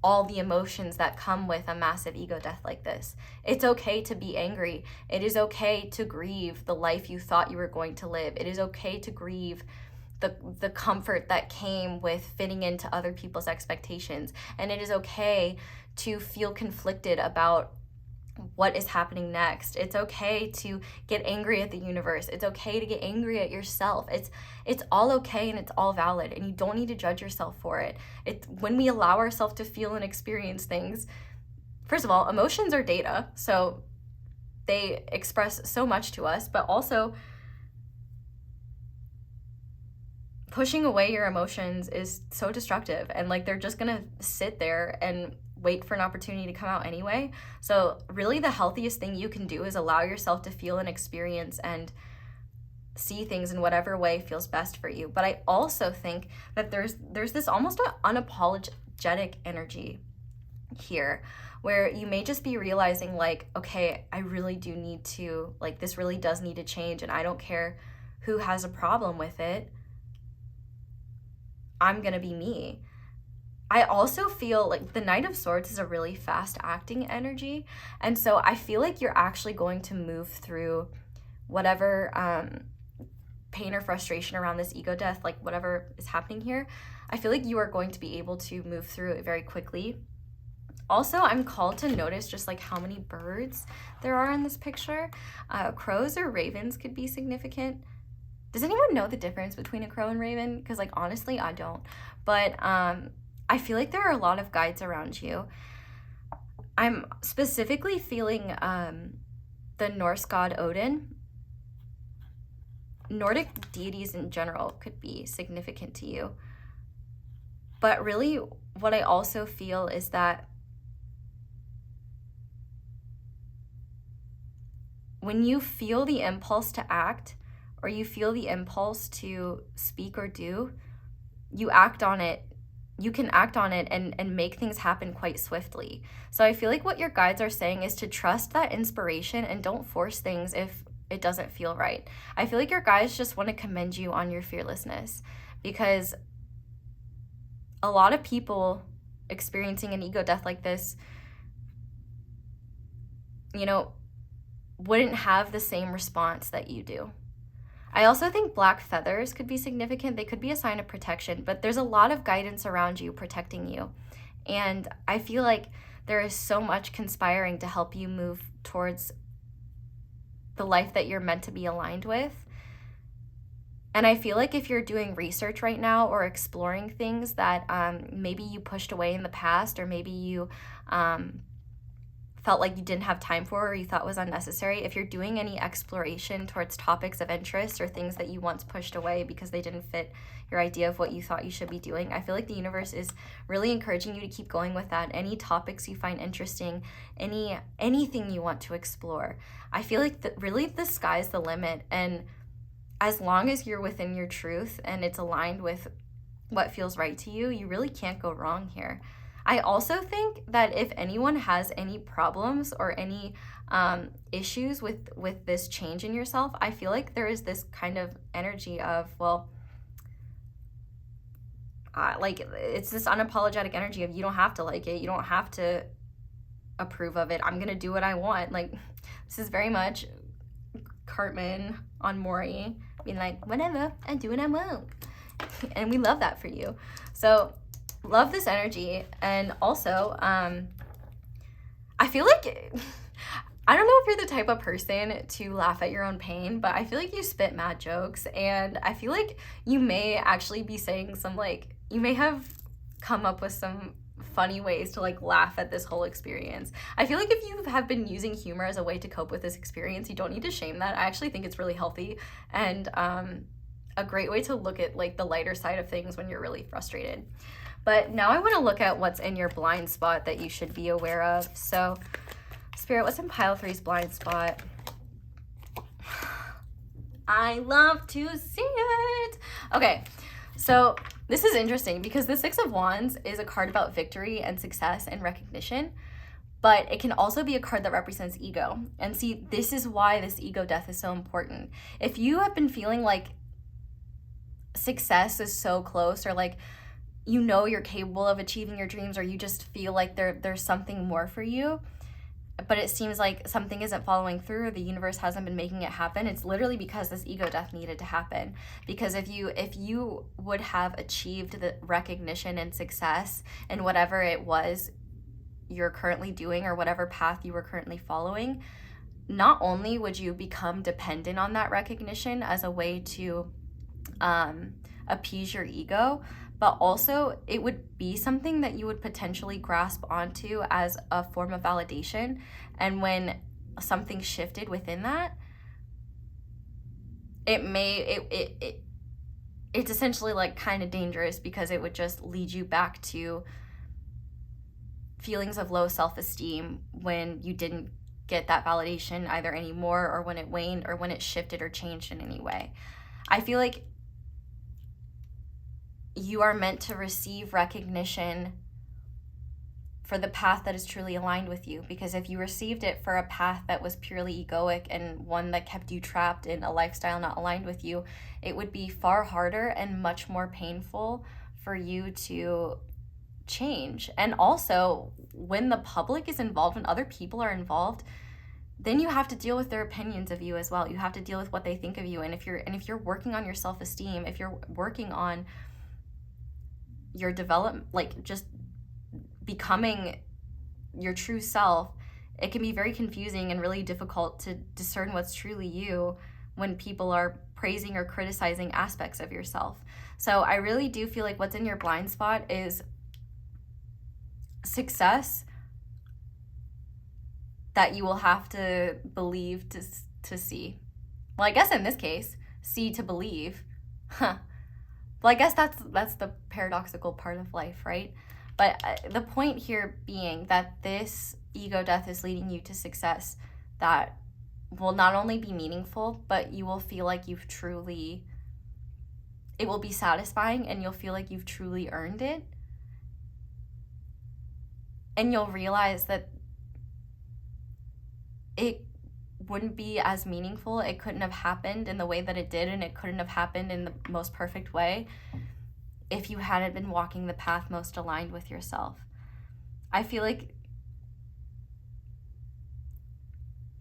all the emotions that come with a massive ego death like this. It's okay to be angry. It is okay to grieve the life you thought you were going to live. It is okay to grieve the comfort that came with fitting into other people's expectations. And it is okay to feel conflicted about what is happening next. It's okay to get angry at the universe. It's okay to get angry at yourself. It's all okay, and it's all valid, and you don't need to judge yourself for it. It's when we allow ourselves to feel and experience things. First of all, emotions are data, so they express so much to us, but also pushing away your emotions is so destructive, and like they're just gonna sit there and wait for an opportunity to come out anyway. So really the healthiest thing you can do is allow yourself to feel and experience and see things in whatever way feels best for you. But I also think that there's this almost unapologetic energy here where you may just be realizing like, okay, I really do need to, like, this really does need to change, and I don't care who has a problem with it. I'm gonna be me. I also feel like the Knight of Swords is a really fast-acting energy, and so I feel like you're actually going to move through whatever pain or frustration around this ego death, like whatever is happening here. I feel like you are going to be able to move through it very quickly. Also, I'm called to notice just like how many birds there are in this picture. Crows or ravens could be significant. Does anyone know the difference between a crow and raven? Because like honestly, I don't. But I feel like there are a lot of guides around you. I'm specifically feeling the Norse god Odin. Nordic deities in general could be significant to you. But really, what I also feel is that when you feel the impulse to act, or you feel the impulse to speak or do, you act on it. You can act on it and make things happen quite swiftly. So I feel like what your guides are saying is to trust that inspiration and don't force things if it doesn't feel right. I feel like your guides just want to commend you on your fearlessness, because a lot of people experiencing an ego death like this, you know, wouldn't have the same response that you do. I also think black feathers could be significant. They could be a sign of protection, but there's a lot of guidance around you protecting you. And I feel like there is so much conspiring to help you move towards the life that you're meant to be aligned with. And I feel like if you're doing research right now or exploring things that maybe you pushed away in the past, or maybe you felt like you didn't have time for, or you thought was unnecessary, if you're doing any exploration towards topics of interest or things that you once pushed away because they didn't fit your idea of what you thought you should be doing, I feel like the universe is really encouraging you to keep going with that. Any topics you find interesting, anything you want to explore, I feel like really the sky's the limit. And as long as you're within your truth and it's aligned with what feels right to you, you really can't go wrong here. I also think that if anyone has any problems or any issues with this change in yourself, I feel like there is this kind of energy of, well, like it's this unapologetic energy of, you don't have to like it, you don't have to approve of it, I'm gonna do what I want. Like, this is very much Cartman on Maury being like, whatever, I do what I want. And we love that for you. So love this energy. And also I feel like I don't know if you're the type of person to laugh at your own pain, but I feel like you spit mad jokes, and I feel like you may actually be saying some, like, you may have come up with some funny ways to like laugh at this whole experience. I feel like if you have been using humor as a way to cope with this experience, you don't need to shame that. I actually think it's really healthy and a great way to look at like the lighter side of things when you're really frustrated. But now I want to look at what's in your blind spot that you should be aware of. So Spirit, what's in pile 3's blind spot? I love to see it. Okay, so this is interesting because the 6 of Wands is a card about victory and success and recognition, but it can also be a card that represents ego. And see, this is why this ego death is so important. If you have been feeling like success is so close, or like, you know, you're capable of achieving your dreams, or you just feel like there's something more for you, but it seems like something isn't following through, or the universe hasn't been making it happen, it's literally because this ego death needed to happen. Because if you would have achieved the recognition and success in whatever it was you're currently doing, or whatever path you were currently following, not only would you become dependent on that recognition as a way to appease your ego, but also it would be something that you would potentially grasp onto as a form of validation. And when something shifted within that, it's essentially like kind of dangerous, because it would just lead you back to feelings of low self-esteem when you didn't get that validation either anymore, or when it waned, or when it shifted or changed in any way. I feel like you are meant to receive recognition for the path that is truly aligned with you. Because if you received it for a path that was purely egoic and one that kept you trapped in a lifestyle not aligned with you, it would be far harder and much more painful for you to change. And also, when the public is involved, when other people are involved, then you have to deal with their opinions of you as well. You have to deal with what they think of you. And if you're working on your self-esteem, if you're working on your development, like just becoming your true self, it can be very confusing and really difficult to discern what's truly you when people are praising or criticizing aspects of yourself. So I really do feel like what's in your blind spot is success that you will have to believe to see. Well, I guess in this case, see to believe. Well, I guess that's the paradoxical part of life, right? But the point here being that this ego death is leading you to success that will not only be meaningful, but you will feel like it will be satisfying, and you'll feel like you've truly earned it. And you'll realize that it wouldn't be as meaningful, it couldn't have happened in the way that it did, and it couldn't have happened in the most perfect way if you hadn't been walking the path most aligned with yourself. I feel like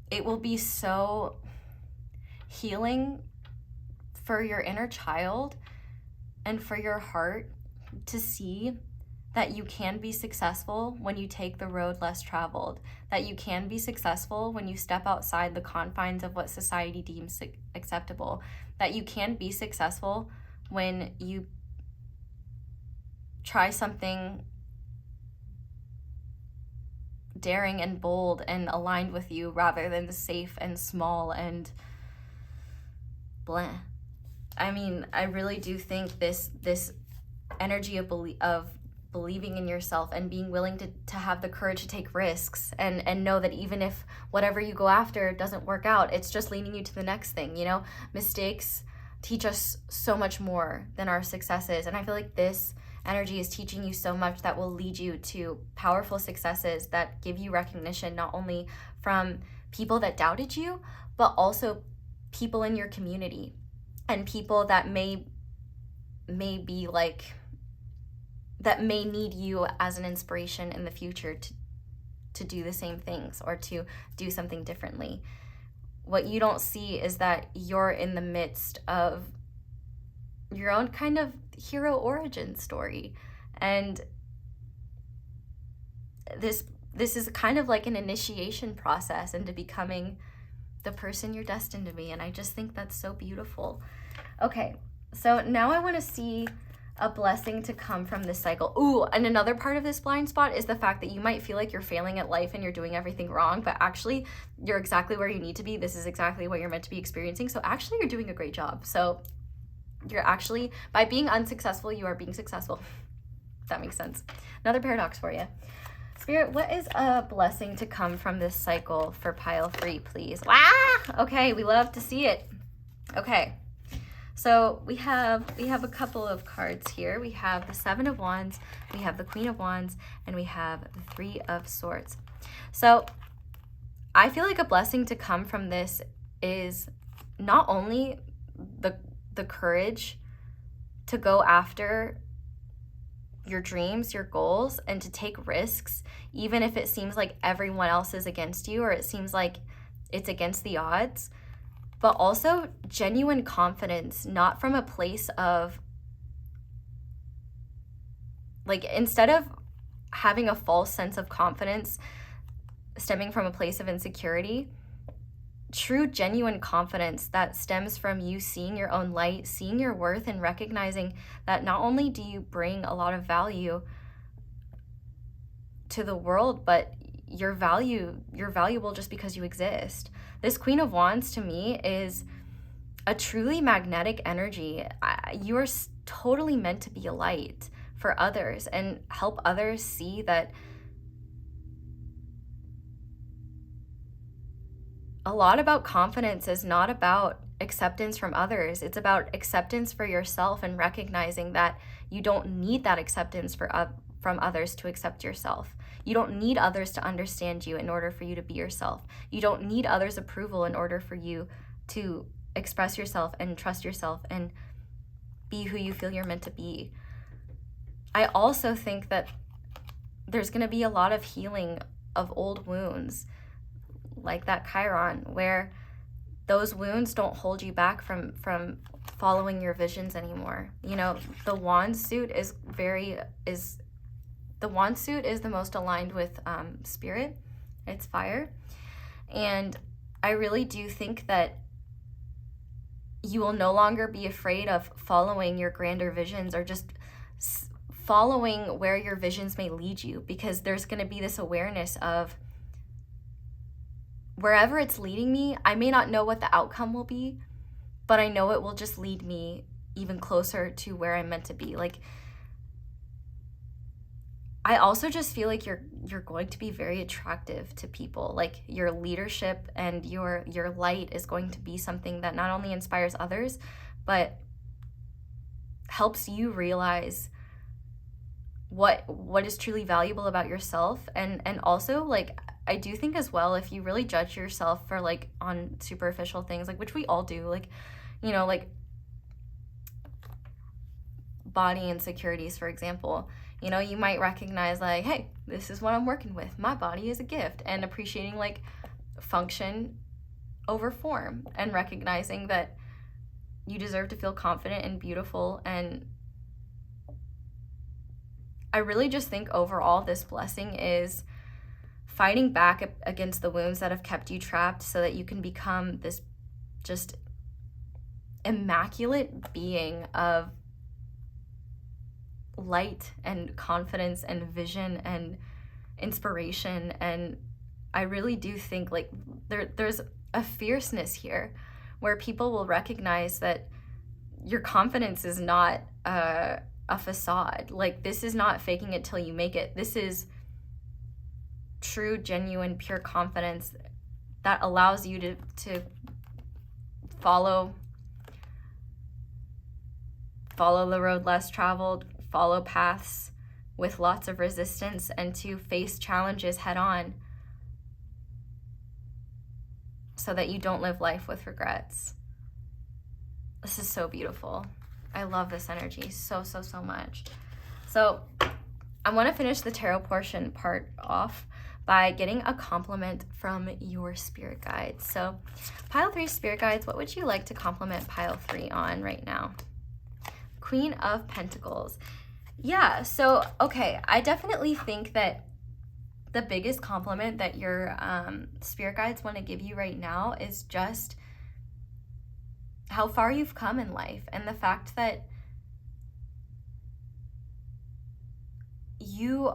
it will be so healing for your inner child and for your heart to see that you can be successful when you take the road less traveled, that you can be successful when you step outside the confines of what society deems acceptable, that you can be successful when you try something daring and bold and aligned with you rather than safe and small and blah. I mean, I really do think this energy of believing in yourself and being willing to have the courage to take risks and know that even if whatever you go after doesn't work out, it's just leading you to the next thing. You know, mistakes teach us so much more than our successes, and I feel like this energy is teaching you so much that will lead you to powerful successes that give you recognition, not only from people that doubted you, but also people in your community and people that may be like, that may need you as an inspiration in the future to do the same things or to do something differently. What you don't see is that you're in the midst of your own kind of hero origin story, and this is kind of like an initiation process into becoming the person you're destined to be, and I just think that's so beautiful. Okay, so now I want to see a blessing to come from this cycle. Ooh, and another part of this blind spot is the fact that you might feel like you're failing at life and you're doing everything wrong, but actually you're exactly where you need to be. This is exactly what you're meant to be experiencing. So actually you're doing a great job. So you're actually, by being unsuccessful, you are being successful. If that makes sense. Another paradox for you. Spirit, what is a blessing to come from this cycle for pile 3, please? Ah! Okay, we love to see it. Okay. So we have a couple of cards here. We have the 7 of Wands, we have the Queen of Wands, and we have the 3 of Swords. So I feel like a blessing to come from this is not only the courage to go after your dreams, your goals, and to take risks, even if it seems like everyone else is against you or it seems like it's against the odds, but also genuine confidence, not from a place of, like, instead of having a false sense of confidence stemming from a place of insecurity, true, genuine confidence that stems from you seeing your own light, seeing your worth, and recognizing that not only do you bring a lot of value to the world, but you're valuable just because you exist. This Queen of Wands to me is a truly magnetic energy. You are totally meant to be a light for others and help others see that a lot about confidence is not about acceptance from others. It's about acceptance for yourself and recognizing that you don't need that acceptance from others to accept yourself. You don't need others to understand you in order for you to be yourself. You don't need others' approval in order for you to express yourself and trust yourself and be who you feel you're meant to be. I also think that there's going to be a lot of healing of old wounds, like that Chiron, where those wounds don't hold you back from following your visions anymore. You know, the wand suit is the most aligned with spirit. It's fire. And I really do think that you will no longer be afraid of following your grander visions or just following where your visions may lead you, because there's going to be this awareness of wherever it's leading me, I may not know what the outcome will be, but I know it will just lead me even closer to where I'm meant to be. Like, I also just feel like you're going to be very attractive to people. Like, your leadership and your light is going to be something that not only inspires others, but helps you realize what is truly valuable about yourself. And also, like, I do think as well, if you really judge yourself for, like, on superficial things, like, which we all do, like, you know, like body insecurities, for example, you know, you might recognize, like, hey, this is what I'm working with. My body is a gift, and appreciating, like, function over form, and recognizing that you deserve to feel confident and beautiful. And I really just think overall this blessing is fighting back against the wounds that have kept you trapped so that you can become this just immaculate being of light and confidence and vision and inspiration. And I really do think like there's a fierceness here where people will recognize that your confidence is not a facade. Like, this is not faking it till you make it. This is true, genuine, pure confidence that allows you to follow the road less traveled, follow paths with lots of resistance, and to face challenges head on so that you don't live life with regrets. This is so beautiful. I love this energy so much. So I want to finish the tarot portion part off by getting a compliment from your spirit guides. So pile 3 spirit guides, what would you like to compliment pile 3 on right now? Queen of Pentacles. Yeah, so, okay, I definitely think that the biggest compliment that your spirit guides want to give you right now is just how far you've come in life, and the fact that you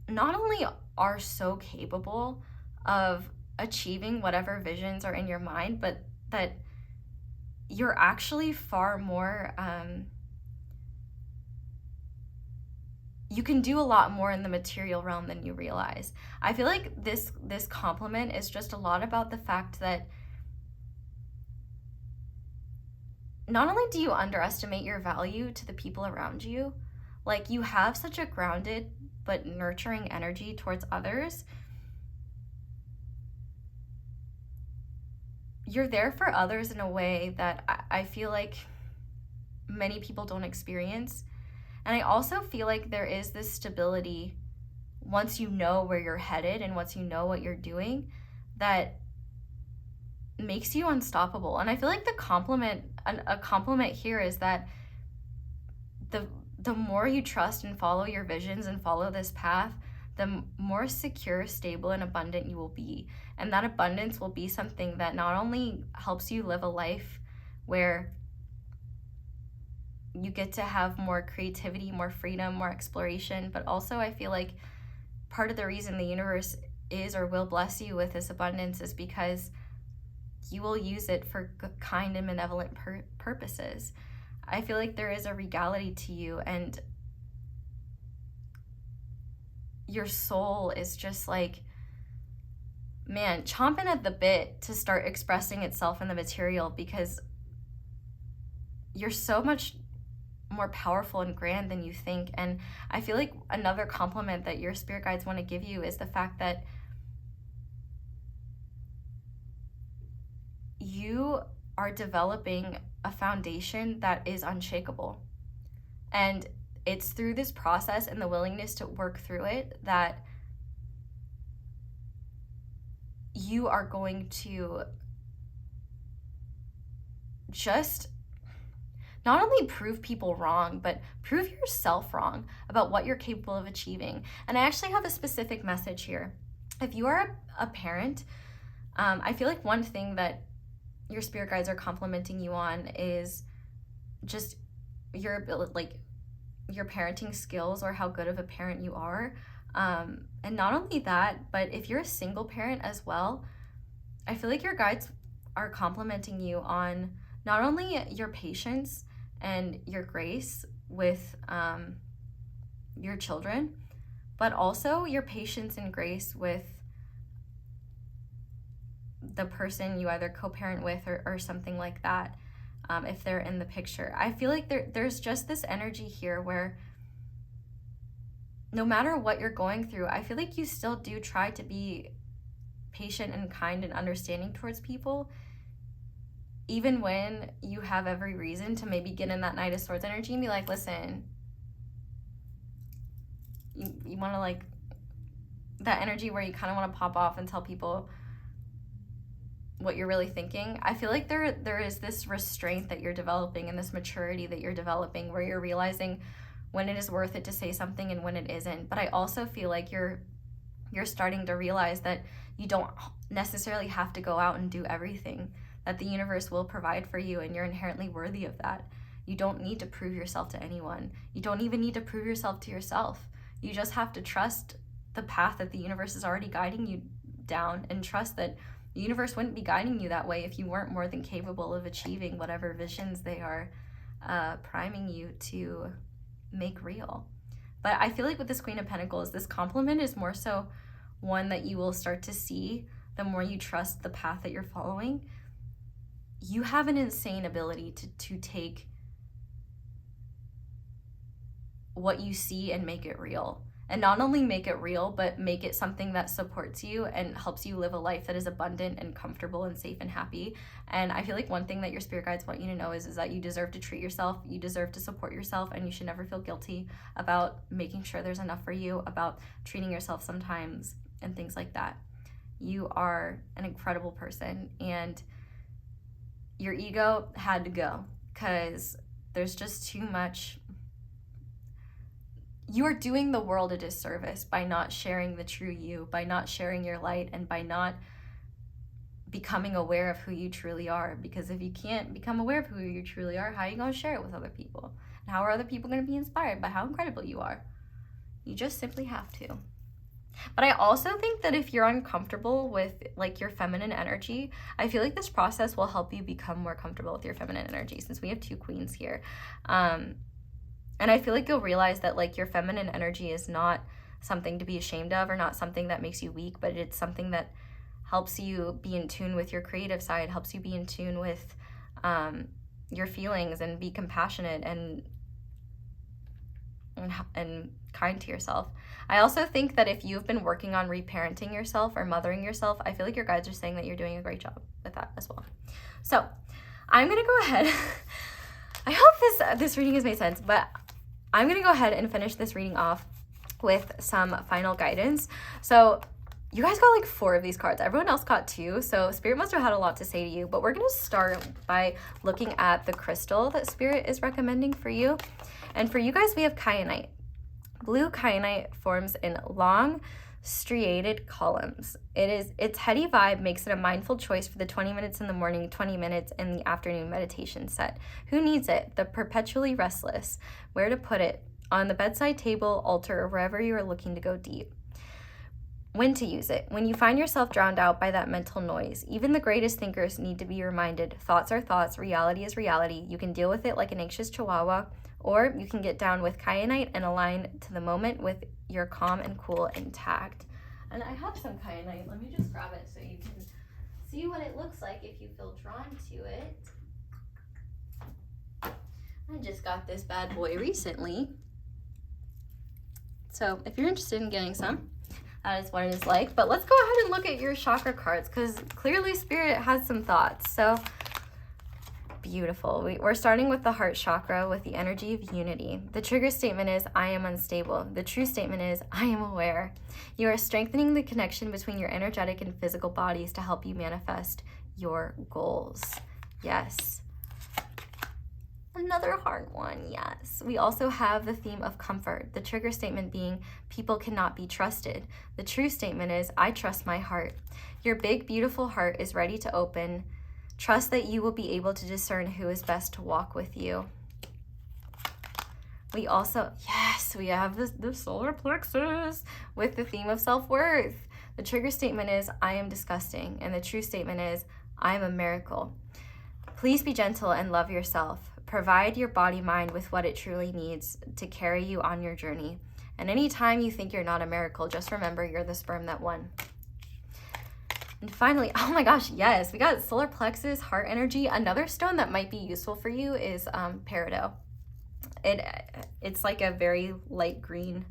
not only are so capable of achieving whatever visions are in your mind, but that you're actually far more, you can do a lot more in the material realm than you realize. I feel like this compliment is just a lot about the fact that not only do you underestimate your value to the people around you, like, you have such a grounded but nurturing energy towards others. You're there for others in a way that I feel like many people don't experience. And I also feel like there is this stability once you know where you're headed and once you know what you're doing that makes you unstoppable. And I feel like a compliment here is that the more you trust and follow your visions and follow this path, the more secure, stable, and abundant you will be. And that abundance will be something that not only helps you live a life where you get to have more creativity, more freedom, more exploration, but also I feel like part of the reason the universe is or will bless you with this abundance is because you will use it for kind and benevolent purposes. I feel like there is a regality to you, and your soul is just like, man, chomping at the bit to start expressing itself in the material, because you're so much more powerful and grand than you think. And I feel like another compliment that your spirit guides want to give you is the fact that you are developing a foundation that is unshakable. And it's through this process and the willingness to work through it that you are going to just not only prove people wrong, but prove yourself wrong about what you're capable of achieving. And I actually have a specific message here. If you are a parent, I feel like one thing that your spirit guides are complimenting you on is just your ability, like your parenting skills, or how good of a parent you are. And not only that, but if you're a single parent as well, I feel like your guides are complimenting you on not only your patience and your grace with your children, but also your patience and grace with the person you either co-parent with or something like that, if they're in the picture. I feel like there's just this energy here where no matter what you're going through, I feel like you still do try to be patient and kind and understanding towards people, even when you have every reason to maybe get in that Knight of Swords energy and be like, listen, you want to, like, that energy where you kind of want to pop off and tell people what you're really thinking. I feel like there is this restraint that you're developing and this maturity that you're developing where you're realizing when it is worth it to say something and when it isn't. But I also feel like you're starting to realize that you don't necessarily have to go out and do everything, that the universe will provide for you and you're inherently worthy of that. You don't need to prove yourself to anyone. You don't even need to prove yourself to yourself. You just have to trust the path that the universe is already guiding you down, and trust that the universe wouldn't be guiding you that way if you weren't more than capable of achieving whatever visions they are priming you to make real. But I feel like with this Queen of Pentacles, this compliment is more so one that you will start to see the more you trust the path that you're following. You have an insane ability to take what you see and make it real. And not only make it real, but make it something that supports you and helps you live a life that is abundant and comfortable and safe and happy. And I feel like one thing that your spirit guides want you to know is that you deserve to treat yourself, you deserve to support yourself, and you should never feel guilty about making sure there's enough for you, about treating yourself sometimes, and things like that. You are an incredible person, and your ego had to go because there's just too much. You are doing the world a disservice by not sharing the true you, by not sharing your light, and by not becoming aware of who you truly are. Because if you can't become aware of who you truly are, how are you going to share it with other people? And how are other people going to be inspired by how incredible you are? You just simply have to. But I also think that if you're uncomfortable with like your feminine energy, I feel like this process will help you become more comfortable with your feminine energy, since we have two queens here. And I feel like you'll realize that like your feminine energy is not something to be ashamed of, or not something that makes you weak, but it's something that helps you be in tune with your creative side, helps you be in tune with your feelings, and be compassionate and kind to yourself. I also think that if you've been working on reparenting yourself or mothering yourself, I feel like your guides are saying that you're doing a great job with that as well. So I'm gonna go ahead. I hope this reading has made sense, but I'm gonna go ahead and finish this reading off with some final guidance. So you guys got like 4 of these cards. Everyone else got 2, so Spirit must have had a lot to say to you. But we're gonna start by looking at the crystal that Spirit is recommending for you. And for you guys, we have kyanite. Blue kyanite forms in long, striated columns. Its heady vibe makes it a mindful choice for the 20 minutes in the morning, 20 minutes in the afternoon meditation set. Who needs it? The perpetually restless. Where to put it? On the bedside table, altar, or wherever you are looking to go deep. When to use it? When you find yourself drowned out by that mental noise. Even the greatest thinkers need to be reminded. Thoughts are thoughts. Reality is reality. You can deal with it like an anxious chihuahua, or you can get down with kyanite and align to the moment with your calm and cool intact. And I have some kyanite. Let me just grab it so you can see what it looks like if you feel drawn to it. I just got this bad boy recently. So if you're interested in getting some, that is what it is like. But let's go ahead and look at your chakra cards, because clearly Spirit has some thoughts. So beautiful. We're starting with the heart chakra with the energy of unity. The trigger statement is, I am unstable. The true statement is, I am aware. You are strengthening the connection between your energetic and physical bodies to help you manifest your goals. Yes. Another hard one, yes. We also have the theme of comfort. The trigger statement being, people cannot be trusted. The true statement is, I trust my heart. Your big, beautiful heart is ready to open. Trust that you will be able to discern who is best to walk with you. We also, yes, we have the solar plexus with the theme of self-worth. The trigger statement is, I am disgusting. And the true statement is, I am a miracle. Please be gentle and love yourself. Provide your body-mind with what it truly needs to carry you on your journey. And anytime you think you're not a miracle, just remember you're the sperm that won. And finally, oh my gosh, yes, we got solar plexus, heart energy. Another stone that might be useful for you is peridot. It's like a very light green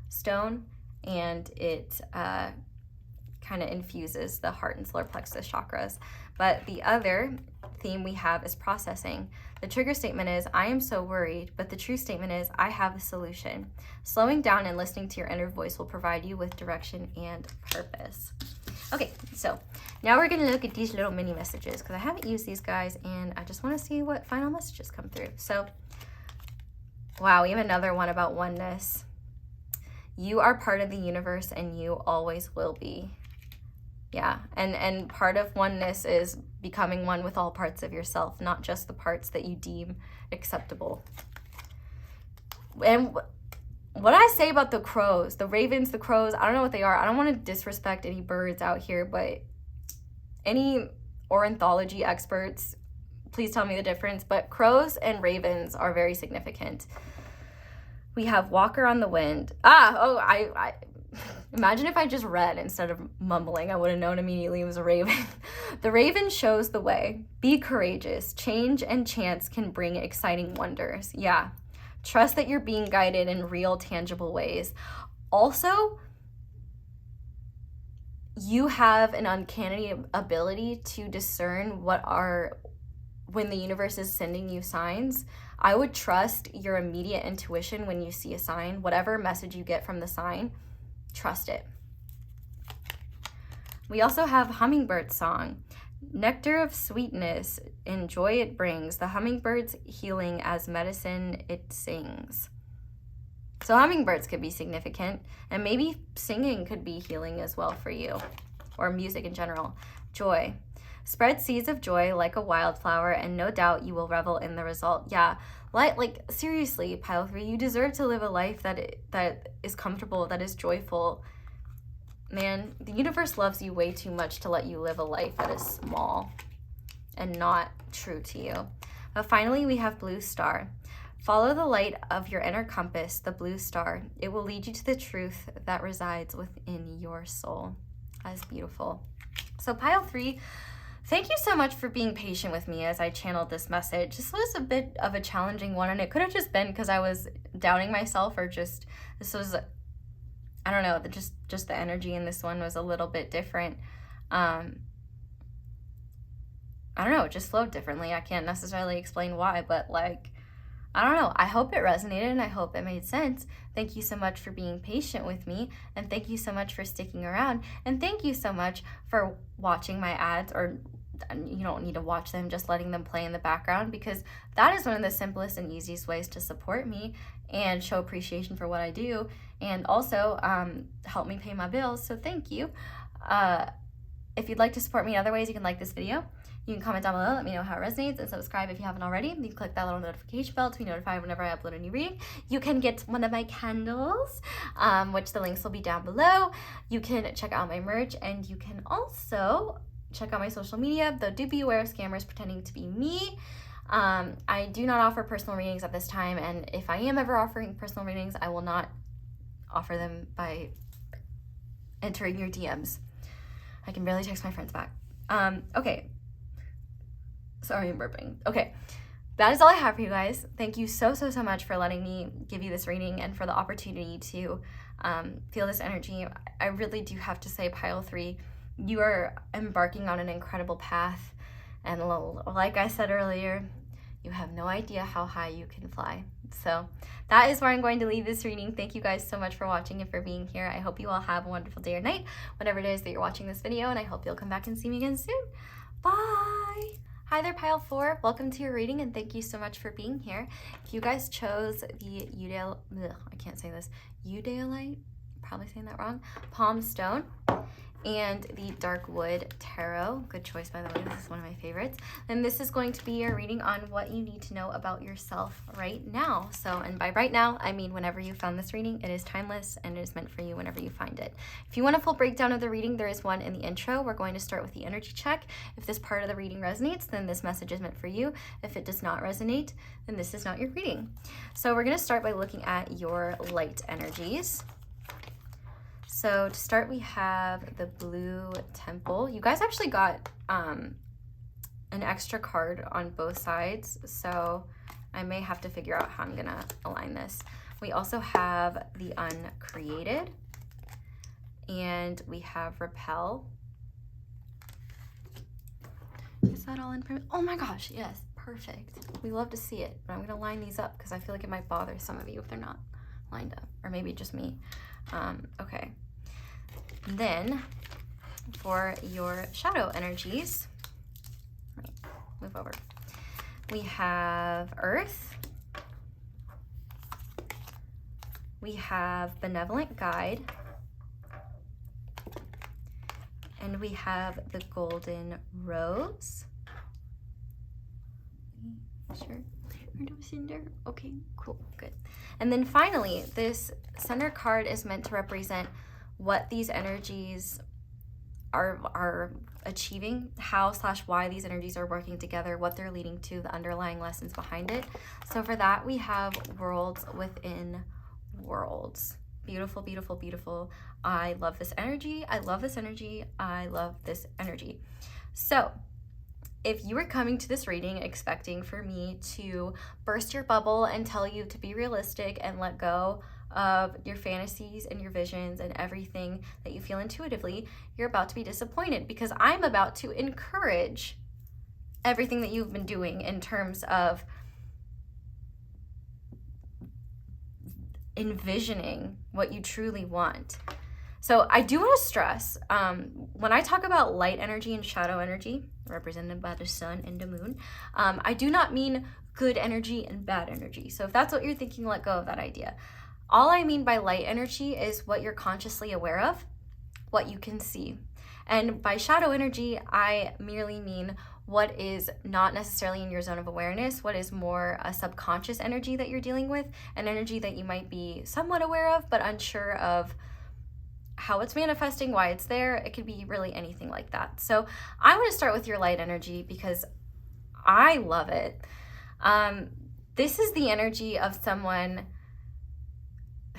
stone, and it kind of infuses the heart and solar plexus chakras. But the other theme we have is processing. The trigger statement is, I am so worried, but the true statement is, I have a solution. Slowing down and listening to your inner voice will provide you with direction and purpose. Okay, so now we're gonna look at these little mini messages, because I haven't used these guys and I just want to see what final messages come through. So Wow, we have another one about oneness. You are part of the universe and you always will be. Yeah, and part of oneness is becoming one with all parts of yourself, not just the parts that you deem acceptable. And what I say about the crows, the ravens, the crows, I don't know what they are. I don't want to disrespect any birds out here, but any ornithology experts, please tell me the difference. But crows and ravens are very significant. We have Walker on the Wind. I imagine if I just read instead of mumbling, I would have known immediately it was a raven. The raven shows the way. Be courageous. Change and chance can bring exciting wonders. Yeah. Trust that you're being guided in real, tangible ways. Also, you have an uncanny ability to discern when the universe is sending you signs. I would trust your immediate intuition when you see a sign. Whatever message you get from the sign, trust it. We also have Hummingbird Song. Nectar of sweetness and joy it brings. The hummingbird's healing as medicine it sings. So hummingbirds could be significant, and maybe singing could be healing as well for you, or music in general. Joy. Spread seeds of joy like a wildflower, and no doubt you will revel in the result. Yeah, like seriously, Pile 3, you deserve to live a life that is comfortable, that is joyful. Man, the universe loves you way too much to let you live a life that is small and not true to you. But finally, we have Blue Star. Follow the light of your inner compass, the blue star. It will lead you to the truth that resides within your soul. That is beautiful. So Pile 3, thank you so much for being patient with me as I channeled this message. This was a bit of a challenging one, and it could have just been because I was doubting myself, or just, this was, I don't know, just the energy in this one was a little bit different. I don't know, it just flowed differently. I can't necessarily explain why, but like, I don't know. I hope it resonated and I hope it made sense. Thank you so much for being patient with me, and thank you so much for sticking around, and thank you so much for watching my ads, or you don't need to watch them, just letting them play in the background, because that is one of the simplest and easiest ways to support me and show appreciation for what I do, and also help me pay my bills. So thank you. If you'd like to support me in other ways, you can like this video. You can comment down below, let me know how it resonates, and subscribe if you haven't already. You can click that little notification bell to be notified whenever I upload a new reading. You can get one of my candles, which the links will be down below. You can check out my merch, and you can also check out my social media, though do be aware of scammers pretending to be me. I do not offer personal readings at this time, and if I am ever offering personal readings, I will not offer them by entering your DMs. I can barely text my friends back. Okay. Sorry, I'm burping. Okay, that is all I have for you guys. Thank you so much for letting me give you this reading and for the opportunity to feel this energy. I really do have to say, Pile 3, you are embarking on an incredible path, and like I said earlier, you have no idea how high you can fly. So that is where I'm going to leave this reading. Thank you guys so much for watching and for being here. I hope you all have a wonderful day or night, whatever it is that you're watching this video, and I hope you'll come back and see me again soon. Bye! Hi there, Pile 4. Welcome to your reading, and thank you so much for being here. If you guys chose the Eudialyte, probably saying that wrong, Palm Stone, and the Dark Wood Tarot, good choice by the way, this is one of my favorites, then this is going to be your reading on what you need to know about yourself right now. So, and by right now, I mean whenever you found this reading. It is timeless and it is meant for you whenever you find it. If you want a full breakdown of the reading, there is one in the intro. We're going to start with the energy check. If this part of the reading resonates, then this message is meant for you. If it does not resonate, then this is not your reading. So we're going to start by looking at your light energies. So to start, we have the Blue Temple. You guys actually got an extra card on both sides, so I may have to figure out how I'm gonna align this. We also have the Uncreated, and we have Repel. Is that all in print? Oh my gosh, yes, perfect. We love to see it, but I'm gonna line these up because I feel like it might bother some of you if they're not lined up, or maybe just me. Okay. Then for your shadow energies, move over. We have Earth, we have Benevolent Guide, and we have the Golden Rose. Sure. Okay, cool, good. And then finally, this center card is meant to represent what these energies are achieving, how/why these energies are working together, what they're leading to, the underlying lessons behind it. So for that, we have worlds within worlds. Beautiful, beautiful, beautiful. I love this energy. I love this energy. I love this energy. So if you were coming to this reading expecting for me to burst your bubble and tell you to be realistic and let go of your fantasies and your visions and everything that you feel intuitively, you're about to be disappointed, because I'm about to encourage everything that you've been doing in terms of envisioning what you truly want. So I do want to stress, when I talk about light energy and shadow energy, represented by the sun and the moon, I do not mean good energy and bad energy. So if that's what you're thinking, let go of that idea. All I mean by light energy is what you're consciously aware of, what you can see. And by shadow energy, I merely mean what is not necessarily in your zone of awareness, what is more a subconscious energy that you're dealing with, an energy that you might be somewhat aware of, but unsure of how it's manifesting, why it's there. It could be really anything like that. So I want to start with your light energy because I love it. This is the energy of someone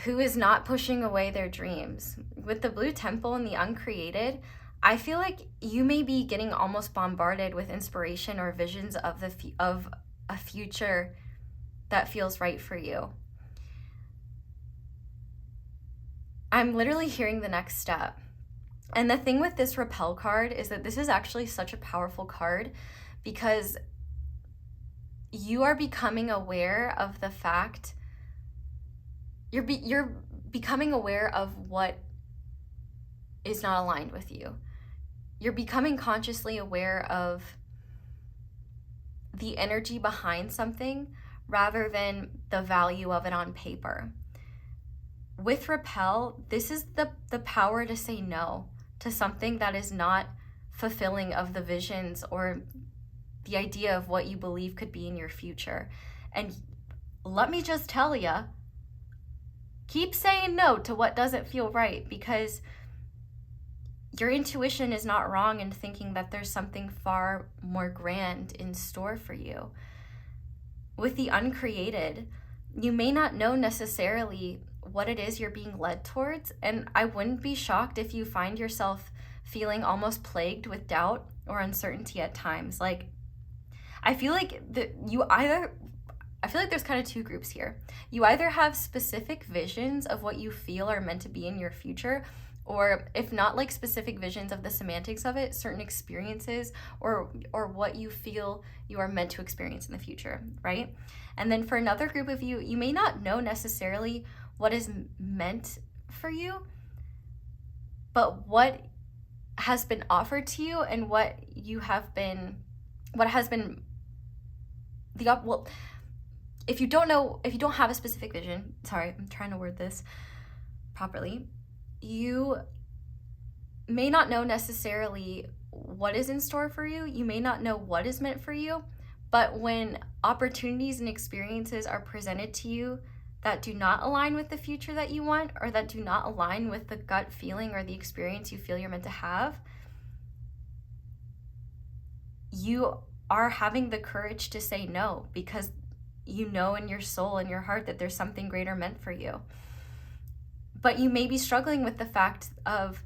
who is not pushing away their dreams. With the blue temple and the uncreated, I feel like you may be getting almost bombarded with inspiration or visions of a future that feels right for you. I'm literally hearing the next step. And the thing with this Repel card is that this is actually such a powerful card because you are becoming aware of the fact, you're becoming aware of what is not aligned with you. You're becoming consciously aware of the energy behind something rather than the value of it on paper. With Repel, this is the power to say no to something that is not fulfilling of the visions or the idea of what you believe could be in your future. And let me just tell you, keep saying no to what doesn't feel right, because your intuition is not wrong in thinking that there's something far more grand in store for you. With the uncreated, you may not know necessarily what it is you're being led towards, and I wouldn't be shocked if you find yourself feeling almost plagued with doubt or uncertainty at times. Like, I feel like there's kind of two groups here. You either have specific visions of what you feel are meant to be in your future, or if not like specific visions of the semantics of it, certain experiences or what you feel you are meant to experience in the future, right? And then for another group of you, you may not know necessarily what is meant for you, but what has been offered to you and what has been if you don't have a specific vision, sorry, I'm trying to word this properly, you may not know necessarily what is in store for you. You may not know what is meant for you, but when opportunities and experiences are presented to you that do not align with the future that you want, or that do not align with the gut feeling or the experience you feel you're meant to have, you are having the courage to say no, because you know in your soul and your heart that there's something greater meant for you. But you may be struggling with the fact of,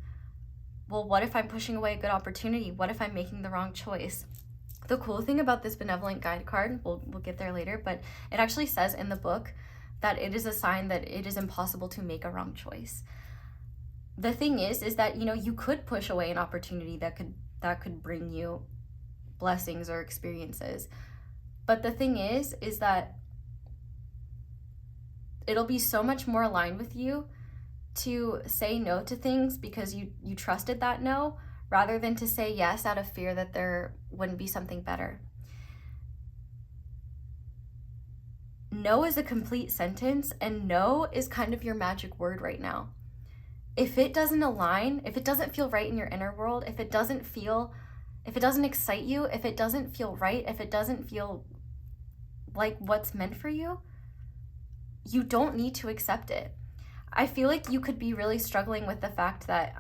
well, what if I'm pushing away a good opportunity? What if I'm making the wrong choice? The cool thing about this Benevolent Guide card, we'll get there later, but it actually says in the book that it is a sign that it is impossible to make a wrong choice. The thing is that, you could push away an opportunity that could bring you blessings or experiences. But the thing is that it'll be so much more aligned with you to say no to things because you trusted that no, rather than to say yes out of fear that there wouldn't be something better. no is a complete sentence, and no is kind of your magic word right now. If it doesn't align, if it doesn't feel right in your inner world, if it doesn't excite you, if it doesn't feel right, if it doesn't feel like what's meant for you, you don't need to accept it. I feel like you could be really struggling with the fact that,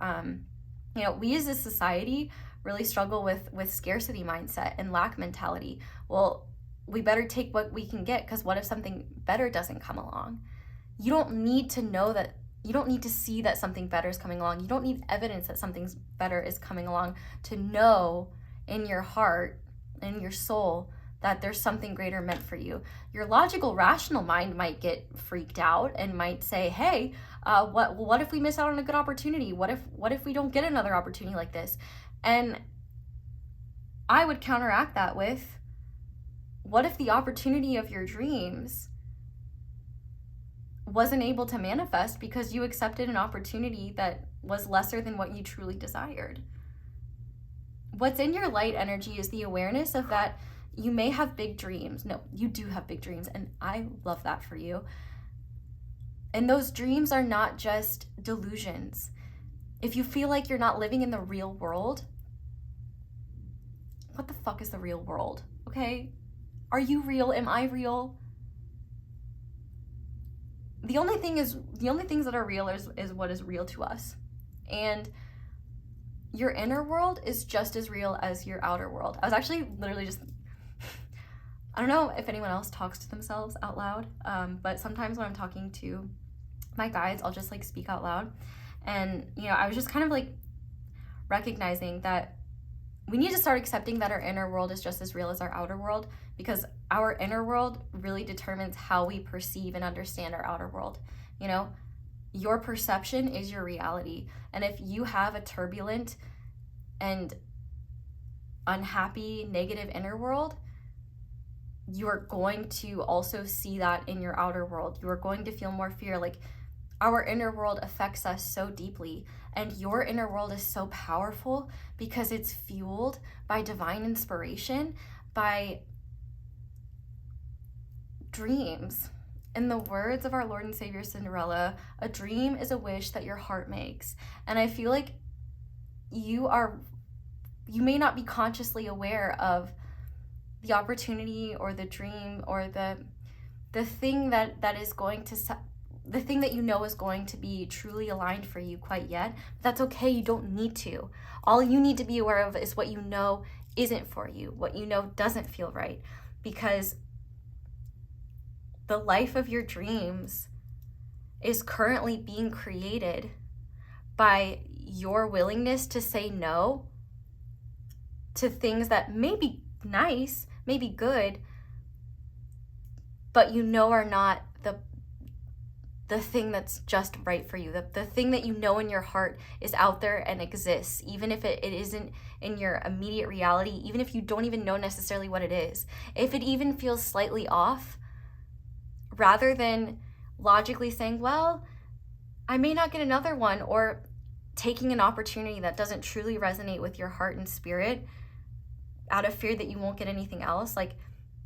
we as a society really struggle with scarcity mindset and lack mentality. Well, we better take what we can get, because what if something better doesn't come along? You don't need to know that. You don't need to see that something better is coming along. You don't need evidence that something better is coming along to know in your heart and your soul that there's something greater meant for you. Your logical, rational mind might get freaked out and might say, hey, what if we miss out on a good opportunity? What if we don't get another opportunity like this? And I would counteract that with, what if the opportunity of your dreams wasn't able to manifest because you accepted an opportunity that was lesser than what you truly desired? What's in your light energy is the awareness of that you may have big dreams. No, you do have big dreams, and I love that for you. And those dreams are not just delusions. If you feel like you're not living in the real world, what the fuck is the real world? Okay? Are you real? Am I real? The only things that are real is what is real to us. And your inner world is just as real as your outer world. I was actually literally just, I don't know if anyone else talks to themselves out loud, but sometimes when I'm talking to my guides, I'll just like speak out loud. And, I was just kind of like recognizing that we need to start accepting that our inner world is just as real as our outer world, because our inner world really determines how we perceive and understand our outer world. Your perception is your reality. And if you have a turbulent and unhappy, negative inner world, you are going to also see that in your outer world. You are going to feel more fear. Like, our inner world affects us so deeply, and your inner world is so powerful because it's fueled by divine inspiration, by dreams. In the words of our Lord and Savior Cinderella, a dream is a wish that your heart makes. And I feel like you may not be consciously aware of the opportunity or the dream or the thing that is going to, the thing that is going to be truly aligned for you quite yet. But that's okay. You don't need to. All you need to be aware of is what you know isn't for you, what you know doesn't feel right, because the life of your dreams is currently being created by your willingness to say no to things that may be nice, may be good, but are not the thing that's just right for you. The thing that in your heart is out there and exists, even if it isn't in your immediate reality, even if you don't even know necessarily what it is. If it even feels slightly off, rather than logically saying, well, I may not get another one, or taking an opportunity that doesn't truly resonate with your heart and spirit out of fear that you won't get anything else, like,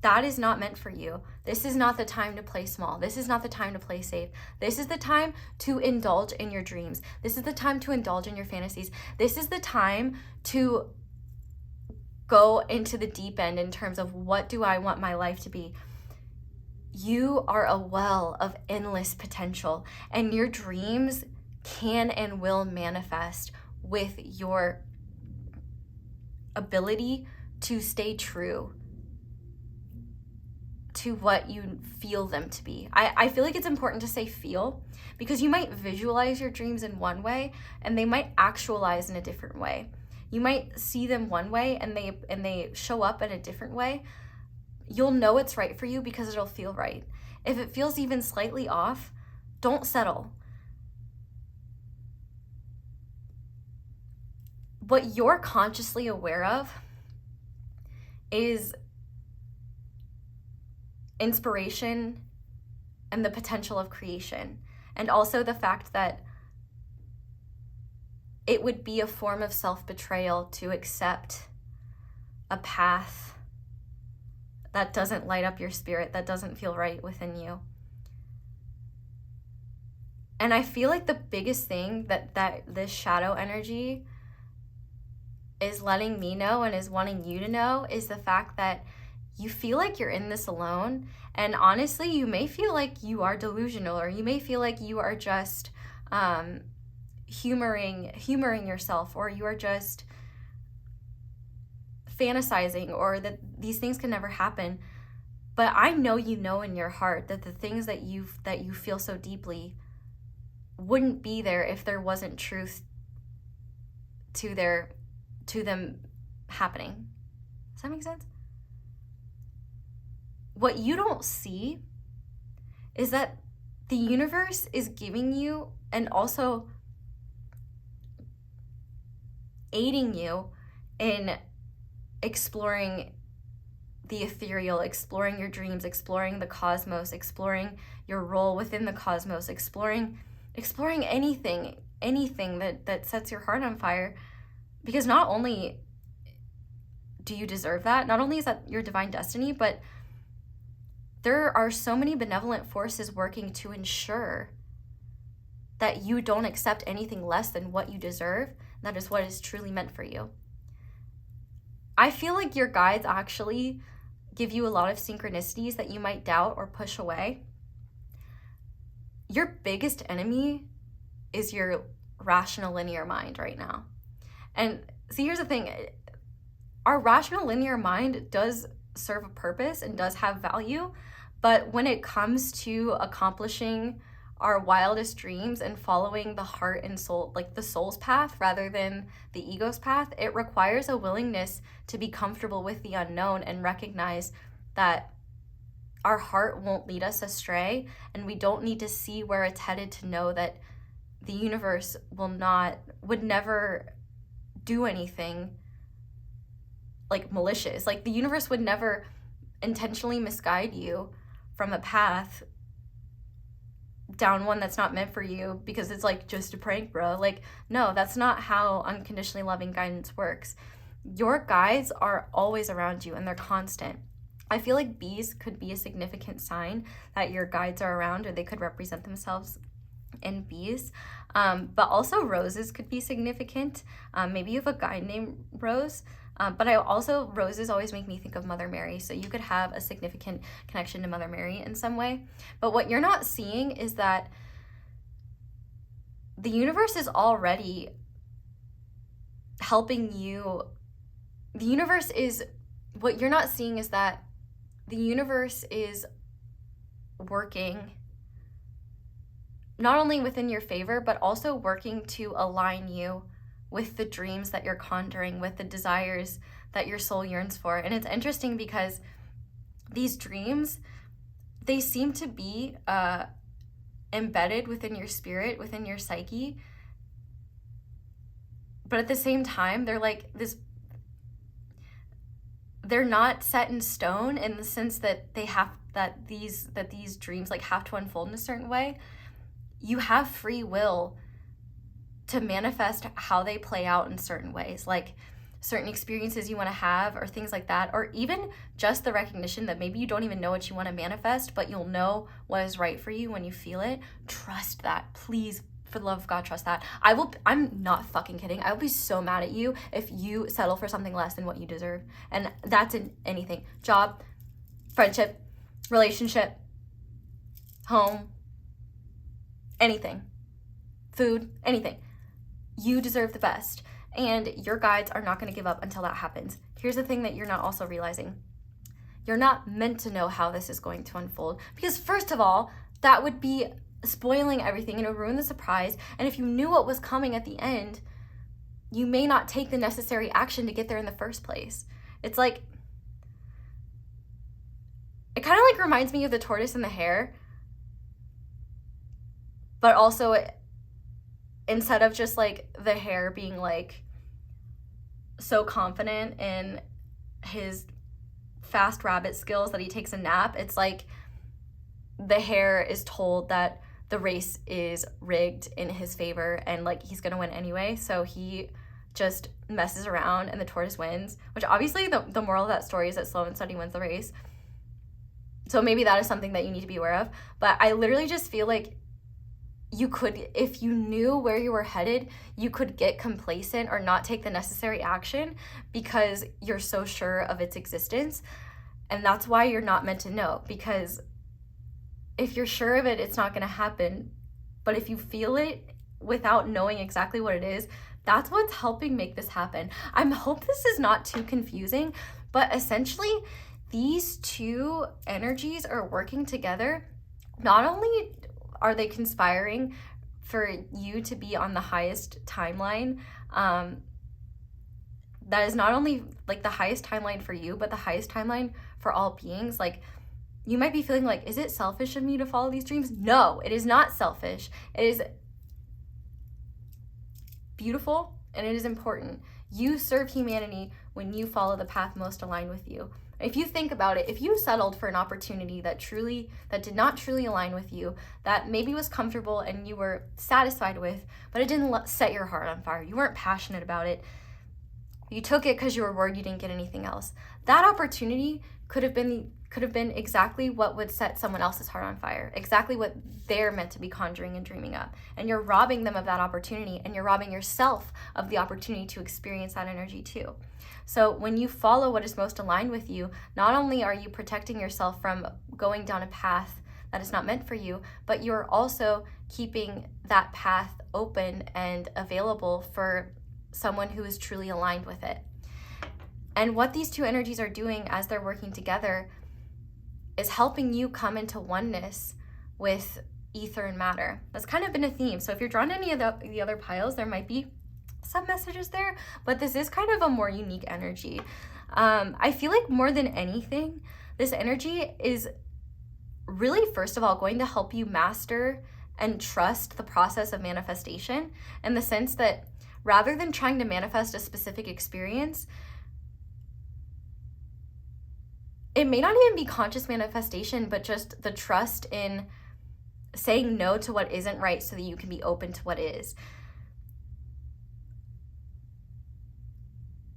that is not meant for you. This is not the time to play small. This is not the time to play safe. This is the time to indulge in your dreams. This is the time to indulge in your fantasies. This is the time to go into the deep end in terms of, what do I want my life to be? You are a well of endless potential, and your dreams can and will manifest with your ability to stay true to what you feel them to be. I feel like it's important to say feel, because you might visualize your dreams in one way and they might actualize in a different way. You might see them one way and they show up in a different way. You'll know it's right for you because it'll feel right. If it feels even slightly off, don't settle. What you're consciously aware of is inspiration and the potential of creation, and also the fact that it would be a form of self-betrayal to accept a path that doesn't light up your spirit, that doesn't feel right within you. And I feel like the biggest thing that this shadow energy is letting me know and is wanting you to know is the fact that you feel like you're in this alone. And honestly, you may feel like you are delusional, or you may feel like you are just humoring yourself, or you are just fantasizing, or that these things can never happen. But I know you know in your heart that the things that you feel so deeply wouldn't be there if there wasn't truth to them happening. Does that make sense? What you don't see is that the universe is giving you and also aiding you in exploring the ethereal, exploring your dreams, exploring the cosmos, exploring your role within the cosmos, exploring anything that sets your heart on fire. Because not only do you deserve that, not only is that your divine destiny, but there are so many benevolent forces working to ensure that you don't accept anything less than what you deserve. That is what is truly meant for you. I feel like your guides actually give you a lot of synchronicities that you might doubt or push away. Your biggest enemy is your rational linear mind right now. And see, here's the thing. Our rational linear mind does serve a purpose and does have value, but when it comes to accomplishing our wildest dreams and following the heart and soul, like the soul's path rather than the ego's path, it requires a willingness to be comfortable with the unknown and recognize that our heart won't lead us astray, and we don't need to see where it's headed to know that the universe would never do anything like malicious. Like, the universe would never intentionally misguide you from a path down one that's not meant for you because it's like just a prank, bro. Like, no, that's not how unconditionally loving guidance works. Your guides are always around you and they're constant. I feel like bees could be a significant sign that your guides are around, or they could represent themselves in bees. But also roses could be significant. Maybe you have a guide named Rose. But roses always make me think of Mother Mary. So you could have a significant connection to Mother Mary in some way. But what you're not seeing is that the universe is already helping you. What you're not seeing is that the universe is working not only within your favor, but also working to align you with the dreams that you're conjuring, with the desires that your soul yearns for. And it's interesting because these dreams, they seem to be embedded within your spirit, within your psyche. But at the same time, they're like this, they're not set in stone in the sense that these dreams like have to unfold in a certain way. You have free will to manifest how they play out in certain ways, like certain experiences you want to have or things like that, or even just the recognition that maybe you don't even know what you want to manifest, but you'll know what is right for you when you feel it. Trust that. Please, for the love of God, trust that. I'm not fucking kidding. I will be so mad at you if you settle for something less than what you deserve. And that's in anything. Job, friendship, relationship, home, anything, food, anything. You deserve the best, and your guides are not going to give up until that happens. Here's the thing that you're not also realizing. You're not meant to know how this is going to unfold, because first of all, that would be spoiling everything and it would ruin the surprise. And if you knew what was coming at the end, you may not take the necessary action to get there in the first place. It's like, it kind of like reminds me of the tortoise and the hare, but also instead of just like the hare being like so confident in his fast rabbit skills that he takes a nap, it's like the hare is told that the race is rigged in his favor and like he's gonna win anyway, so he just messes around and the tortoise wins, which obviously the moral of that story is that slow and steady wins the race. So maybe that is something that you need to be aware of. But I literally just feel like you could, if you knew where you were headed, you could get complacent or not take the necessary action because you're so sure of its existence. And that's why you're not meant to know, because if you're sure of it, it's not going to happen. But if you feel it without knowing exactly what it is, that's what's helping make this happen. I hope this is not too confusing, but essentially these two energies are working together. Not only are they conspiring for you to be on the highest timeline, that is not only like the highest timeline for you, but the highest timeline for all beings. Like, you might be feeling like, is it selfish of me to follow these dreams? No, it is not selfish. It is beautiful and it is important. You serve humanity when you follow the path most aligned with you. If you think about it, if you settled for an opportunity that did not truly align with you, that maybe was comfortable and you were satisfied with, but it didn't set your heart on fire, you weren't passionate about it, you took it because you were worried you didn't get anything else, that opportunity could have been exactly what would set someone else's heart on fire, exactly what they're meant to be conjuring and dreaming up. And you're robbing them of that opportunity, and you're robbing yourself of the opportunity to experience that energy too. So when you follow what is most aligned with you, not only are you protecting yourself from going down a path that is not meant for you, but you're also keeping that path open and available for someone who is truly aligned with it. And what these two energies are doing as they're working together is helping you come into oneness with ether and matter. That's kind of been a theme. So if you're drawn to any of the other piles, there might be some messages there, but this is kind of a more unique energy. I feel like more than anything, this energy is really, first of all, going to help you master and trust the process of manifestation, in the sense that rather than trying to manifest a specific experience, it may not even be conscious manifestation, but just the trust in saying no to what isn't right so that you can be open to what is.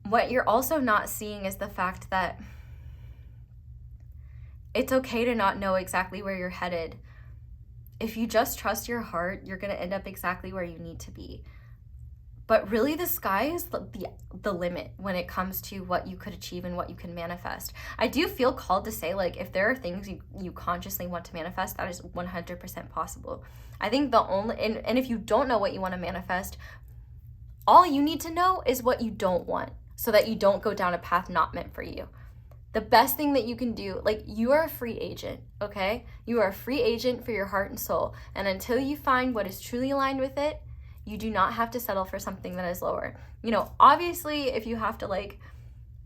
What you're also not seeing is the fact that it's okay to not know exactly where you're headed. If you just trust your heart, you're going to end up exactly where you need to be. But really, the sky is the limit when it comes to what you could achieve and what you can manifest. I do feel called to say, like, if there are things you consciously want to manifest, that is 100% possible. I think the only, and if you don't know what you want to manifest, all you need to know is what you don't want, so that you don't go down a path not meant for you. The best thing that you can do, like, you are a free agent, okay? You are a free agent for your heart and soul. And until you find what is truly aligned with it, you do not have to settle for something that is lower. You know, obviously, if you have to, like,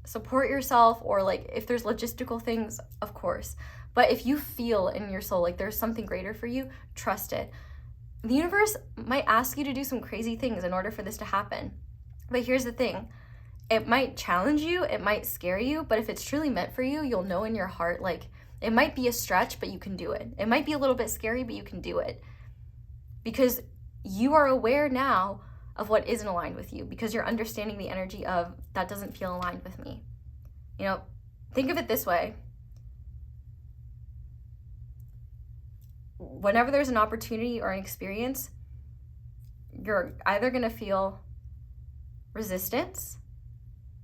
support yourself, or, like, if there's logistical things, of course. But if you feel in your soul like there's something greater for you, trust it. The universe might ask you to do some crazy things in order for this to happen. But here's the thing. It might challenge you, it might scare you, but if it's truly meant for you, you'll know in your heart, like, it might be a stretch, but you can do it. It might be a little bit scary, but you can do it. Because you are aware now of what isn't aligned with you, because you're understanding the energy of, that doesn't feel aligned with me. You know, think of it this way. Whenever there's an opportunity or an experience, you're either going to feel resistance,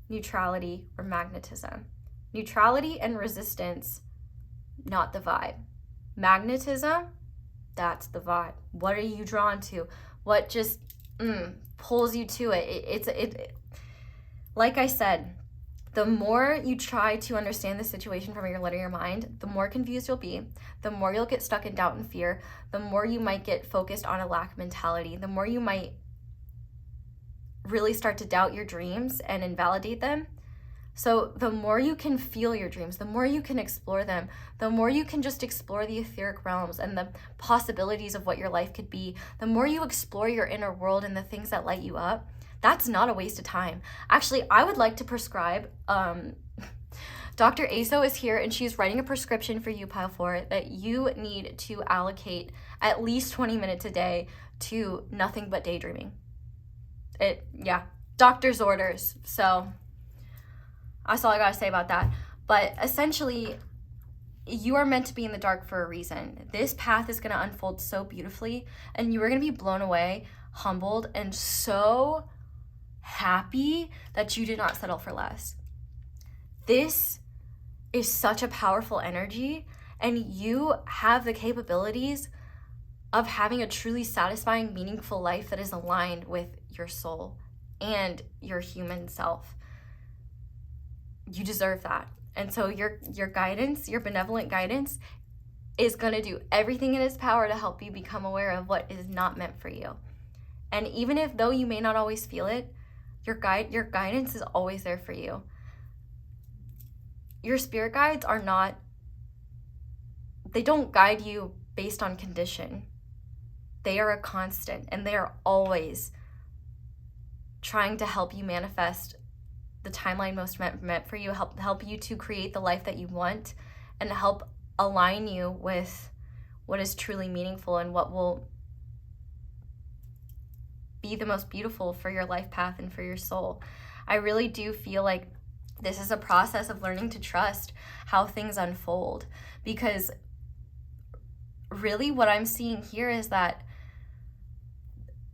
neutrality, or magnetism. Neutrality and resistance, not the vibe. Magnetism, that's the vibe. What are you drawn to? What just pulls you to it? It's like I said, the more you try to understand the situation from your linear mind, the more confused you'll be, the more you'll get stuck in doubt and fear, the more you might get focused on a lack mentality, the more you might really start to doubt your dreams and invalidate them. So the more you can feel your dreams, the more you can explore them, the more you can just explore the etheric realms and the possibilities of what your life could be, the more you explore your inner world and the things that light you up, that's not a waste of time. Actually, I would like to prescribe, Dr. Xoxo is here and she's writing a prescription for you, Pile 4, that you need to allocate at least 20 minutes a day to nothing but daydreaming. Doctor's orders. So that's all I gotta say about that. But essentially, you are meant to be in the dark for a reason. This path is going to unfold so beautifully, and you are going to be blown away, humbled, and so happy that you did not settle for less. This is such a powerful energy, and you have the capabilities of having a truly satisfying, meaningful life that is aligned with your soul and your human self. You deserve that. And so your guidance, your benevolent guidance, is going to do everything in its power to help you become aware of what is not meant for you. And even if, though you may not always feel it, your guidance is always there for you. Your spirit guides they don't guide you based on condition. They are a constant, and they are always trying to help you manifest the timeline most meant for you, help you to create the life that you want, and help align you with what is truly meaningful and what will be the most beautiful for your life path and for your soul. I really do feel like this is a process of learning to trust how things unfold, because really what I'm seeing here is that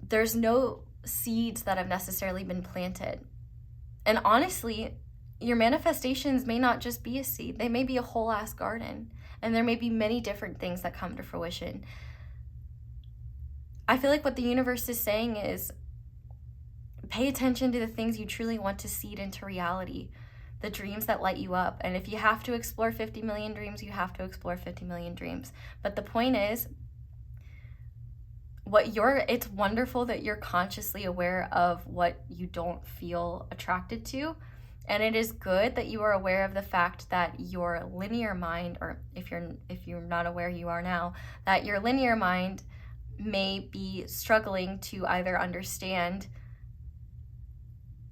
there's no seeds that have necessarily been planted. And honestly, your manifestations may not just be a seed. They may be a whole ass garden. And there may be many different things that come to fruition. I feel like what the universe is saying is pay attention to the things you truly want to seed into reality, the dreams that light you up. And if you have to explore 50 million dreams, you have to explore 50 million dreams. But the point is, it's wonderful that you're consciously aware of what you don't feel attracted to. And it is good that you are aware of the fact that your linear mind, or if you're not aware, you are now, that your linear mind may be struggling to either understand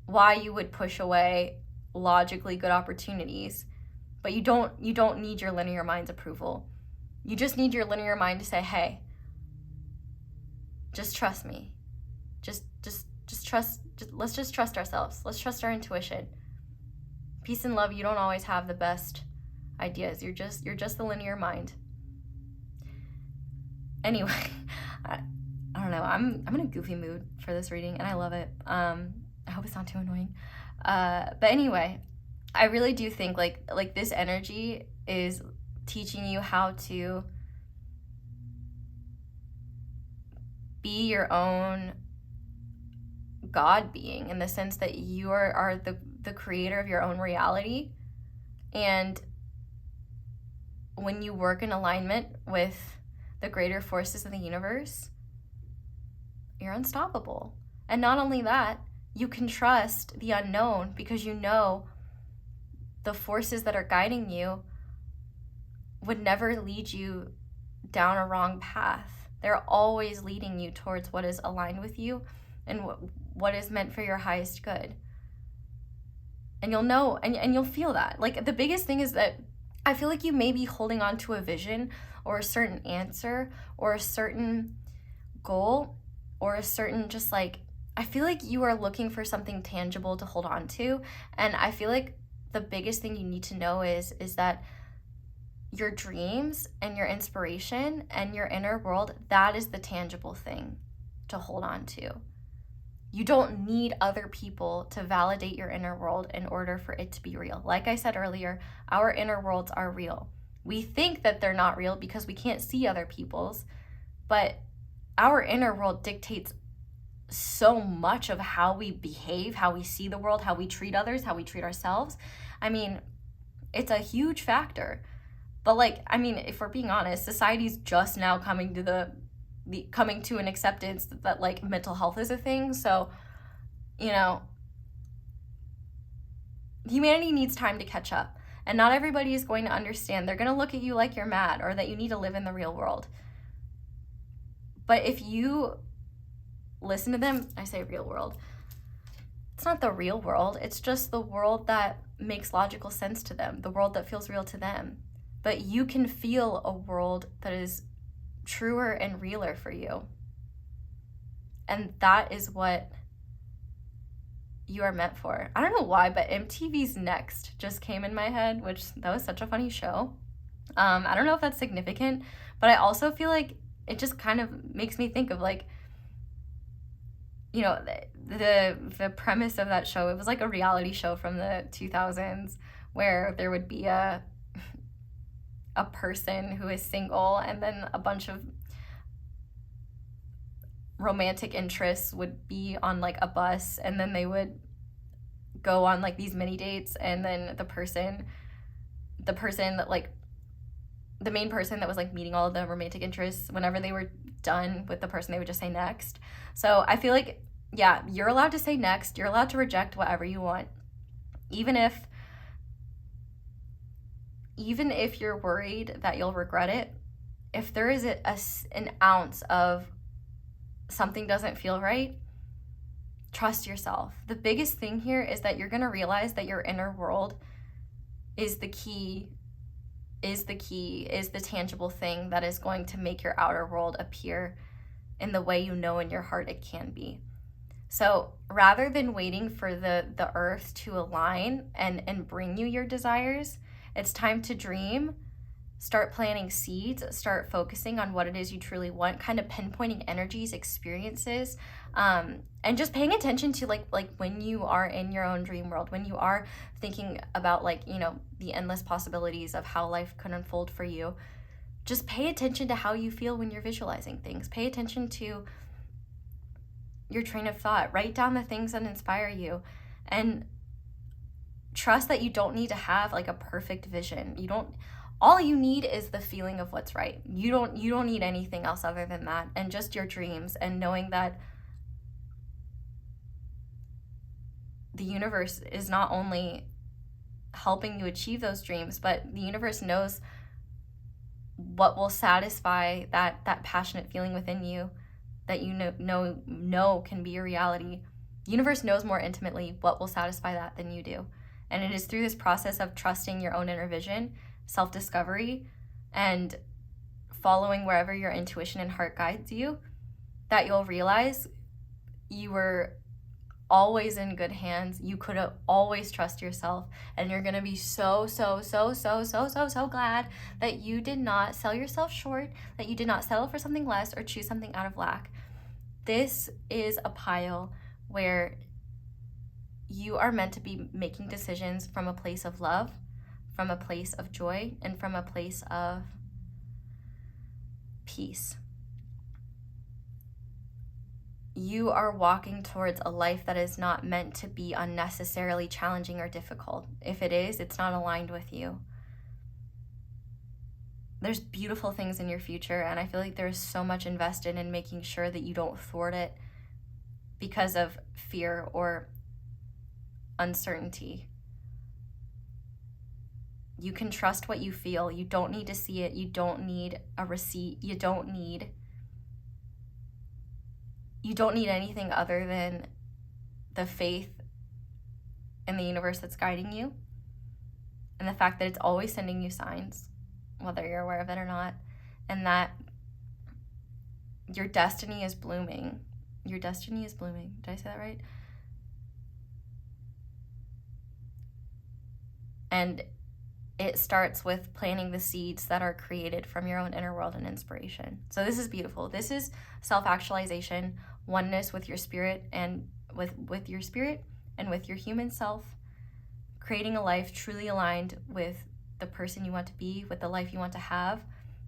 why you would push away logically good opportunities. But you don't need your linear mind's approval. You just need your linear mind to say, hey, just trust me. Just trust. Let's just trust ourselves. Let's trust our intuition. Peace and love. You don't always have the best ideas. You're just the linear mind. Anyway, I don't know. I'm in a goofy mood for this reading, and I love it. I hope it's not too annoying. But anyway, I really do think like this energy is teaching you how to be your own God being, in the sense that you are the creator of your own reality. And when you work in alignment with the greater forces of the universe, you're unstoppable. And not only that, you can trust the unknown, because you know the forces that are guiding you would never lead you down a wrong path. They're always leading you towards what is aligned with you and what is meant for your highest good. And you'll know, and you'll feel that. Like, the biggest thing is that I feel like you may be holding on to a vision or a certain answer or a certain goal or a certain I feel like you are looking for something tangible to hold on to. And I feel like the biggest thing you need to know is that your dreams and your inspiration and your inner world, that is the tangible thing to hold on to. You don't need other people to validate your inner world in order for it to be real. Like I said earlier, our inner worlds are real. We think that they're not real because we can't see other people's, but our inner world dictates so much of how we behave, how we see the world, how we treat others, how we treat ourselves. I mean, it's a huge factor. But if we're being honest, society's just now coming to an acceptance that mental health is a thing. So, humanity needs time to catch up, and not everybody is going to understand. They're going to look at you like you're mad or that you need to live in the real world. But if you listen to them, I say real world, it's not the real world. It's just the world that makes logical sense to them, the world that feels real to them. But you can feel a world that is truer and realer for you. And that is what you are meant for. I don't know why, but MTV's Next just came in my head, which that was such a funny show. I don't know if that's significant, but I also feel like it just kind of makes me think of like, you know, the premise of that show. It was like a reality show from the 2000s where there would be a person who is single, and then a bunch of romantic interests would be on like a bus, and then they would go on like these mini dates, and then the person that like the main person that was like meeting all of the romantic interests, whenever they were done with the person, they would just say next. So I feel like, yeah, you're allowed to say next. You're allowed to reject whatever you want, even if you're worried that you'll regret it. If there is an ounce of something doesn't feel right, trust yourself. The biggest thing here is that you're going to realize that your inner world is the tangible thing that is going to make your outer world appear in the way you know in your heart it can be. So rather than waiting for the earth to align and bring you your desires, it's time to dream, start planting seeds, start focusing on what it is you truly want, kind of pinpointing energies, experiences, and just paying attention to like when you are in your own dream world, when you are thinking about like, you know, the endless possibilities of how life could unfold for you. Just pay attention to how you feel when you're visualizing things. Pay attention to your train of thought. Write down the things that inspire you, and trust that you don't need to have like a perfect vision. All you need is the feeling of what's right. You don't need anything else other than that, and just your dreams, and knowing that the universe is not only helping you achieve those dreams, but the universe knows what will satisfy that passionate feeling within you that you know can be your reality. The universe knows more intimately what will satisfy that than you do. And it is through this process of trusting your own inner vision, self-discovery, and following wherever your intuition and heart guides you, that you'll realize you were always in good hands. You could always trust yourself, and you're gonna be so glad that you did not sell yourself short, that you did not settle for something less or choose something out of lack. This is a pile where you are meant to be making decisions from a place of love, from a place of joy, and from a place of peace. You are walking towards a life that is not meant to be unnecessarily challenging or difficult. If it is, it's not aligned with you. There's beautiful things in your future, and I feel like there's so much invested in making sure that you don't thwart it because of fear or uncertainty. You can trust what you feel. You don't need to see it. You don't need a receipt. You don't need anything other than the faith in the universe that's guiding you, and the fact that it's always sending you signs, whether you're aware of it or not, and that your destiny is blooming. Your destiny is blooming. Did I say that right? And it starts with planting the seeds that are created from your own inner world and inspiration. So this is beautiful. This is self-actualization, oneness with your spirit and with your spirit and with your human self, creating a life truly aligned with the person you want to be, with the life you want to have,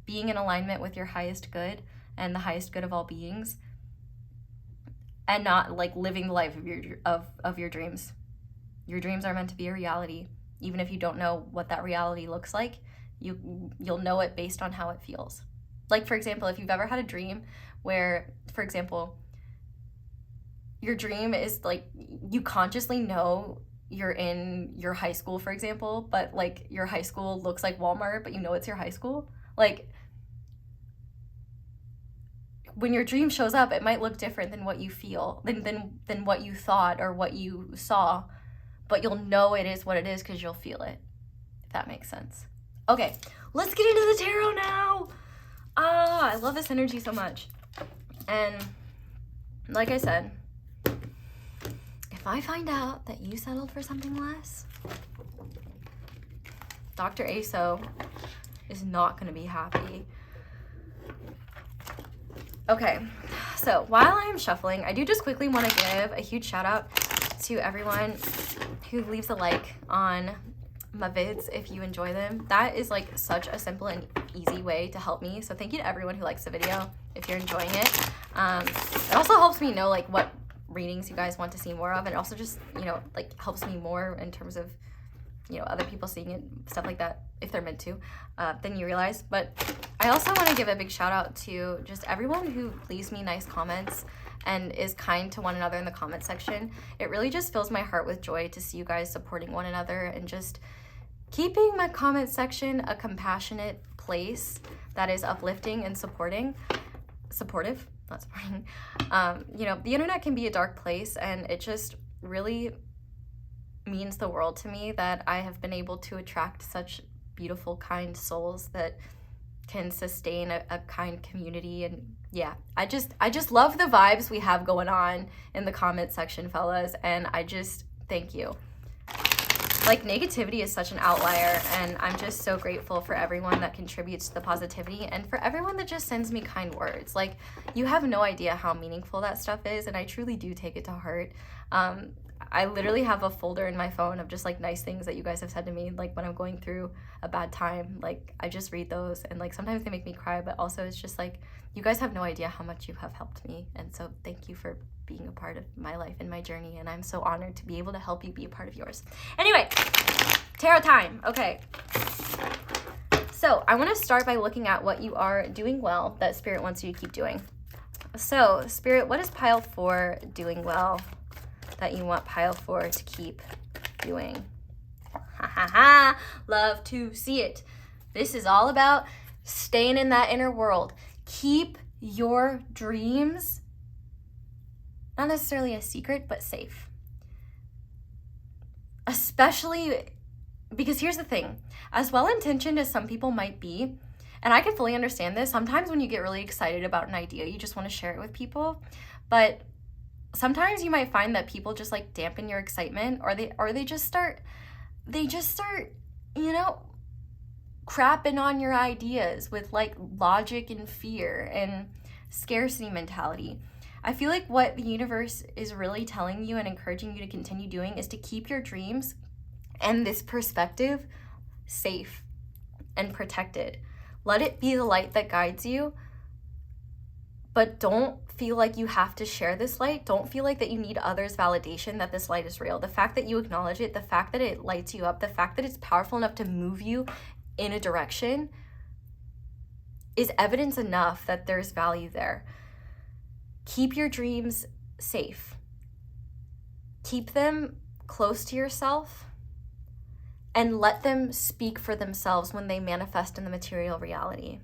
being in alignment with your highest good and the highest good of all beings, and not like living the life of your dreams. Your dreams are meant to be a reality. Even if you don't know what that reality looks like, you'll know it based on how it feels. Like, for example, if you've ever had a dream where, for example, your dream is like, you consciously know you're in your high school, for example, but like your high school looks like Walmart, but you know it's your high school. Like, when your dream shows up, it might look different than what you feel, than what you thought or what you saw, but you'll know it is what it is because you'll feel it, if that makes sense. Okay, let's get into the tarot now. I love this energy so much. And like I said, if I find out that you settled for something less, Dr. Xoxo is not going to be happy. Okay, so while I'm shuffling, I do just quickly want to give a huge shout out to everyone who leaves a like on my vids if you enjoy them. That is like such a simple and easy way to help me. So thank you to everyone who likes the video if you're enjoying it. It also helps me know like what readings you guys want to see more of, and it also just, you know, like helps me more in terms of, you know, other people seeing it, stuff like that, if they're meant to, than you realize. But I also want to give a big shout out to just everyone who leaves me nice comments and is kind to one another in the comment section. It really just fills my heart with joy to see you guys supporting one another and just keeping my comment section a compassionate place that is uplifting and supportive, not supporting. You know, the internet can be a dark place, and it just really means the world to me that I have been able to attract such beautiful, kind souls that can sustain a kind community. And yeah, I just love the vibes we have going on in the comment section, fellas, and I just thank you. Like, negativity is such an outlier, and I'm just so grateful for everyone that contributes to the positivity and for everyone that just sends me kind words. Like, you have no idea how meaningful that stuff is, and I truly do take it to heart. I literally have a folder in my phone of just like nice things that you guys have said to me, like when I'm going through a bad time. Like, I just read those, and like sometimes they make me cry, but also it's just like, you guys have no idea how much you have helped me, and so thank you for being a part of my life and my journey, and I'm so honored to be able to help you be a part of yours. Anyway, tarot time. Okay, so I want to start by looking at what you are doing well that Spirit wants you to keep doing. So Spirit, what is pile 4 doing well that you want pile 4 to keep doing? Ha ha ha, love to see it. This is all about staying in that inner world. Keep your dreams not necessarily a secret, but safe. Especially because here's the thing, as well-intentioned as some people might be, and I can fully understand this, sometimes when you get really excited about an idea, you just want to share it with people, but sometimes you might find that people just like dampen your excitement, or they just start, you know, crapping on your ideas with like logic and fear and scarcity mentality. I feel like what the universe is really telling you and encouraging you to continue doing is to keep your dreams and this perspective safe and protected. Let it be the light that guides you, but don't feel like you have to share this light. Don't feel like that you need others' validation that this light is real. The fact that you acknowledge it, the fact that it lights you up, the fact that it's powerful enough to move you in a direction is evidence enough that there's value there. Keep your dreams safe. Keep them close to yourself and let them speak for themselves when they manifest in the material reality.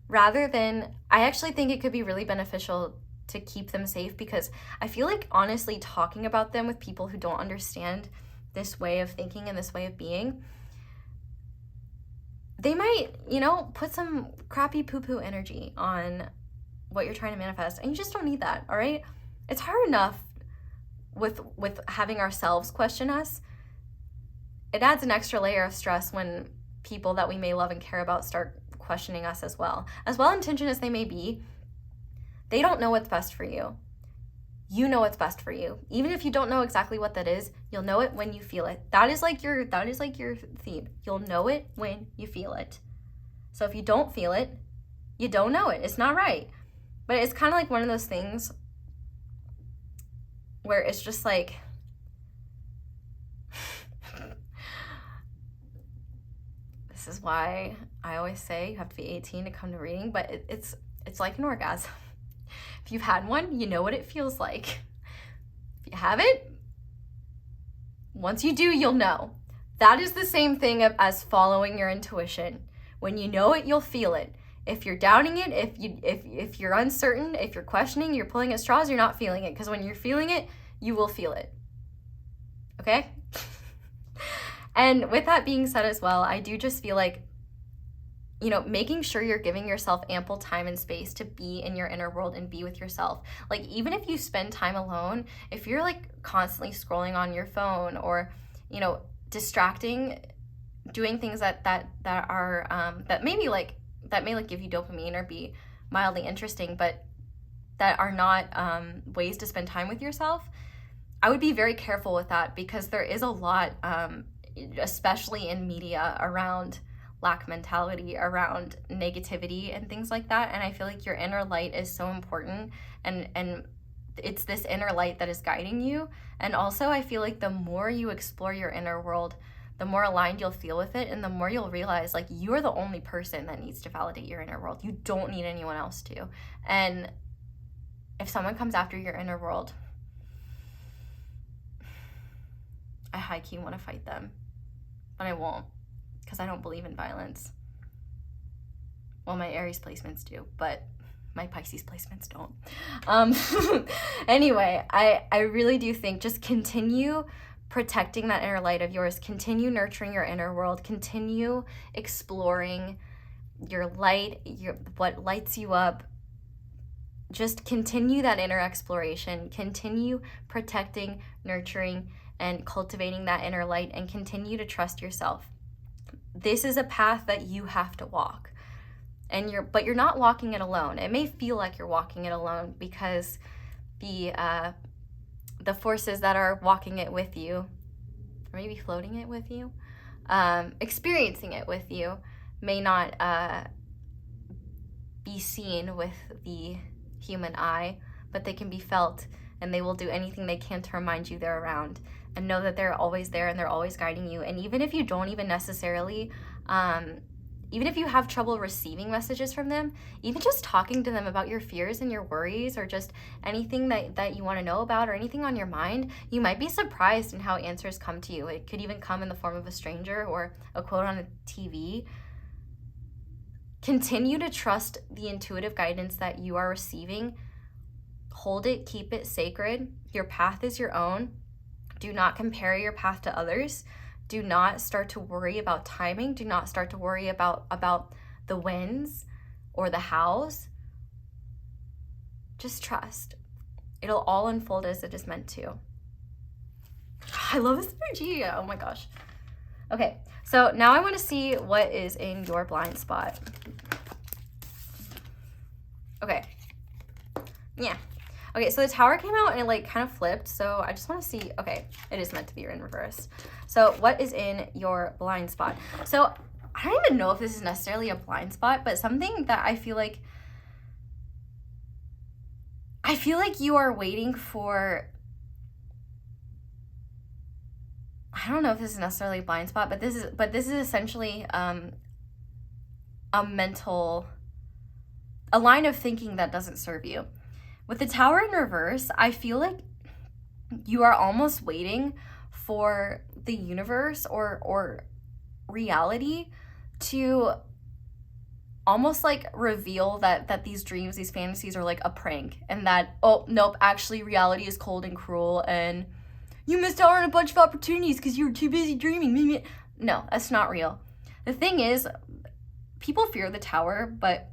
Rather than, I actually think it could be really beneficial to keep them safe, because I feel like honestly talking about them with people who don't understand this way of thinking and this way of being, they might, you know, put some crappy poo-poo energy on what you're trying to manifest, and you just don't need that, all right? It's hard enough with having ourselves question us. It adds an extra layer of stress when people that we may love and care about start questioning us as well. As well-intentioned as they may be, they don't know what's best for you. You know what's best for you. Even if you don't know exactly what that is, you'll know it when you feel it. That is like your theme. You'll know it when you feel it. So if you don't feel it, you don't know it. It's not right. But it's kind of like one of those things where it's just like, this is why I always say you have to be 18 to come to reading, but it's like an orgasm. If you've had one, you know what it feels like. If you haven't, once you do, you'll know. That is the same thing as following your intuition. When you know it, you'll feel it. If you're doubting it, if you're uncertain, if you're questioning, you're pulling at straws, you're not feeling it. Because when you're feeling it, you will feel it. Okay? And with that being said as well, I do just feel like, you know, making sure you're giving yourself ample time and space to be in your inner world and be with yourself. Like, even if you spend time alone, if you're like constantly scrolling on your phone or, you know, distracting doing things that are that may give you dopamine or be mildly interesting, but that are not ways to spend time with yourself, I would be very careful with that, because there is a lot, especially in media, around lack mentality, around negativity and things like that. And I feel like your inner light is so important, and it's this inner light that is guiding you. And also I feel like the more you explore your inner world, the more aligned you'll feel with it, and the more you'll realize like you're the only person that needs to validate your inner world. You don't need anyone else to. And if someone comes after your inner world, I high-key want to fight them, but I won't, because I don't believe in violence. Well, my Aries placements do, but my Pisces placements don't. Anyway, I really do think just continue protecting that inner light of yours, continue nurturing your inner world, continue exploring your light, what lights you up. Just continue that inner exploration, continue protecting, nurturing, and cultivating that inner light, and continue to trust yourself. This is a path that you have to walk, but you're not walking it alone. It may feel like you're walking it alone, because the forces that are walking it with you, or maybe floating it with you, experiencing it with you, may not be seen with the human eye, but they can be felt, and they will do anything they can to remind you they're around. And know that they're always there, and they're always guiding you. And even if you don't even necessarily, even if you have trouble receiving messages from them, even just talking to them about your fears and your worries, or just anything that you want to know about, or anything on your mind, you might be surprised in how answers come to you. It could even come in the form of a stranger or a quote on a TV. Continue to trust the intuitive guidance that you are receiving. Hold it, keep it sacred. Your path is your own. Do not compare your path to others. Do not start to worry about timing. Do not start to worry about the wins or the hows. Just trust. It'll all unfold as it is meant to. I love this energy. Oh my gosh. Okay, so now I want to see what is in your blind spot. Okay. Yeah. Okay, so the Tower came out and it like kind of flipped, so I just want to see. Okay, it is meant to be in reverse. So what is in your blind spot? So I don't even know if this is necessarily a blind spot, but something that I feel like you are waiting for. I don't know if this is necessarily a blind spot, but this is essentially a line of thinking that doesn't serve you. With the Tower in reverse, I feel like you are almost waiting for the universe or reality to almost like reveal that these dreams, these fantasies are like a prank, and that, oh, nope, actually reality is cold and cruel, and you missed out on a bunch of opportunities because you were too busy dreaming. No, that's not real. The thing is, people fear the Tower, but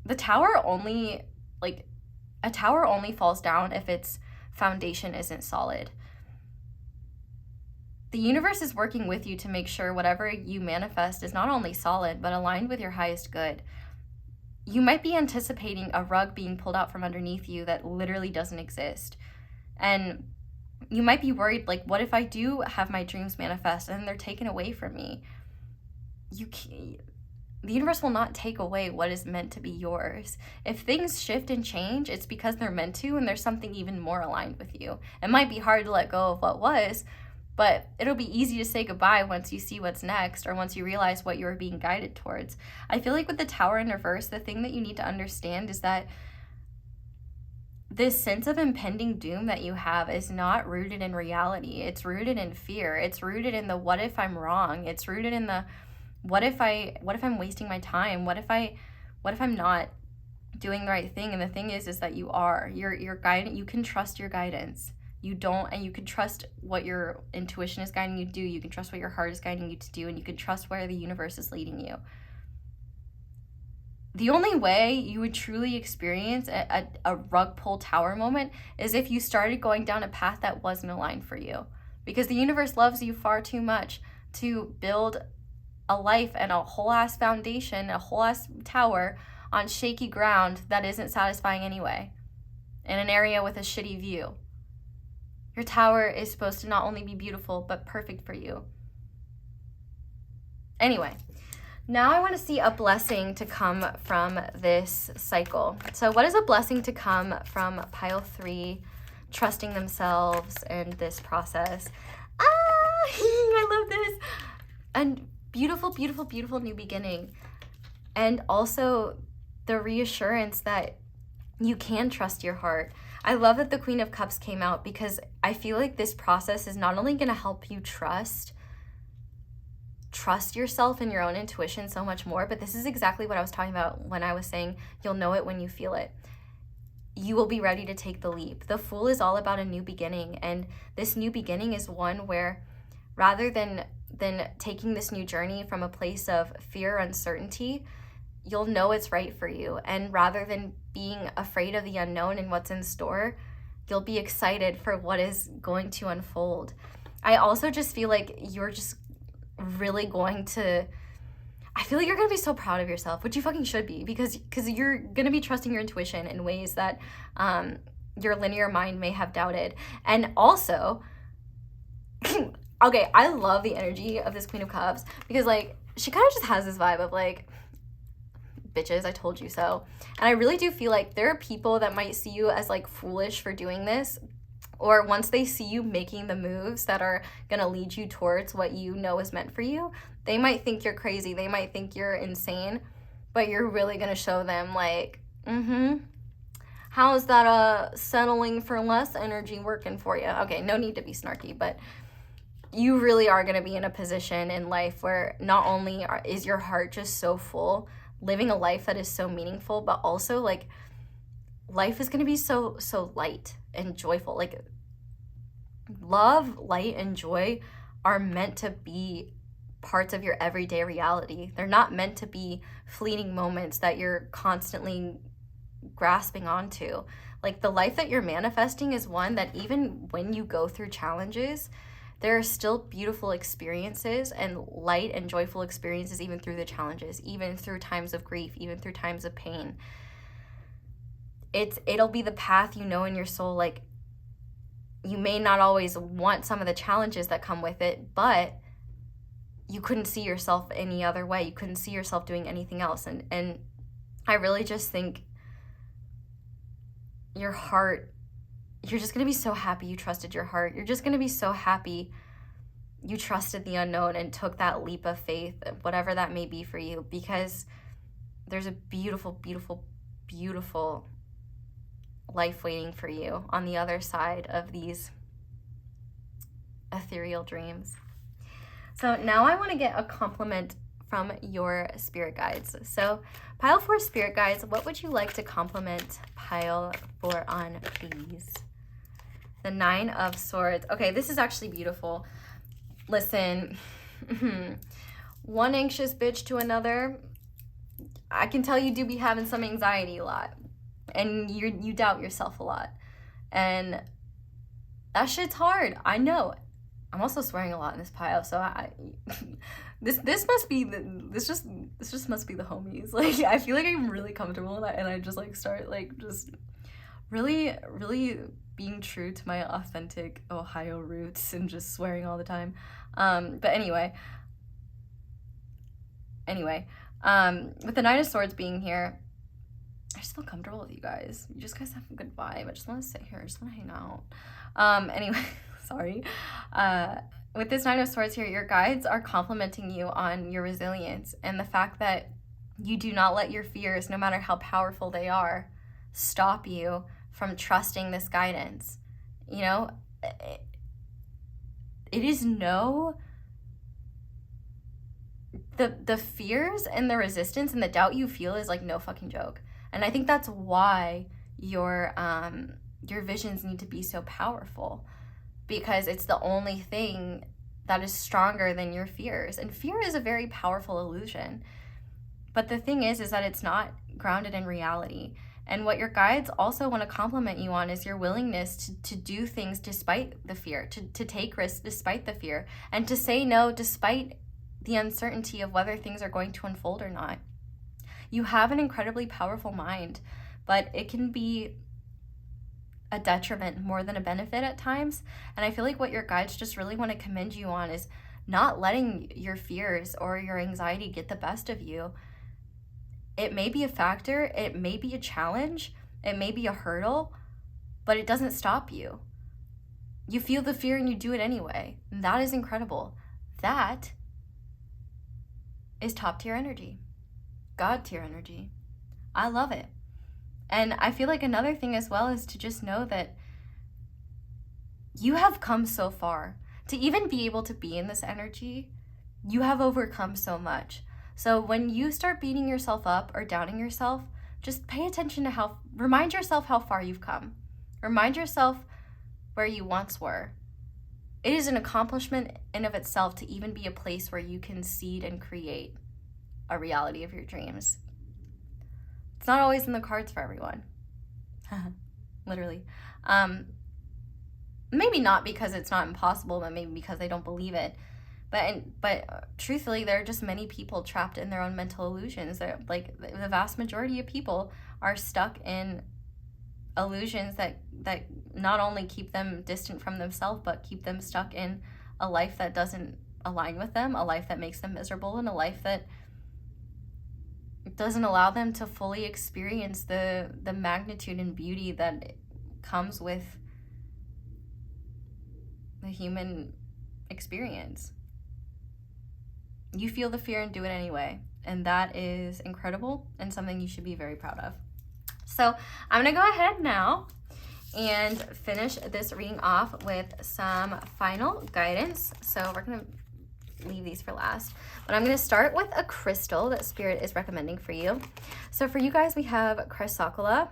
the Tower only, like, a tower only falls down if its foundation isn't solid. The universe is working with you to make sure whatever you manifest is not only solid, but aligned with your highest good. You might be anticipating a rug being pulled out from underneath you that literally doesn't exist. And you might be worried, like, what if I do have my dreams manifest and they're taken away from me? The universe will not take away what is meant to be yours. If things shift and change, it's because they're meant to, and there's something even more aligned with you. It might be hard to let go of what was, but it'll be easy to say goodbye once you see what's next, or once you realize what you're being guided towards. I feel like with the Tower in reverse, the thing that you need to understand is that this sense of impending doom that you have is not rooted in reality. It's rooted in fear. It's rooted in the what if I'm wrong. It's rooted in the what if I'm wasting my time? What if I'm not doing the right thing? And the thing is that you are. Your guidance, you can trust your guidance. You can trust what your intuition is guiding you to do. You can trust what your heart is guiding you to do, and you can trust where the universe is leading you. The only way you would truly experience a rug pull Tower moment is if you started going down a path that wasn't aligned for you. Because the universe loves you far too much to build a life and a whole ass foundation, a whole ass tower on shaky ground that isn't satisfying anyway, in an area with a shitty view. Your tower is supposed to not only be beautiful, but perfect for you. Anyway, now I want to see a blessing to come from this cycle. So what is a blessing to come from pile 3, trusting themselves and this process? I love this. And beautiful, beautiful, beautiful new beginning. And also the reassurance that you can trust your heart. I love that the Queen of Cups came out, because I feel like this process is not only going to help you trust yourself and your own intuition so much more, but this is exactly what I was talking about when I was saying you'll know it when you feel it. You will be ready to take the leap. The Fool is all about a new beginning, and this new beginning is one where rather than taking this new journey from a place of fear, uncertainty, you'll know it's right for you. And rather than being afraid of the unknown and what's in store, you'll be excited for what is going to unfold. I also just feel like you're just really going to, I feel like you're going to be so proud of yourself, which you fucking should be, because you're going to be trusting your intuition in ways that your linear mind may have doubted. And also, okay, I love the energy of this Queen of Cups, because like she kind of just has this vibe of like, bitches, I told you so. And I really do feel like there are people that might see you as like foolish for doing this, or once they see you making the moves that are gonna lead you towards what you know is meant for you, they might think you're crazy, they might think you're insane, but you're really gonna show them like, how is that settling for less energy working for you? Okay, no need to be snarky, but you really are gonna be in a position in life where not only is your heart just so full, living a life that is so meaningful, but also like life is going to be so light and joyful. Like love, light, and joy are meant to be parts of your everyday reality. They're not meant to be fleeting moments that you're constantly grasping onto. Like the life that you're manifesting is one that even when you go through challenges, there are still beautiful experiences and light and joyful experiences even through the challenges, even through times of grief, even through times of pain. It'll be the path you know in your soul. Like you may not always want some of the challenges that come with it, but you couldn't see yourself any other way. You couldn't see yourself doing anything else. And I really just think your heart, you're just going to be so happy you trusted your heart. You're just going to be so happy you trusted the unknown and took that leap of faith, whatever that may be for you, because there's a beautiful, beautiful, beautiful life waiting for you on the other side of these ethereal dreams. So now I want to get a compliment from your spirit guides. So pile 4 spirit guides, what would you like to compliment pile 4 on, please? The 9 of Swords. Okay, this is actually beautiful. Listen, one anxious bitch to another, I can tell you do be having some anxiety a lot. And you doubt yourself a lot. And that shit's hard. I know. I'm also swearing a lot in this pile, so this just must be the homies. Like I feel like I'm really comfortable in that, and I just like start like just really, really being true to my authentic Ohio roots and just swearing all the time. But anyway, with the 9 of Swords being here, I just feel comfortable with you guys. You just guys have a good vibe. I just want to sit here. I just want to hang out. Anyway, sorry. With this 9 of Swords here, your guides are complimenting you on your resilience and the fact that you do not let your fears, no matter how powerful they are, stop you from trusting this guidance. You know, it is the fears and the resistance and the doubt you feel is like no fucking joke. And I think that's why your visions need to be so powerful, because it's the only thing that is stronger than your fears. And fear is a very powerful illusion. But the thing is that it's not grounded in reality. And what your guides also want to compliment you on is your willingness to do things despite the fear, to take risks despite the fear, and to say no despite the uncertainty of whether things are going to unfold or not. You have an incredibly powerful mind, but it can be a detriment more than a benefit at times. And I feel like what your guides just really want to commend you on is not letting your fears or your anxiety get the best of you. It may be a factor, it may be a challenge, it may be a hurdle, but it doesn't stop you. You feel the fear and you do it anyway. And that is incredible. That is top tier energy, God tier energy. I love it. And I feel like another thing as well is to just know that you have come so far. To even be able to be in this energy, you have overcome so much. So when you start beating yourself up or doubting yourself, just pay attention to remind yourself how far you've come. Remind yourself where you once were. It is an accomplishment in of itself to even be a place where you can seed and create a reality of your dreams. It's not always in the cards for everyone. Literally. Maybe not because it's not impossible, but maybe because they don't believe it. But truthfully, there are just many people trapped in their own mental illusions. Like the vast majority of people are stuck in illusions that not only keep them distant from themselves, but keep them stuck in a life that doesn't align with them, a life that makes them miserable, and a life that doesn't allow them to fully experience the magnitude and beauty that comes with the human experience. You feel the fear and do it anyway, and that is incredible and something you should be very proud of. So I'm gonna go ahead now and finish this reading off with some final guidance. So we're gonna leave these for last, but I'm going to start with a crystal that Spirit is recommending for you. So for you guys, we have chrysocolla.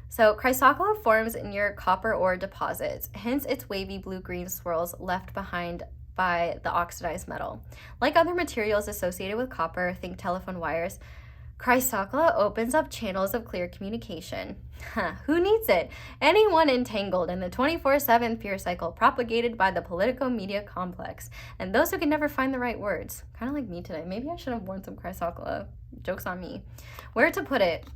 So chrysocolla forms in your copper ore deposits, hence its wavy blue-green swirls left behind by the oxidized metal. Like other materials associated with copper, think telephone wires, chrysocolla opens up channels of clear communication. Who needs it? Anyone entangled in the 24/7 fear cycle propagated by the politico-media complex, and those who can never find the right words. Kind of like me today. Maybe I should have worn some chrysocolla. Joke's on me. Where to put it?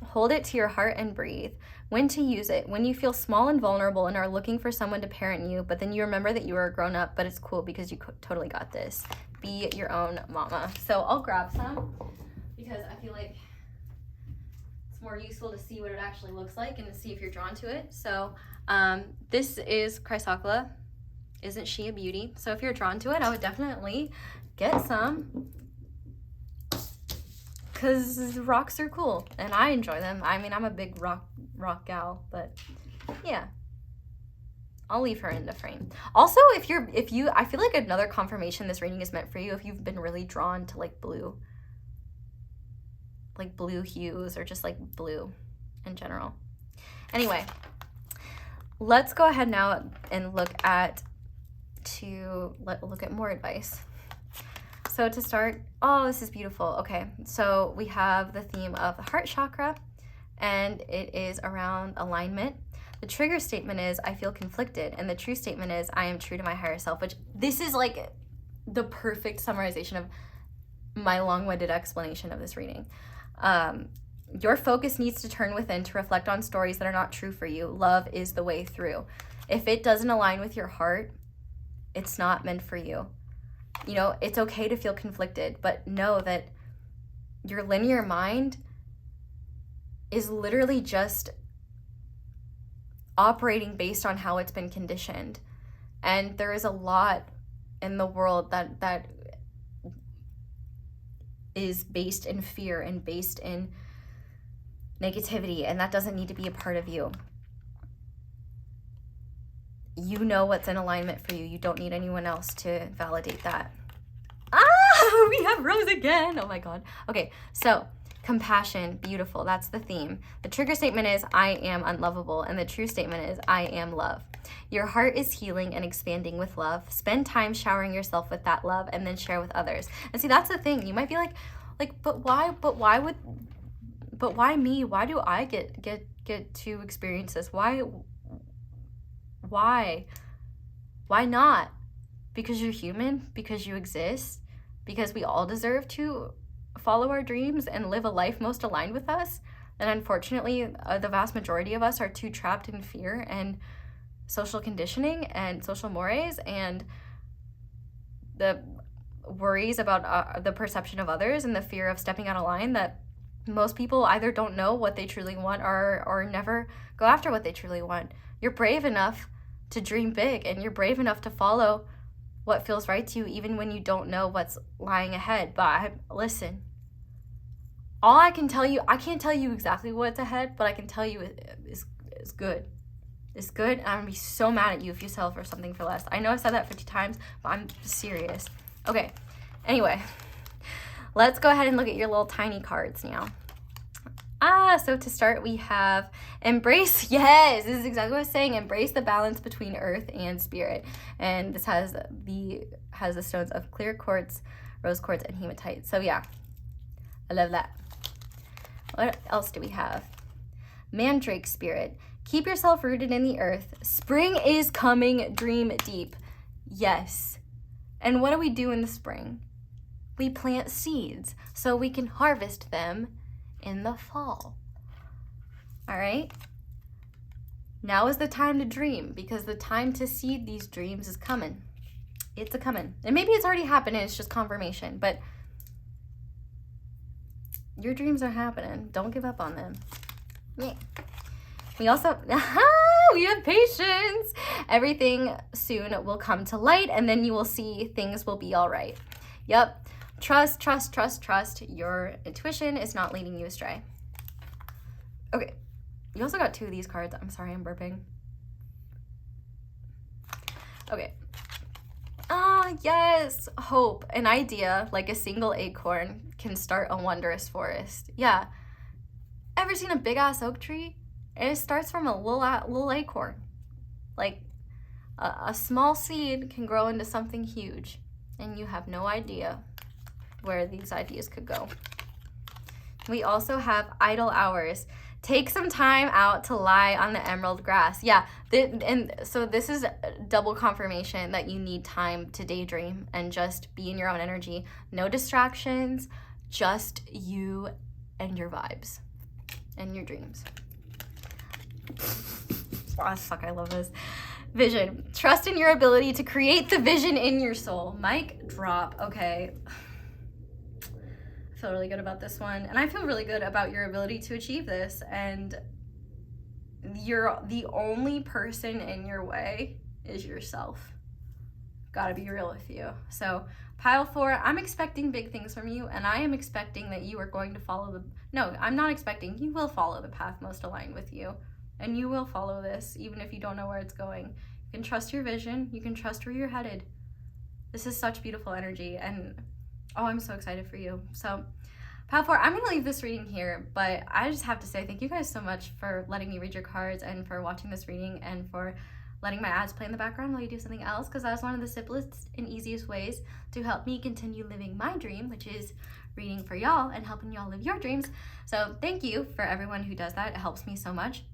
Hold it to your heart and breathe. When to use it? When you feel small and vulnerable and are looking for someone to parent you, but then you remember that you are a grown-up, but it's cool because you totally got this. Be your own mama. So I'll grab some, because I feel like it's more useful to see what it actually looks like and to see if you're drawn to it. So this is chrysocolla. Isn't she a beauty? So if you're drawn to it, I would definitely get some, because rocks are cool and I enjoy them. I mean, I'm a big rock gal, but yeah. I'll leave her in the frame. Also, if you, I feel like another confirmation this reading is meant for you if you've been really drawn to like blue hues or just like blue in general. Anyway, let's go ahead now and look at more advice. So to start, oh, this is beautiful. Okay, so we have the theme of the heart chakra, and it is around alignment. The trigger statement is, I feel conflicted, and the true statement is, I am true to my higher self, which this is like the perfect summarization of my long-winded explanation of this reading. Your focus needs to turn within to reflect on stories that are not true for you. Love is the way through. If it doesn't align with your heart, it's not meant for you. You know, it's okay to feel conflicted, but know that your linear mind is literally just operating based on how it's been conditioned. And there is a lot in the world that is based in fear and based in negativity, and that doesn't need to be a part of you. You know what's in alignment for you. You don't need anyone else to validate that. Ah, we have Rose again. Oh my God. Okay, so compassion, beautiful. That's the theme. The trigger statement is, I am unlovable, and the true statement is, I am love. Your heart is healing and expanding with love. Spend time showering yourself with that love and then share with others. And see, that's the thing. You might be like, but why me? Why do I get to experience this? Why not? because you're human, because you exist, because we all deserve to follow our dreams and live a life most aligned with us. And unfortunately, the vast majority of us are too trapped in fear and social conditioning and social mores and the worries about the perception of others and the fear of stepping out of line, that most people either don't know what they truly want or never go after what they truly want. You're brave enough to dream big, and you're brave enough to follow what feels right to you, even when you don't know what's lying ahead. But listen, all I can tell you, I can't tell you exactly what's ahead, but I can tell you is good. It's good, and I'm gonna be so mad at you if you sell for something for less. I know I've said that 50 times, but I'm serious. Okay, anyway, let's go ahead and look at your little tiny cards now. So to start, we have embrace. Yes, this is exactly what I was saying. Embrace the balance between earth and spirit. And this has the stones of clear quartz, rose quartz, and hematite. So yeah, I love that. What else do we have? Mandrake spirit. Keep yourself rooted in the earth. Spring is coming. Dream deep. Yes. And what do we do in the spring? We plant seeds so we can harvest them in the fall. All right? Now is the time to dream, because the time to seed these dreams is coming. It's a coming. And maybe it's already happened and it's just confirmation, but your dreams are happening. Don't give up on them. Yeah. We also, we have patience. Everything soon will come to light, and then you will see things will be all right. Yep. Trust, trust, trust, trust. Your intuition is not leading you astray. Okay. You also got 2 of these cards. I'm sorry, I'm burping. Okay. Yes. Hope. An idea, like a single acorn, can start a wondrous forest. Yeah. Ever seen a big-ass oak tree? It starts from a little acorn. Like, a small seed can grow into something huge, and you have no idea where these ideas could go. We also have idle hours. Take some time out to lie on the emerald grass. Yeah, and so this is double confirmation that you need time to daydream and just be in your own energy. No distractions, just you and your vibes and your dreams. Oh, fuck, I love this. Vision. Trust in your ability to create the vision in your soul. Mic drop. Okay. I feel really good about this one. And I feel really good about your ability to achieve this. And you're the only person in your way is yourself. Gotta be real with you. So pile 4, I'm expecting big things from you, and I am expecting that you are going to follow no, I'm not expecting, you will follow the path most aligned with you. And you will follow this, even if you don't know where it's going. You can trust your vision. You can trust where you're headed. This is such beautiful energy, and oh, I'm so excited for you. So, pile 4, I'm going to leave this reading here, but I just have to say thank you guys so much for letting me read your cards and for watching this reading and for letting my ads play in the background while you do something else, because that was one of the simplest and easiest ways to help me continue living my dream, which is reading for y'all and helping y'all live your dreams. So, thank you for everyone who does that. It helps me so much.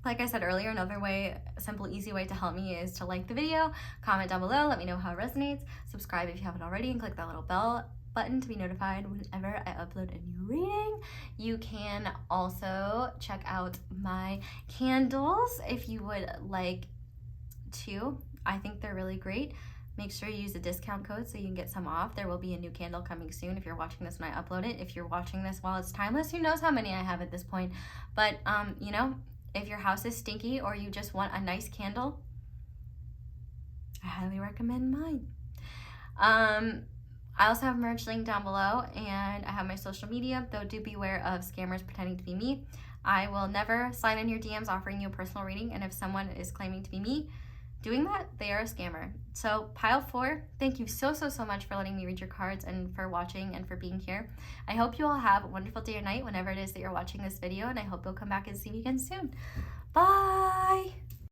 Like I said earlier, another way, a simple, easy way to help me is to like the video, comment down below, let me know how it resonates, subscribe if you haven't already, and click that little bell button to be notified whenever I upload a new reading. You can also check out my candles if you would like to. I think they're really great. Make sure you use the discount code so you can get some off. There will be a new candle coming soon if you're watching this when I upload it. If you're watching this while it's timeless, who knows how many I have at this point. But, you know, if your house is stinky or you just want a nice candle, I highly recommend mine. I also have merch link down below, and I have my social media, though do beware of scammers pretending to be me. I will never slide in your DMs offering you a personal reading, and if someone is claiming to be me doing that, they are a scammer. So pile 4, thank you so much for letting me read your cards and for watching and for being here. I hope you all have a wonderful day or night whenever it is that you're watching this video, and I hope you'll come back and see me again soon. Bye!